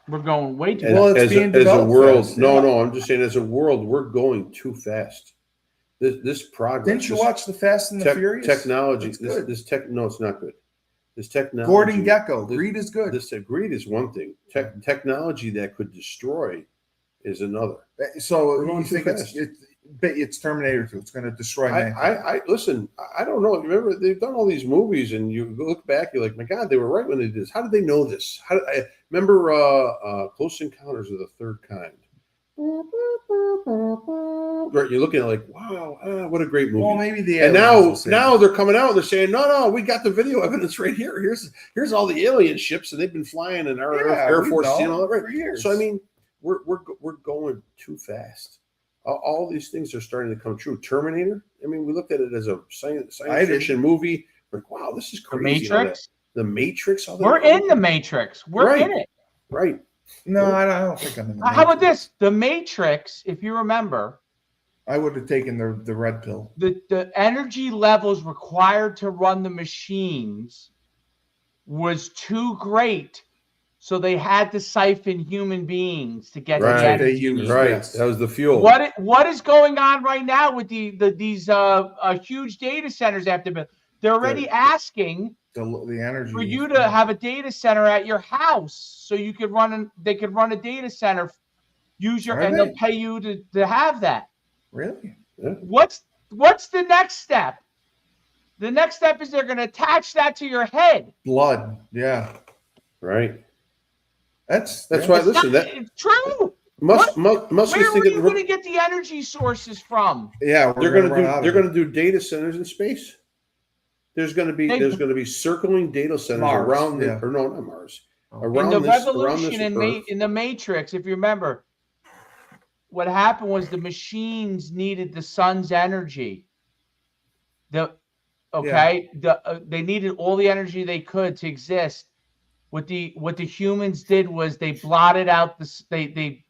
[SPEAKER 4] We're going way too.
[SPEAKER 2] Well, it's being
[SPEAKER 3] as a
[SPEAKER 2] developed
[SPEAKER 3] world.
[SPEAKER 2] fast,
[SPEAKER 3] No, I'm just saying, as a world, we're going too fast. This progress.
[SPEAKER 2] Didn't you watch the Fast and the Furious?
[SPEAKER 3] Technology.
[SPEAKER 2] It's good.
[SPEAKER 3] No, it's not good. This technology.
[SPEAKER 2] Gordon Gekko. Greed is good.
[SPEAKER 3] Greed is one thing. Technology that could destroy is another.
[SPEAKER 2] So
[SPEAKER 3] We're going
[SPEAKER 2] you think it's Terminator 2. It's going to destroy mankind.
[SPEAKER 3] I listen. I don't know. Remember, they've done all these movies, and you look back, you're like, my God, they were right when they did this. How did they know this? I remember Close Encounters of the Third Kind. Right, you're looking at like, wow, what a great movie.
[SPEAKER 2] Well, maybe
[SPEAKER 3] and now they're coming out and they're saying, no, we got the video evidence right here. Here's all the alien ships, and they've been flying in our Air Force, all that, right?
[SPEAKER 2] For years.
[SPEAKER 3] So I mean, we're going too fast. All these things are starting to come true. Terminator. I mean, we looked at it as a science fiction movie. Like, wow, this is crazy.
[SPEAKER 4] The Matrix.
[SPEAKER 3] The Matrix.
[SPEAKER 4] We're in the Matrix. We're in it.
[SPEAKER 3] Right.
[SPEAKER 2] No, I don't think I'm in the Matrix.
[SPEAKER 4] How about this? The Matrix, if you remember,
[SPEAKER 2] I would have taken the red pill.
[SPEAKER 4] The energy levels required to run the machines was too great, so they had to siphon human beings to get the energy.
[SPEAKER 3] Right,
[SPEAKER 2] yes.
[SPEAKER 3] That was the fuel.
[SPEAKER 4] What is going on right now with these huge data centers after built? They're already asking
[SPEAKER 2] the energy
[SPEAKER 4] for you to have a data center at your house, so you could they could run a data center, they'll pay you to have that.
[SPEAKER 2] Really?
[SPEAKER 3] Yeah.
[SPEAKER 4] What's the next step? The next step is they're going to attach that to your head.
[SPEAKER 2] Blood. Yeah.
[SPEAKER 3] Right.
[SPEAKER 2] That's
[SPEAKER 3] why. Listen,
[SPEAKER 4] it's true.
[SPEAKER 3] Musk
[SPEAKER 4] Where
[SPEAKER 3] is
[SPEAKER 4] are you going to get the energy sources from?
[SPEAKER 2] Yeah,
[SPEAKER 3] they're going to do data centers in space. There's going to be circling data centers
[SPEAKER 2] Mars,
[SPEAKER 3] around not Mars. Around
[SPEAKER 4] in the
[SPEAKER 3] this,
[SPEAKER 4] revolution
[SPEAKER 3] around this
[SPEAKER 4] in the Matrix, if you remember, what happened was the machines needed the sun's energy. They needed all the energy they could to exist. What the humans did was they blotted out they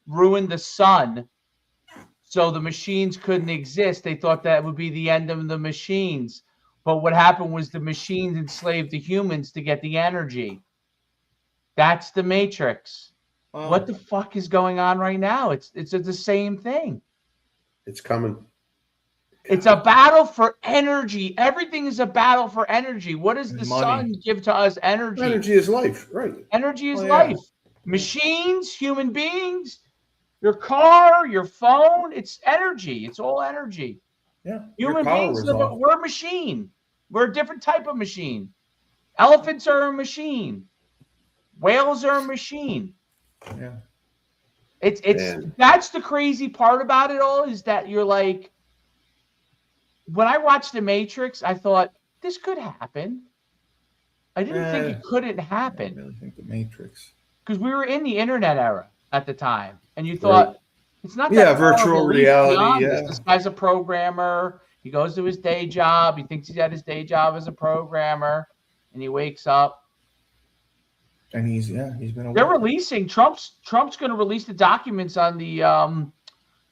[SPEAKER 4] ruined the sun, so the machines couldn't exist. They thought that would be the end of the machines. But what happened was the machines enslaved the humans to get the energy. That's the Matrix.
[SPEAKER 2] Oh.
[SPEAKER 4] What the fuck is going on right now? It's the same thing.
[SPEAKER 3] It's coming.
[SPEAKER 4] It's a battle for energy. Everything is a battle for energy. What does the sun give to us? Energy.
[SPEAKER 3] Energy is life, right?
[SPEAKER 4] Energy is life. Machines, human beings, your car, your phone, it's energy. It's all energy.
[SPEAKER 2] Yeah.
[SPEAKER 4] Human beings, we're a machine. We're a different type of machine. Elephants are a machine. Whales are a machine.
[SPEAKER 2] Yeah.
[SPEAKER 4] That's the crazy part about it all, is that you're like, when I watched The Matrix, I thought this could happen. I didn't think it couldn't happen.
[SPEAKER 2] I really think The Matrix.
[SPEAKER 4] Because we were in the internet era at the time, and you thought it's not that
[SPEAKER 2] virtual reality. Yeah,
[SPEAKER 4] this guy's a programmer. He goes to his day job. He thinks he's at his day job as a programmer, and he wakes up.
[SPEAKER 2] And he's been.
[SPEAKER 4] They're releasing Trump's going to release the documents on the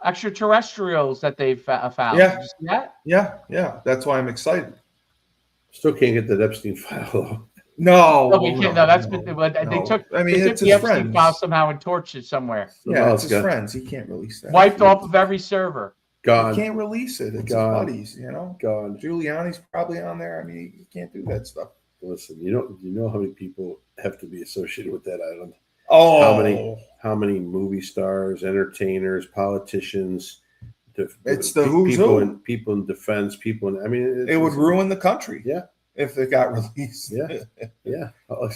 [SPEAKER 4] extraterrestrials that they've found.
[SPEAKER 2] Yeah.
[SPEAKER 4] Did you see that?
[SPEAKER 2] Yeah. That's why I'm excited.
[SPEAKER 3] Still can't get that Epstein file though.
[SPEAKER 2] No,
[SPEAKER 4] we can't. No, that's been. They took.
[SPEAKER 2] I mean, it's
[SPEAKER 4] the
[SPEAKER 2] his
[SPEAKER 4] Epstein
[SPEAKER 2] friends.
[SPEAKER 4] file somehow and torched it somewhere.
[SPEAKER 2] Yeah, it's his friends. He can't release that.
[SPEAKER 4] Wiped off of every server.
[SPEAKER 3] Gone.
[SPEAKER 2] He can't release it. It's his buddies.
[SPEAKER 3] Gone.
[SPEAKER 2] Giuliani's probably on there. I mean, you can't do that stuff.
[SPEAKER 3] Listen, you know how many people have to be associated with that island?
[SPEAKER 2] Oh,
[SPEAKER 3] how many movie stars, entertainers, politicians?
[SPEAKER 2] It's the who's who.
[SPEAKER 3] People in defense.
[SPEAKER 2] It would ruin the country.
[SPEAKER 3] Yeah.
[SPEAKER 2] If it got released.
[SPEAKER 3] Yeah.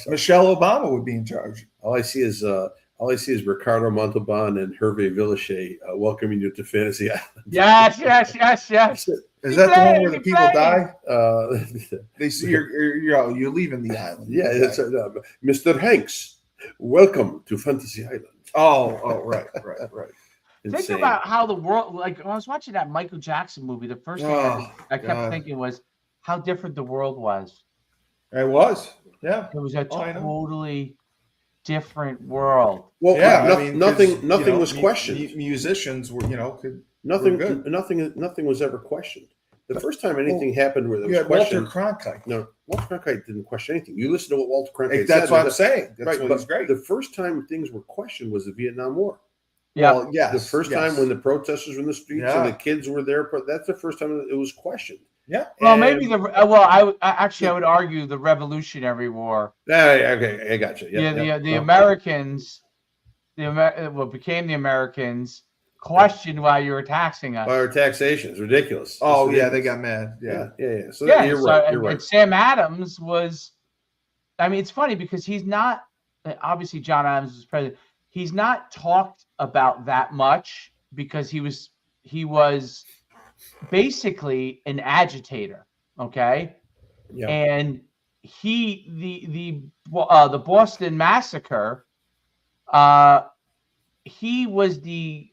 [SPEAKER 2] Michelle Obama would be in charge.
[SPEAKER 3] All I see is Ricardo Montalban and Hervé Villachet welcoming you to Fantasy Island.
[SPEAKER 4] Yes.
[SPEAKER 2] Is that the one where the people die? They see you're leaving the island.
[SPEAKER 3] Yeah, it's Mr. Hanks. Welcome to Fantasy Island.
[SPEAKER 2] Oh, right.
[SPEAKER 3] Insane.
[SPEAKER 4] Think about how the world. Like when I was watching that Michael Jackson movie, the first thing I kept thinking was how different the world was.
[SPEAKER 2] It was. Yeah.
[SPEAKER 4] It was a totally different world.
[SPEAKER 3] Well, nothing was questioned.
[SPEAKER 2] Musicians were,
[SPEAKER 3] nothing was ever questioned. The first time anything happened where there was question,
[SPEAKER 2] Walter Cronkite.
[SPEAKER 3] No, Walter Cronkite didn't question anything. You listen to what Walter Cronkite said.
[SPEAKER 2] That's what I'm saying. That's
[SPEAKER 3] right,
[SPEAKER 2] what he's great.
[SPEAKER 3] The first time things were questioned was the Vietnam War.
[SPEAKER 4] Yeah.
[SPEAKER 2] Well,
[SPEAKER 3] The first time when the protesters were in the streets and the kids were there, that's the first time it was questioned.
[SPEAKER 2] Yeah.
[SPEAKER 4] Well,
[SPEAKER 3] And-
[SPEAKER 4] maybe I would argue the Revolutionary War.
[SPEAKER 3] Okay, I got you.
[SPEAKER 4] The Americans, what became the Americans, questioned why you were taxing us.
[SPEAKER 3] Our taxation is ridiculous.
[SPEAKER 2] Oh
[SPEAKER 3] It's
[SPEAKER 2] yeah, they
[SPEAKER 3] ridiculous.
[SPEAKER 2] got mad. Yeah.
[SPEAKER 3] So
[SPEAKER 4] Yeah,
[SPEAKER 3] you're
[SPEAKER 4] so,
[SPEAKER 3] right.
[SPEAKER 4] and,
[SPEAKER 3] You're right.
[SPEAKER 4] and Sam Adams was, I mean, it's funny because he's not, obviously John Adams was president. He's not talked about that much because he was basically an agitator. Okay.
[SPEAKER 3] Yeah.
[SPEAKER 4] And the Boston Massacre, he was the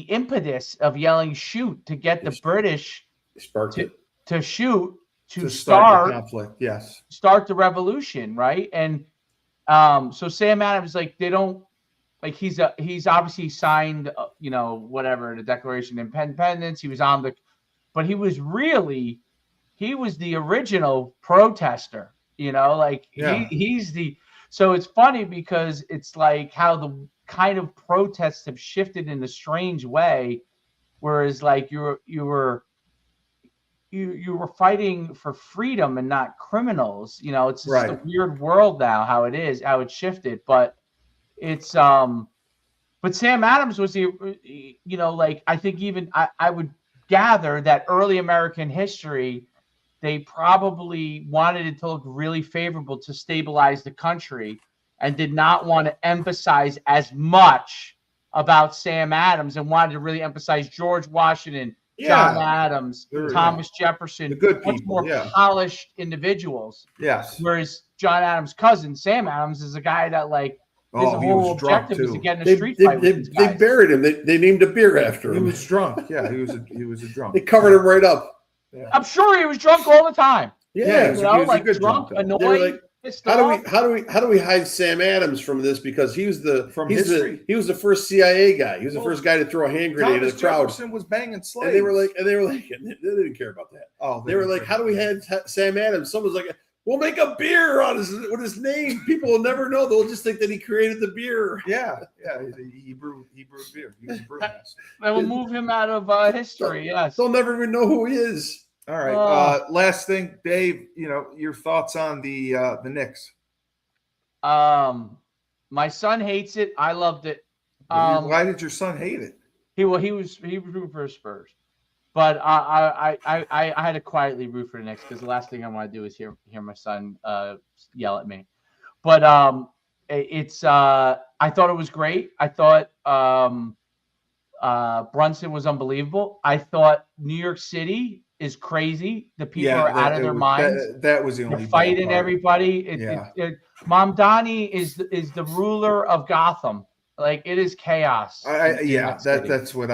[SPEAKER 4] impetus of yelling shoot to get the British
[SPEAKER 3] Sparked it.
[SPEAKER 4] to shoot to
[SPEAKER 2] start the conflict. Yes.
[SPEAKER 4] start the revolution, right? And so Sam Adams, like, they don't, like, he's obviously signed whatever, the Declaration of Independence. He was on the, but he was the original protester, like he's the, so it's funny because it's like how the kind of protests have shifted in a strange way, whereas like you were fighting for freedom and not criminals. It's just a weird world now, how it shifted, but it's but Sam Adams was like, I think even I would gather that early American history, they probably wanted it to look really favorable to stabilize the country and did not want to emphasize as much about Sam Adams and wanted to really emphasize George Washington, John Adams, Thomas Jefferson,
[SPEAKER 2] the good
[SPEAKER 4] much
[SPEAKER 2] people,
[SPEAKER 4] more polished individuals.
[SPEAKER 2] Yes.
[SPEAKER 4] Whereas John Adams' cousin, Sam Adams, is a guy that, like, his whole objective is to get in a street fight with these guys.
[SPEAKER 3] They buried him. They named a beer after him.
[SPEAKER 2] He was drunk. Yeah, he was a drunk.
[SPEAKER 3] They covered him right up.
[SPEAKER 2] Yeah.
[SPEAKER 4] I'm sure he was drunk all the time.
[SPEAKER 3] Yeah,
[SPEAKER 2] he was a good
[SPEAKER 4] drunk,
[SPEAKER 2] drunk,
[SPEAKER 4] annoyed.
[SPEAKER 3] They were like,
[SPEAKER 4] pissed
[SPEAKER 3] how
[SPEAKER 4] off.
[SPEAKER 3] do we hide Sam Adams from this? Because he was the first CIA guy. He was the first guy to throw a hand grenade at the crowd.
[SPEAKER 2] Jefferson was banging slaves.
[SPEAKER 3] And they were like, and they didn't care about that.
[SPEAKER 2] Oh,
[SPEAKER 3] they were like, how do we hide Sam Adams? Someone's like, we'll make a beer with his name. People will never know. They'll just think that he created the beer.
[SPEAKER 2] Yeah. He brewed beer. He was a brewmaster.
[SPEAKER 4] They will move him out of history. Yes.
[SPEAKER 3] They'll never even know who he is.
[SPEAKER 2] All right. Last thing, Dave. Your thoughts on the Knicks?
[SPEAKER 4] My son hates it. I loved it.
[SPEAKER 2] Why did your son hate it?
[SPEAKER 4] He was rooting for Spurs, but I had to quietly root for the Knicks because the last thing I want to do is hear my son yell at me. But it's I thought it was great. I thought Brunson was unbelievable. I thought New York City is crazy. The people are out of their minds.
[SPEAKER 2] That was the only
[SPEAKER 4] They're fighting everybody. Mamdani is the ruler of Gotham. Like, it is chaos.
[SPEAKER 2] That's what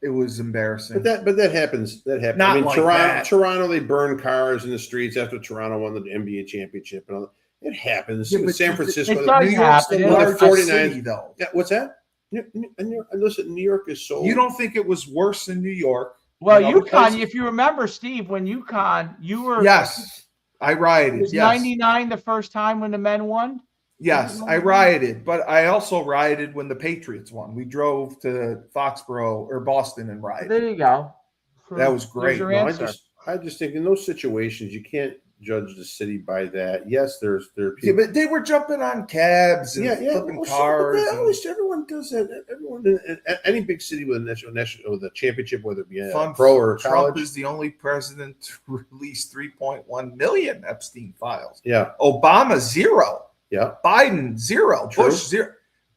[SPEAKER 2] it was embarrassing.
[SPEAKER 3] But that happens. That happens.
[SPEAKER 2] Not
[SPEAKER 3] I mean,
[SPEAKER 2] like
[SPEAKER 3] Toronto, they burn cars in the streets after Toronto won the NBA championship and all that. It happens.
[SPEAKER 2] Yeah,
[SPEAKER 3] San Francisco,
[SPEAKER 4] it does happen.
[SPEAKER 3] the
[SPEAKER 2] Largest
[SPEAKER 3] 49ers.
[SPEAKER 2] city, though.
[SPEAKER 3] Yeah, what's that? Listen, New York is so.
[SPEAKER 2] You don't think it was worse in New York?
[SPEAKER 4] Well, UConn, if you remember, Steve, when UConn, you were.
[SPEAKER 2] Yes, I rioted.
[SPEAKER 4] Was 99 the first time when the men won?
[SPEAKER 2] Yes, I rioted, but I also rioted when the Patriots won. We drove to Foxborough or Boston and rioted.
[SPEAKER 4] There you go.
[SPEAKER 2] That was great.
[SPEAKER 4] Your
[SPEAKER 3] No,
[SPEAKER 4] answer.
[SPEAKER 3] I just think in those situations you can't judge the city by that. Yes, there are
[SPEAKER 2] Yeah,
[SPEAKER 3] people.
[SPEAKER 2] but they were jumping on cabs and flipping cars.
[SPEAKER 3] Everyone does that. Everyone in any big city with a national with a championship, whether it be a
[SPEAKER 2] Fun
[SPEAKER 3] pro or
[SPEAKER 2] Trump
[SPEAKER 3] college.
[SPEAKER 2] is the only president to release 3.1 million Epstein files.
[SPEAKER 3] Yeah,
[SPEAKER 2] Obama, 0.
[SPEAKER 3] yeah.
[SPEAKER 2] Biden, 0.
[SPEAKER 3] True.
[SPEAKER 2] Bush, 0.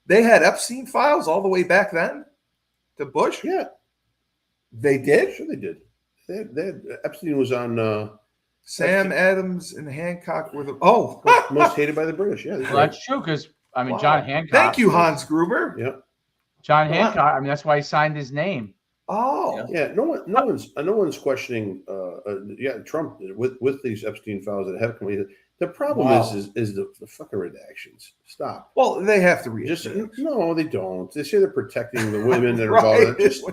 [SPEAKER 2] They had Epstein files all the way back then to Bush?
[SPEAKER 3] Yeah,
[SPEAKER 2] They did?
[SPEAKER 3] sure they did. They had Epstein was on
[SPEAKER 2] Sam Adams and Hancock were the
[SPEAKER 3] most hated by the British. Yeah,
[SPEAKER 4] Well, that's true because, I mean, John Hancock.
[SPEAKER 2] Thank you, Hans Gruber.
[SPEAKER 3] yeah.
[SPEAKER 4] John Hancock. I mean, that's why he signed his name.
[SPEAKER 2] Oh,
[SPEAKER 3] Yeah, no one's questioning. Trump with these Epstein files that have come. The problem is the fucking redactions. Stop.
[SPEAKER 2] well, they have to read
[SPEAKER 3] Just
[SPEAKER 2] it.
[SPEAKER 3] no, they don't. They say they're protecting the women that are
[SPEAKER 2] Right.
[SPEAKER 3] involved. Just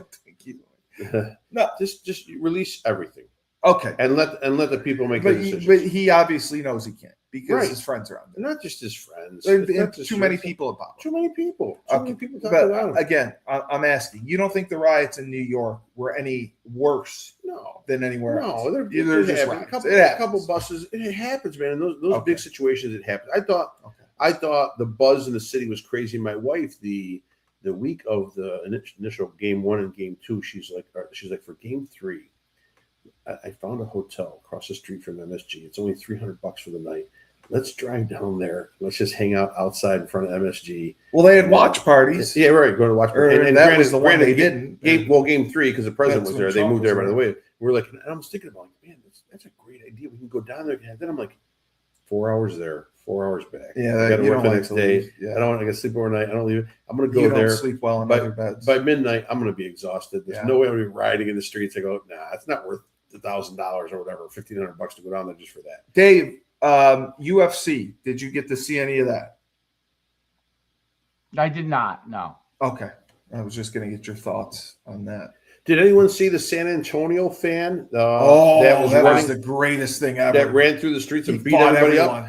[SPEAKER 2] No.
[SPEAKER 3] just release everything
[SPEAKER 2] Okay.
[SPEAKER 3] and let the people make
[SPEAKER 2] But
[SPEAKER 3] their decisions.
[SPEAKER 2] but he obviously knows he can't. because his friends are on there.
[SPEAKER 3] Not just his friends.
[SPEAKER 2] Too many people about
[SPEAKER 3] Too many people. Too many people talking
[SPEAKER 2] But
[SPEAKER 3] about him.
[SPEAKER 2] again, I'm asking. You don't think the riots in New York were any worse than anywhere else?
[SPEAKER 3] No, they're just riots. A couple buses. It happens, man. In those big situations, it happens. I thought the buzz in the city was crazy. My wife, the week of the initial game 1 and game 2, she's like, for game 3, I found a hotel across the street from MSG. It's only $300 for the night. Let's drive down there. Let's just hang out outside in front of MSG.
[SPEAKER 2] Well, they had watch parties.
[SPEAKER 3] Yeah, right. Going to watch parties. And
[SPEAKER 2] that was the one they didn't.
[SPEAKER 3] Game 3, because the president was there. They moved there, by the way. We're like, and I was thinking about, man, that's a great idea. We can go down there. And then I'm like, 4 hours there, 4 hours back.
[SPEAKER 2] Yeah,
[SPEAKER 3] I got to work the next day. Yeah. I got to sleep overnight. I don't leave. I'm going to go there.
[SPEAKER 2] Sleep well in other beds.
[SPEAKER 3] By midnight, I'm going to be exhausted. There's no way I'm going to be riding in the streets. I go, nah, it's not worth $1,000 or whatever, $1,500 to go down there just for that.
[SPEAKER 2] Dave, UFC, did you get to see any of that?
[SPEAKER 4] I did not. No.
[SPEAKER 2] Okay, I was just going to get your thoughts on that.
[SPEAKER 3] Did anyone see the San Antonio fan?
[SPEAKER 2] That was the greatest thing ever.
[SPEAKER 3] That ran through the streets and beat everybody up.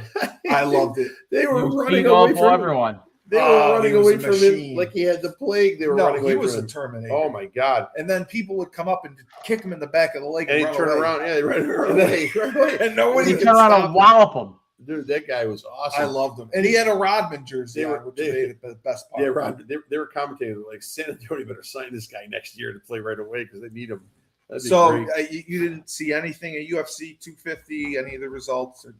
[SPEAKER 2] I loved it.
[SPEAKER 3] They were running away from
[SPEAKER 4] everyone.
[SPEAKER 3] They were running away from him like he had the plague. They were running away from him.
[SPEAKER 2] He was a Terminator.
[SPEAKER 3] Oh, my God.
[SPEAKER 2] And then people would come up and kick him in the back of the leg.
[SPEAKER 3] And he'd turn around. Yeah, right away.
[SPEAKER 2] And nobody
[SPEAKER 4] could turn around and wallop him.
[SPEAKER 3] Dude, that guy was awesome.
[SPEAKER 2] I loved him. And he had a Rodman jersey which made it the best part.
[SPEAKER 3] Yeah, Rodman. They were commentating like, San Antonio better sign this guy next year to play right away because they need him.
[SPEAKER 2] So you didn't see anything at UFC 250, any of the results? Or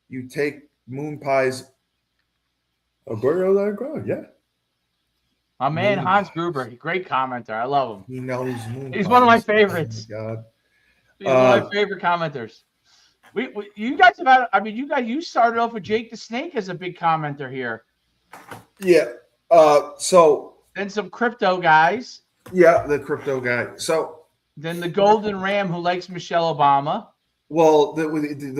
[SPEAKER 2] you take Moon Pie's...
[SPEAKER 3] Yeah.
[SPEAKER 4] My man Hans Gruber, great commenter. I love him.
[SPEAKER 2] He knows Moon
[SPEAKER 4] He's one of my favorites.
[SPEAKER 2] Oh my God.
[SPEAKER 4] He's one of my favorite commenters. You guys have had, you started off with Jake the Snake as a big commenter here.
[SPEAKER 2] Yeah. So
[SPEAKER 4] then some crypto guys.
[SPEAKER 2] Yeah, the crypto guy. So
[SPEAKER 4] then the Golden Ram who likes Michelle Obama.
[SPEAKER 2] Well, the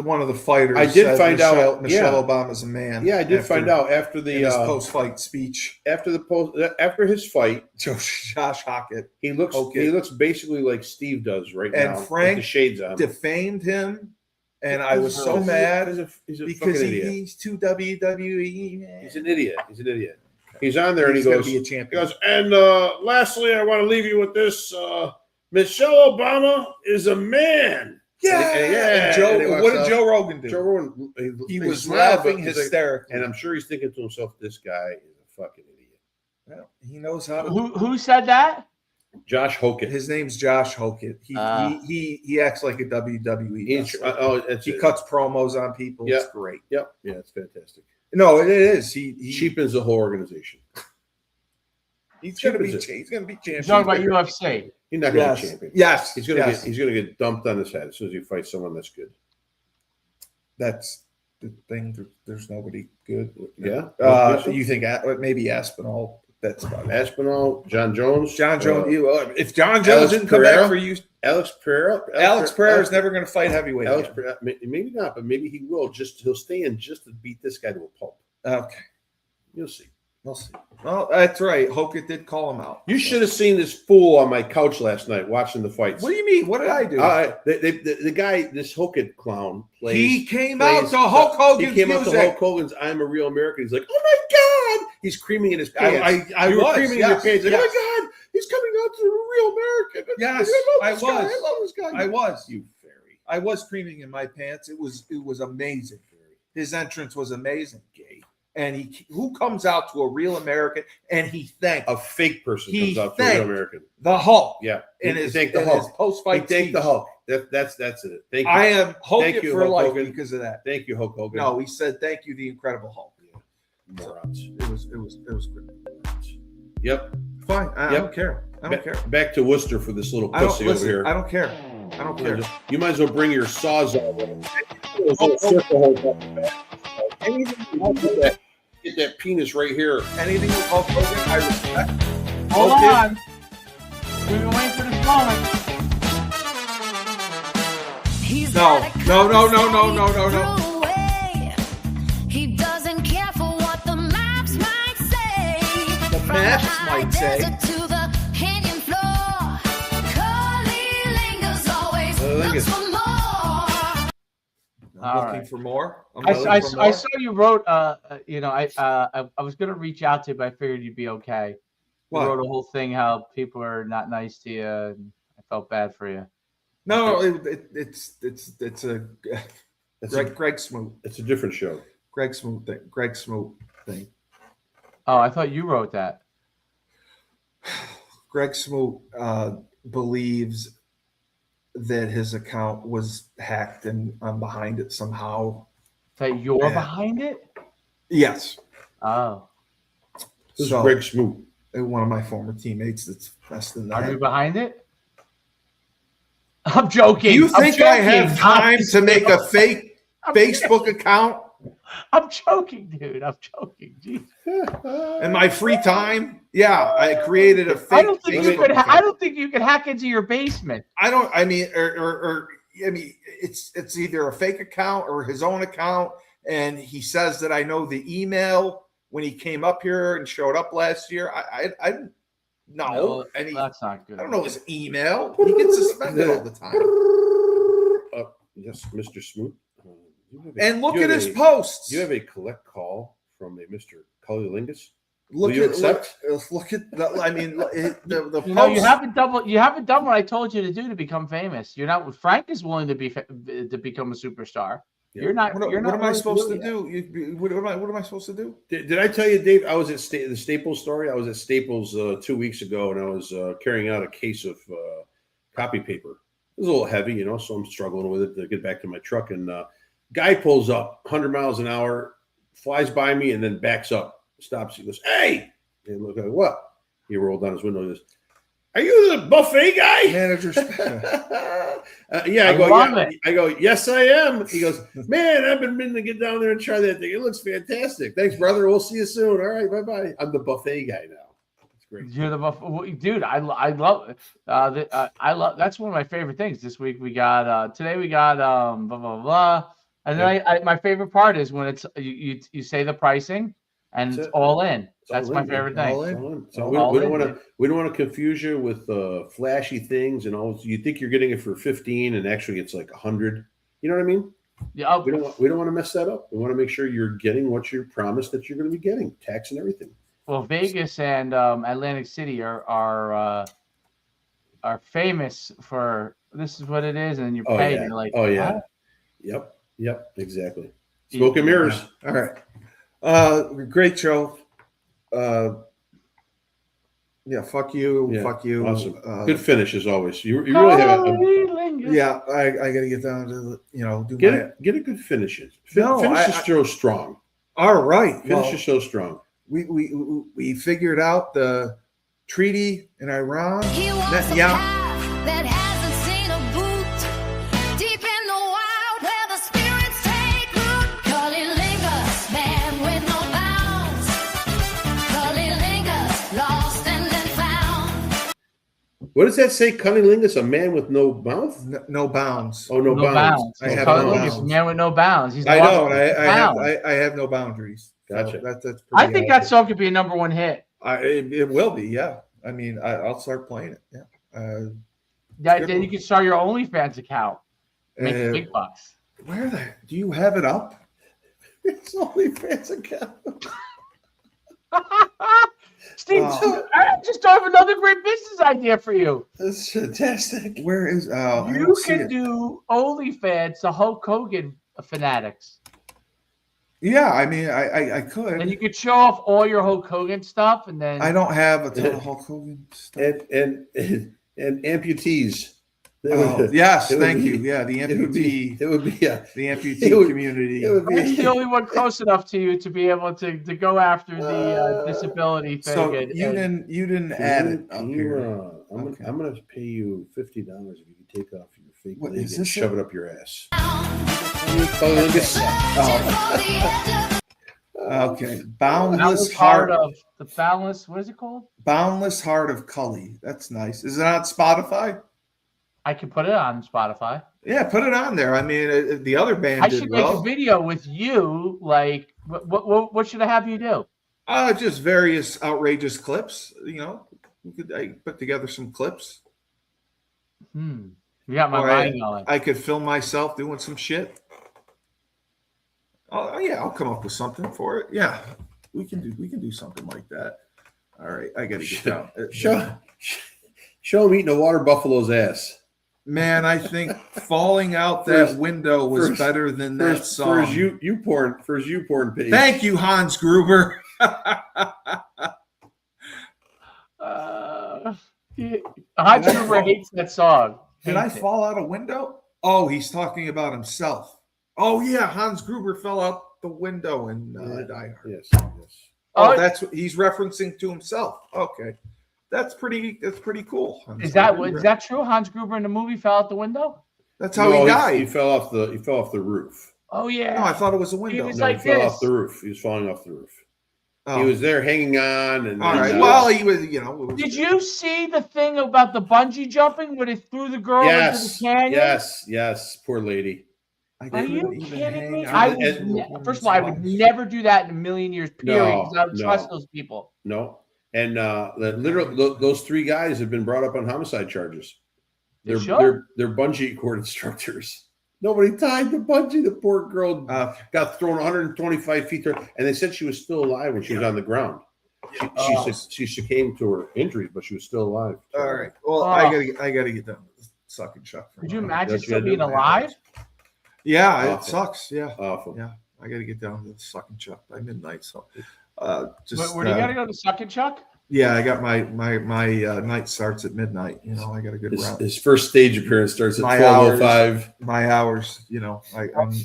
[SPEAKER 2] one of the fighters.
[SPEAKER 3] I did find out
[SPEAKER 2] Michelle Obama's a man.
[SPEAKER 3] Yeah, I did find out after the
[SPEAKER 2] post-fight speech.
[SPEAKER 3] After his fight,
[SPEAKER 2] Josh Hockett.
[SPEAKER 3] He looks basically like Steve does right now.
[SPEAKER 2] And Frank
[SPEAKER 3] with the shades on.
[SPEAKER 2] Defamed him. And I was so mad because he's too WWE.
[SPEAKER 3] He's an idiot. He's on there and he goes,
[SPEAKER 2] be a champion.
[SPEAKER 3] He goes, and lastly, I want to leave you with this. Michelle Obama is a man.
[SPEAKER 2] Yeah. What did Joe Rogan do?
[SPEAKER 3] Joe Rogan,
[SPEAKER 2] he was laughing hysterically.
[SPEAKER 3] And I'm sure he's thinking to himself, this guy is a fucking idiot.
[SPEAKER 2] Well, he knows how to.
[SPEAKER 4] Who said that?
[SPEAKER 3] Josh Hockett.
[SPEAKER 2] His name's Josh Hockett. He acts like a WWE. He cuts promos on people.
[SPEAKER 3] Yeah.
[SPEAKER 2] It's great.
[SPEAKER 3] Yep. Yeah, it's fantastic.
[SPEAKER 2] No, it is. He
[SPEAKER 3] cheapens the whole organization.
[SPEAKER 2] He's gonna be champion.
[SPEAKER 4] You're talking about UFC.
[SPEAKER 3] He's not gonna be champion.
[SPEAKER 2] Yes.
[SPEAKER 3] He's gonna get dumped on his head as soon as he fights someone that's good.
[SPEAKER 2] That's the thing. There's nobody good.
[SPEAKER 3] Yeah.
[SPEAKER 2] You think maybe Aspinall? That's about it.
[SPEAKER 3] Aspinall, John Jones.
[SPEAKER 2] If John Jones didn't come back for you,
[SPEAKER 3] Alex Pereira.
[SPEAKER 2] Alex Pereira is never going to fight heavyweight.
[SPEAKER 3] Maybe not, but maybe he will. He'll stay in just to beat this guy to a pulp.
[SPEAKER 2] Okay,
[SPEAKER 3] you'll see.
[SPEAKER 2] We'll see. Well, that's right. Hockett did call him out.
[SPEAKER 3] You should have seen this fool on my couch last night watching the fights.
[SPEAKER 2] What do you mean? What did I do?
[SPEAKER 3] The guy, this Hockett clown, plays.
[SPEAKER 2] He came out to Hulk Hogan's music. He came out to Hulk
[SPEAKER 3] Hogan's "I'm a Real American." He's like, "Oh my God!" He's creaming in his pants.
[SPEAKER 2] I was
[SPEAKER 3] creaming in your pants. Like, "Oh my God, he's coming out to a Real American."
[SPEAKER 2] Yes, I
[SPEAKER 3] love this guy.
[SPEAKER 2] I was.
[SPEAKER 3] You fairy.
[SPEAKER 2] I was creaming in my pants. It was amazing. His entrance was amazing. Gay. And who comes out to a Real American and he thanks
[SPEAKER 3] a fake person comes out to a Real American.
[SPEAKER 2] The Hulk.
[SPEAKER 3] Yeah.
[SPEAKER 2] And his post-fight
[SPEAKER 3] he thanked the Hulk. That's it. Thank you.
[SPEAKER 2] I am Hulk for life Hogan. Because of that.
[SPEAKER 3] Thank you, Hulk Hogan.
[SPEAKER 2] No, he said thank you, the Incredible Hulk.
[SPEAKER 3] Yeah. Morons.
[SPEAKER 2] It was good.
[SPEAKER 3] Yep.
[SPEAKER 2] Fine. I don't care. I don't care.
[SPEAKER 3] Back to Worcester for this little pussy over here.
[SPEAKER 2] I don't care. I don't care.
[SPEAKER 3] You might as well bring your sawzall. Get that penis right here.
[SPEAKER 2] Anything with Hulk Hogan, I respect.
[SPEAKER 4] Hold on. We've been waiting for this moment.
[SPEAKER 2] No.
[SPEAKER 6] He doesn't care for what the maps might say.
[SPEAKER 2] The maps might say.
[SPEAKER 6] To the canyon floor. Curly lingers always looks for more.
[SPEAKER 2] I'm
[SPEAKER 4] All
[SPEAKER 2] looking
[SPEAKER 4] right.
[SPEAKER 2] for more. I'm
[SPEAKER 4] I
[SPEAKER 2] looking for more.
[SPEAKER 4] saw you wrote. I was gonna reach out to you, but I figured you'd be okay. You
[SPEAKER 2] What?
[SPEAKER 4] wrote a whole thing how people are not nice to you, and I felt bad for you.
[SPEAKER 2] No, it's a Greg Smoot.
[SPEAKER 3] It's a different show.
[SPEAKER 2] Greg Smoot thing.
[SPEAKER 4] Oh, I thought you wrote that.
[SPEAKER 2] Greg Smoot believes that his account was hacked and I'm behind it somehow.
[SPEAKER 4] That you're behind it?
[SPEAKER 2] Yes.
[SPEAKER 4] Oh.
[SPEAKER 3] Who's
[SPEAKER 2] So,
[SPEAKER 3] Greg Smoot?
[SPEAKER 2] one of my former teammates that's best in
[SPEAKER 4] Are you
[SPEAKER 2] that.
[SPEAKER 4] behind it? I'm joking.
[SPEAKER 2] Do you think I have
[SPEAKER 4] joking.
[SPEAKER 2] time to make a fake
[SPEAKER 4] I'm
[SPEAKER 2] Facebook account
[SPEAKER 4] I'm joking, dude. I'm joking. Jeez.
[SPEAKER 2] in my free time? Yeah, I created a fake
[SPEAKER 4] I don't think
[SPEAKER 2] Facebook
[SPEAKER 4] you could.
[SPEAKER 2] account.
[SPEAKER 4] I don't think you could hack into your basement.
[SPEAKER 2] I mean, it's either a fake account or his own account, and he says that I know the email when he came up here and showed up last year. I no, and he,
[SPEAKER 4] That's not good.
[SPEAKER 2] I don't know his email. He gets suspended all the time.
[SPEAKER 3] Yes, Mr. Smoot.
[SPEAKER 2] And look at his posts.
[SPEAKER 3] You have a collect call from a Mr. Cunnilingus.
[SPEAKER 2] Look
[SPEAKER 3] Will you
[SPEAKER 2] at
[SPEAKER 3] accept?
[SPEAKER 2] look at the. I mean, the
[SPEAKER 4] You
[SPEAKER 2] posts.
[SPEAKER 4] know, you haven't done what I told you to do to become famous. You're not. Frank is willing to become a superstar.
[SPEAKER 3] Yeah.
[SPEAKER 4] You're not.
[SPEAKER 2] What
[SPEAKER 4] You're not
[SPEAKER 2] am I
[SPEAKER 4] willing
[SPEAKER 2] supposed to
[SPEAKER 4] it yet.
[SPEAKER 2] do? What am I supposed to do?
[SPEAKER 3] Did I tell you, Dave? I was at the Staples story. I was at Staples 2 weeks ago, and I was carrying out a case of copy paper. It was a little heavy, so I'm struggling with it to get back to my truck. And guy pulls up 100 miles an hour, flies by me, and then backs up, stops. He goes, "Hey!" And look at what? He rolled down his window. He goes, "Are you the buffet guy?"
[SPEAKER 2] Manager's.
[SPEAKER 3] Yeah, I go.
[SPEAKER 4] love
[SPEAKER 3] Yeah.
[SPEAKER 4] it.
[SPEAKER 3] I go. Yes, I am. He goes, "Man, I've been meaning to get down there and try that thing. It looks fantastic. Thanks, brother. We'll see you soon. All right, bye bye." I'm the buffet guy now. That's great.
[SPEAKER 4] You're the dude. I love. I love. That's one of my favorite things. This week we got. Today we got blah blah blah. And then my favorite part is when it's you say the pricing and
[SPEAKER 3] That's
[SPEAKER 4] it's
[SPEAKER 3] it.
[SPEAKER 4] all in.
[SPEAKER 3] It's all
[SPEAKER 4] That's my
[SPEAKER 3] in,
[SPEAKER 4] favorite
[SPEAKER 2] man.
[SPEAKER 4] thing.
[SPEAKER 2] All in.
[SPEAKER 3] So
[SPEAKER 4] All
[SPEAKER 3] we don't
[SPEAKER 4] in,
[SPEAKER 3] want
[SPEAKER 4] dude.
[SPEAKER 3] to. We don't want to confuse you with flashy things and all. You think you're getting it for 15, and actually it's like 100. You know what I mean?
[SPEAKER 4] Yeah.
[SPEAKER 3] We don't want to mess that up. We want to make sure you're getting what you're promised that you're going to be getting, tax and everything.
[SPEAKER 4] Well, Vegas and Atlantic City are famous for this is what it is, and you're
[SPEAKER 3] Oh
[SPEAKER 4] paid.
[SPEAKER 3] yeah.
[SPEAKER 4] You're like,
[SPEAKER 3] Oh yeah.
[SPEAKER 4] what?
[SPEAKER 3] Yep. Exactly. Smoke and mirrors.
[SPEAKER 2] All right. Great show. Yeah, fuck you.
[SPEAKER 3] Yeah,
[SPEAKER 2] Fuck you.
[SPEAKER 3] Awesome. Good finish as always. You really have
[SPEAKER 2] Yeah, I gotta get down to do
[SPEAKER 3] get
[SPEAKER 2] my.
[SPEAKER 3] get a good finish.
[SPEAKER 2] No,
[SPEAKER 3] Finish the show strong.
[SPEAKER 2] All right.
[SPEAKER 3] Finish
[SPEAKER 2] Well,
[SPEAKER 3] the show strong.
[SPEAKER 2] we figured out the treaty in Iran.
[SPEAKER 6] He walks a
[SPEAKER 2] Yeah.
[SPEAKER 6] path that hasn't seen a boot. Deep in the wild where the spirits take root. Cully lingers, man with no bounds. Cully lingers, lost and then found.
[SPEAKER 3] What does that say? Cunnilingus, a man with no mouth?
[SPEAKER 2] No bounds.
[SPEAKER 3] Oh, no, bounds.
[SPEAKER 2] I have
[SPEAKER 4] Cully
[SPEAKER 2] no
[SPEAKER 4] Link is
[SPEAKER 2] bounds.
[SPEAKER 4] a man with no bounds. He's
[SPEAKER 2] I
[SPEAKER 4] lost
[SPEAKER 2] know, and
[SPEAKER 4] his bounds.
[SPEAKER 2] I have no boundaries. So
[SPEAKER 3] Gotcha.
[SPEAKER 2] that's pretty
[SPEAKER 4] I think
[SPEAKER 2] awesome.
[SPEAKER 4] that song could be a #1 hit.
[SPEAKER 2] It will be. Yeah. I mean, I'll start playing it. Yeah.
[SPEAKER 4] Yeah,
[SPEAKER 2] good
[SPEAKER 4] then
[SPEAKER 2] one.
[SPEAKER 4] you can start your OnlyFans account. Make big bucks.
[SPEAKER 2] Where do you have it up?
[SPEAKER 3] It's only fans account.
[SPEAKER 4] Steve, I just thought of another great business idea for you.
[SPEAKER 3] That's fantastic.
[SPEAKER 2] Where is? Oh, I
[SPEAKER 4] You
[SPEAKER 2] don't see
[SPEAKER 4] can
[SPEAKER 2] it.
[SPEAKER 4] do OnlyFans to Hulk Hogan fanatics.
[SPEAKER 2] Yeah, I mean, I could.
[SPEAKER 4] And you could show off all your Hulk Hogan stuff, and then
[SPEAKER 2] I don't have a ton of Hulk Hogan stuff.
[SPEAKER 3] And amputees.
[SPEAKER 2] Oh, yes,
[SPEAKER 3] it would
[SPEAKER 2] thank
[SPEAKER 3] be-
[SPEAKER 2] you. Yeah, the
[SPEAKER 3] It would be.
[SPEAKER 2] amputee,
[SPEAKER 3] It would be.
[SPEAKER 2] the amputee
[SPEAKER 3] it would-
[SPEAKER 2] community.
[SPEAKER 3] It would
[SPEAKER 4] Frank's
[SPEAKER 3] be.
[SPEAKER 4] the only one close enough to you to be able to go after the disability thing.
[SPEAKER 2] So
[SPEAKER 4] and-
[SPEAKER 2] you didn't add it up here. Okay.
[SPEAKER 3] I'm gonna pay you $50 if you can take off your fake
[SPEAKER 2] What,
[SPEAKER 3] leg
[SPEAKER 2] is
[SPEAKER 3] and
[SPEAKER 2] this
[SPEAKER 3] shove
[SPEAKER 2] it?
[SPEAKER 3] it up your ass.
[SPEAKER 6] Searching for the edge of
[SPEAKER 2] Okay,
[SPEAKER 4] Boundless Heart of the Boundless. What is it called?
[SPEAKER 2] Boundless Heart of Cully. That's nice. Is it on Spotify?
[SPEAKER 4] I can put it on Spotify.
[SPEAKER 2] Yeah, put it on there. I mean, the other band
[SPEAKER 4] I
[SPEAKER 2] did
[SPEAKER 4] should make a
[SPEAKER 2] well.
[SPEAKER 4] video with you. Like, what should I have you do?
[SPEAKER 2] Just various outrageous clips. I put together some clips.
[SPEAKER 4] You got my
[SPEAKER 2] Or
[SPEAKER 4] mind going.
[SPEAKER 2] I could film myself doing some shit. Oh yeah, I'll come up with something for it. Yeah, we can do something like that. All right, I got to get down.
[SPEAKER 3] Show him eating a water buffalo's ass.
[SPEAKER 2] Man, I think falling out that window was better than that song.
[SPEAKER 3] For his you porn page.
[SPEAKER 2] Thank you, Hans Gruber.
[SPEAKER 4] Hans Gruber hates that song.
[SPEAKER 2] Did I fall out a window? Oh, he's talking about himself. Oh yeah, Hans Gruber fell out the window in Die Hard.
[SPEAKER 3] Yes.
[SPEAKER 2] Oh, that's what he's referencing to himself. Okay, that's pretty cool.
[SPEAKER 4] Is that true? Hans Gruber in the movie fell out the window?
[SPEAKER 2] That's how he died.
[SPEAKER 3] He fell off the roof.
[SPEAKER 4] Oh yeah.
[SPEAKER 2] No, I thought it was a window.
[SPEAKER 4] was
[SPEAKER 3] No,
[SPEAKER 4] like
[SPEAKER 3] he fell
[SPEAKER 4] this.
[SPEAKER 3] off the roof. He was falling off the roof.
[SPEAKER 2] Oh.
[SPEAKER 3] He was there hanging on, and
[SPEAKER 2] all right. Well, he was,
[SPEAKER 4] Did you see the thing about the bungee jumping when it threw the girl into the canyon?
[SPEAKER 3] Yes. Poor lady.
[SPEAKER 4] Are you kidding me? First of all,
[SPEAKER 2] I
[SPEAKER 4] I would never do that in a million years, period. Because I don't trust those people.
[SPEAKER 3] No. And those three guys have been brought up on homicide charges. They're bungee cord instructors. Nobody tied the bungee. The poor girl got thrown 125 feet there, and they said she was still alive when she was on the ground. She succumbed to her injuries, but she was still alive.
[SPEAKER 2] All right. Well, I gotta get done with this sucking chuck.
[SPEAKER 4] Could you imagine still being alive?
[SPEAKER 2] Yeah,
[SPEAKER 3] Awful.
[SPEAKER 2] It sucks. Yeah,
[SPEAKER 3] Awful.
[SPEAKER 2] Yeah, I gotta get down to the sucking chuck by midnight. So,
[SPEAKER 4] Where do you gotta go to sucking chuck?
[SPEAKER 2] Yeah, I got my night starts at midnight. I got a good route.
[SPEAKER 3] His first stage appearance starts at 12:05.
[SPEAKER 2] My hours,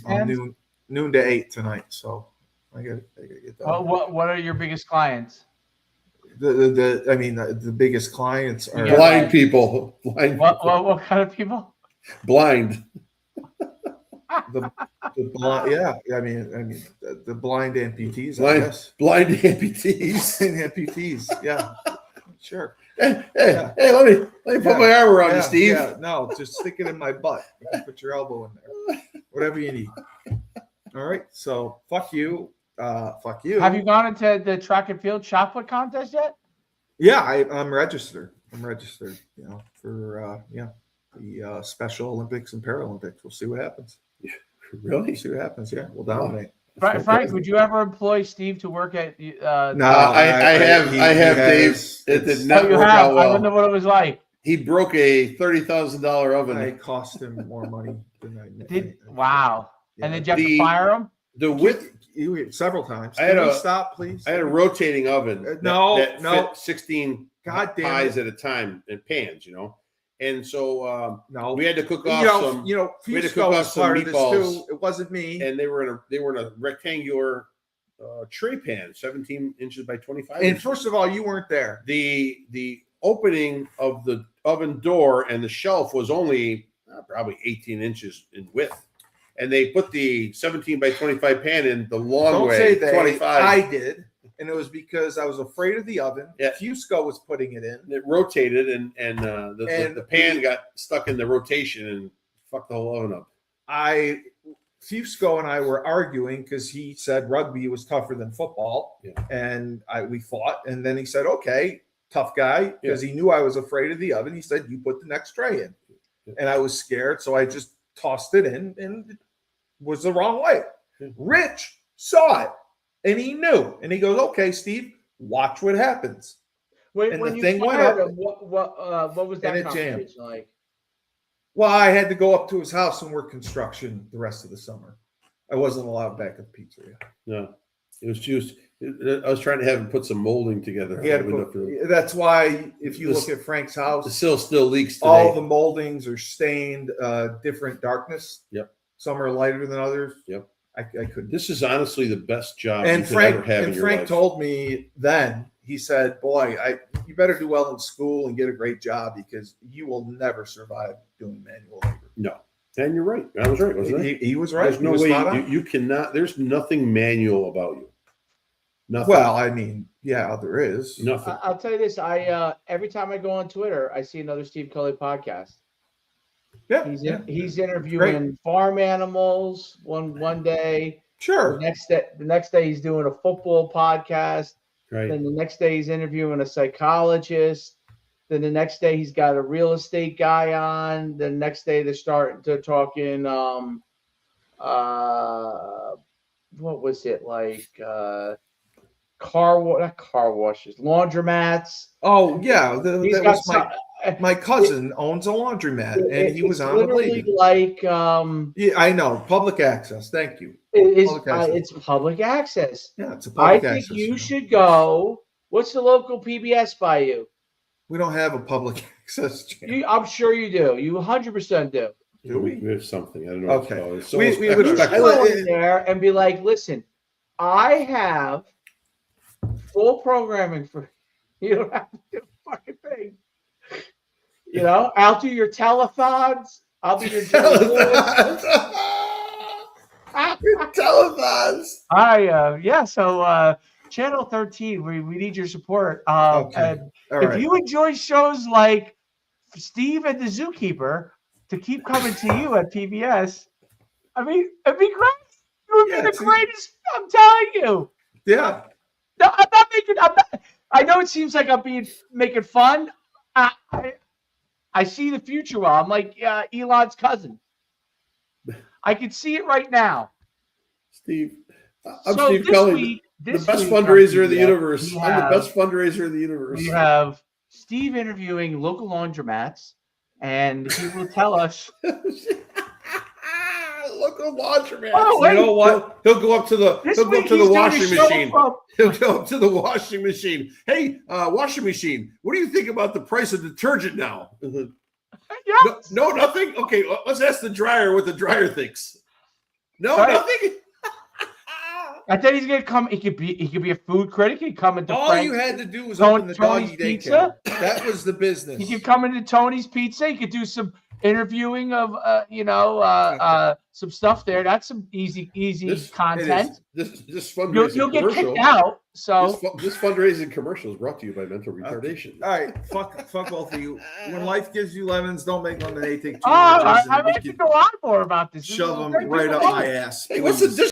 [SPEAKER 2] I'm noon to 8 tonight, so I gotta get that.
[SPEAKER 4] What are your biggest clients?
[SPEAKER 2] The biggest clients are
[SPEAKER 3] blind people. Blind.
[SPEAKER 4] What kind of people?
[SPEAKER 3] Blind.
[SPEAKER 2] The blind, yeah. The blind amputees. I guess.
[SPEAKER 3] Blind amputees.
[SPEAKER 2] Amputees. Yeah. Sure.
[SPEAKER 3] Hey, let me put my arm around you, Steve.
[SPEAKER 2] Yeah, no, just stick it in my butt. You can put your elbow in there. Whatever you need. All right. So fuck you. Fuck you.
[SPEAKER 4] Have you gone into the track and field shot put contest yet?
[SPEAKER 2] Yeah, I'm registered. For the Special Olympics and Paralympics. We'll see what happens.
[SPEAKER 3] Really?
[SPEAKER 2] See what happens. Yeah, we'll dominate.
[SPEAKER 4] Frank, would you ever employ Steve to work at?
[SPEAKER 2] No,
[SPEAKER 3] I have Dave. It did not work out well.
[SPEAKER 4] I wonder what it was like.
[SPEAKER 3] He broke a $30,000 oven.
[SPEAKER 2] I cost him more money than I did.
[SPEAKER 4] Wow.
[SPEAKER 2] Yeah.
[SPEAKER 4] And then you have to fire him?
[SPEAKER 3] The width.
[SPEAKER 2] Several times.
[SPEAKER 3] Can we
[SPEAKER 2] stop, please?
[SPEAKER 3] I had a rotating oven. That fit 16 pies at a time and pans, And so we had to cook off we had to cook off some meatballs.
[SPEAKER 2] It wasn't me.
[SPEAKER 3] And they were in a rectangular tray pan, 17 inches by 25
[SPEAKER 2] And
[SPEAKER 3] inches.
[SPEAKER 2] first of all, you weren't there.
[SPEAKER 3] The opening of the oven door and the shelf was only probably 18 inches in width. And they put the 17 by 25 pan in the long way.
[SPEAKER 2] Don't say
[SPEAKER 3] 25.
[SPEAKER 2] I did. And it was because I was afraid of the oven.
[SPEAKER 3] Yeah.
[SPEAKER 2] Fusco was putting it in.
[SPEAKER 3] It rotated, and the pan got stuck in the rotation and fucked the whole oven up.
[SPEAKER 2] Fusco and I were arguing because he said rugby was tougher than football.
[SPEAKER 3] Yeah.
[SPEAKER 2] And we fought. And then he said, okay, tough guy, because he knew I was afraid of the oven. He said, you put the next tray in. Yeah. And I was scared, so I just tossed it in, and it was the wrong way. Yeah. Rich saw it. And he knew, and he goes, "Okay, Steve, watch what happens."
[SPEAKER 4] When
[SPEAKER 2] the
[SPEAKER 4] you
[SPEAKER 2] thing went
[SPEAKER 4] fired
[SPEAKER 2] up.
[SPEAKER 4] him, what was that
[SPEAKER 2] And it
[SPEAKER 4] conversation
[SPEAKER 2] jammed.
[SPEAKER 4] like?
[SPEAKER 2] Well, I had to go up to his house and work construction the rest of the summer. I wasn't allowed back at the pizzeria.
[SPEAKER 3] No, it was just. I was trying to have him put some molding together.
[SPEAKER 2] That's why, if you look at Frank's house,
[SPEAKER 3] the sill still leaks today.
[SPEAKER 2] All the moldings are stained different darkness.
[SPEAKER 3] Yep.
[SPEAKER 2] Some are lighter than others.
[SPEAKER 3] Yep.
[SPEAKER 2] I couldn't.
[SPEAKER 3] This is honestly the best job
[SPEAKER 2] And
[SPEAKER 3] you could ever have in your
[SPEAKER 2] Frank
[SPEAKER 3] life.
[SPEAKER 2] told me then, he said, boy, you better do well in school and get a great job, because you will never survive doing manual labor.
[SPEAKER 3] No. And you're right. I was right, wasn't I?
[SPEAKER 2] He was right.
[SPEAKER 3] There's no way you cannot. There's nothing manual about you. Nothing.
[SPEAKER 2] Well, there is.
[SPEAKER 3] Nothing.
[SPEAKER 4] I'll tell you this. Every time I go on Twitter, I see another Steve Cully podcast.
[SPEAKER 2] Yeah,
[SPEAKER 4] he's interviewing farm animals one day.
[SPEAKER 2] Sure.
[SPEAKER 4] The next day he's doing a football podcast.
[SPEAKER 3] Right.
[SPEAKER 4] Then the next day he's interviewing a psychologist. Then the next day he's got a real estate guy on. The next day they're talking. What was it like not car washes, laundromats.
[SPEAKER 2] Oh yeah,
[SPEAKER 4] He's
[SPEAKER 2] that
[SPEAKER 4] got
[SPEAKER 2] was my cousin owns a laundromat, and he was
[SPEAKER 4] it's
[SPEAKER 2] on with
[SPEAKER 4] literally
[SPEAKER 2] Lady.
[SPEAKER 4] like
[SPEAKER 2] Yeah, I know. Public access. Thank you.
[SPEAKER 4] it's public access.
[SPEAKER 2] Yeah, it's a
[SPEAKER 4] I
[SPEAKER 2] public
[SPEAKER 4] think
[SPEAKER 2] access.
[SPEAKER 4] you should go. What's the local PBS by you?
[SPEAKER 2] We don't have a public access channel.
[SPEAKER 4] I'm sure you do. You 100% do.
[SPEAKER 2] Do we?
[SPEAKER 3] We have something. I don't know.
[SPEAKER 2] Okay.
[SPEAKER 3] What it's called.
[SPEAKER 2] We
[SPEAKER 3] It's
[SPEAKER 2] would
[SPEAKER 3] almost
[SPEAKER 2] expect-
[SPEAKER 4] Go in there and be like, listen, I have full programming for you. Don't have to do a fucking thing. You know, I'll do your telethons. I'll be your
[SPEAKER 2] Telethons. Telethons.
[SPEAKER 4] So Channel 13, we need your support.
[SPEAKER 2] Okay.
[SPEAKER 4] And
[SPEAKER 2] All
[SPEAKER 4] if
[SPEAKER 2] right.
[SPEAKER 4] you enjoy shows like Steve and the Zookeeper to keep coming to you at PBS, I mean, it'd be great. It would be the greatest. I'm telling you.
[SPEAKER 2] Yeah.
[SPEAKER 4] No, I'm not making. I know it seems like I'm making fun. I see the future well. I'm like Elon's cousin. I can see it right now.
[SPEAKER 3] Steve. I'm
[SPEAKER 4] So
[SPEAKER 3] Steve
[SPEAKER 4] this
[SPEAKER 3] Kelly,
[SPEAKER 4] week-
[SPEAKER 3] the
[SPEAKER 4] this
[SPEAKER 3] best
[SPEAKER 4] week on
[SPEAKER 3] fundraiser in the
[SPEAKER 4] PBS,
[SPEAKER 3] universe.
[SPEAKER 4] we
[SPEAKER 3] I'm
[SPEAKER 4] have-
[SPEAKER 3] the best fundraiser in the universe.
[SPEAKER 4] We have Steve interviewing local laundromats, and he will tell us.
[SPEAKER 3] Local laundromat.
[SPEAKER 4] Oh, wait.
[SPEAKER 3] You know what? He'll go up to the
[SPEAKER 4] This
[SPEAKER 3] he'll go
[SPEAKER 4] week
[SPEAKER 3] up to
[SPEAKER 4] he's
[SPEAKER 3] the
[SPEAKER 4] doing a
[SPEAKER 3] washing
[SPEAKER 4] show
[SPEAKER 3] machine.
[SPEAKER 4] from-
[SPEAKER 3] He'll go up to the washing machine. Hey, washing machine, what do you think about the price of detergent now?
[SPEAKER 4] Yes.
[SPEAKER 3] No, nothing. Okay, let's ask the dryer what the dryer thinks. No,
[SPEAKER 4] Right.
[SPEAKER 3] nothing.
[SPEAKER 4] I think he's gonna come. He could be a food critic. He could come into
[SPEAKER 2] All
[SPEAKER 4] Frank's.
[SPEAKER 2] you had to do was
[SPEAKER 4] Tony-
[SPEAKER 2] open the
[SPEAKER 4] Tony's
[SPEAKER 2] doggy
[SPEAKER 4] Pizza?
[SPEAKER 2] daycare. That was the business.
[SPEAKER 4] He could come into Tony's Pizza. He could do some interviewing of some stuff there. That's some easy
[SPEAKER 3] This-
[SPEAKER 4] content.
[SPEAKER 3] This fundraising
[SPEAKER 4] You'll get
[SPEAKER 3] commercial.
[SPEAKER 4] kicked out. So
[SPEAKER 3] This fundraising commercial is brought to you by mental retardation.
[SPEAKER 2] All right, fuck both of you. When life gives you lemons, don't make lemonade. Take two
[SPEAKER 4] I
[SPEAKER 2] oranges and
[SPEAKER 4] mean,
[SPEAKER 2] we
[SPEAKER 4] I
[SPEAKER 2] can
[SPEAKER 4] could go on more about this. This
[SPEAKER 2] shove
[SPEAKER 4] is a
[SPEAKER 2] them
[SPEAKER 4] very
[SPEAKER 2] right
[SPEAKER 4] good
[SPEAKER 2] up
[SPEAKER 4] one.
[SPEAKER 2] my ass.
[SPEAKER 3] Hey, what's the
[SPEAKER 2] please.
[SPEAKER 3] dis-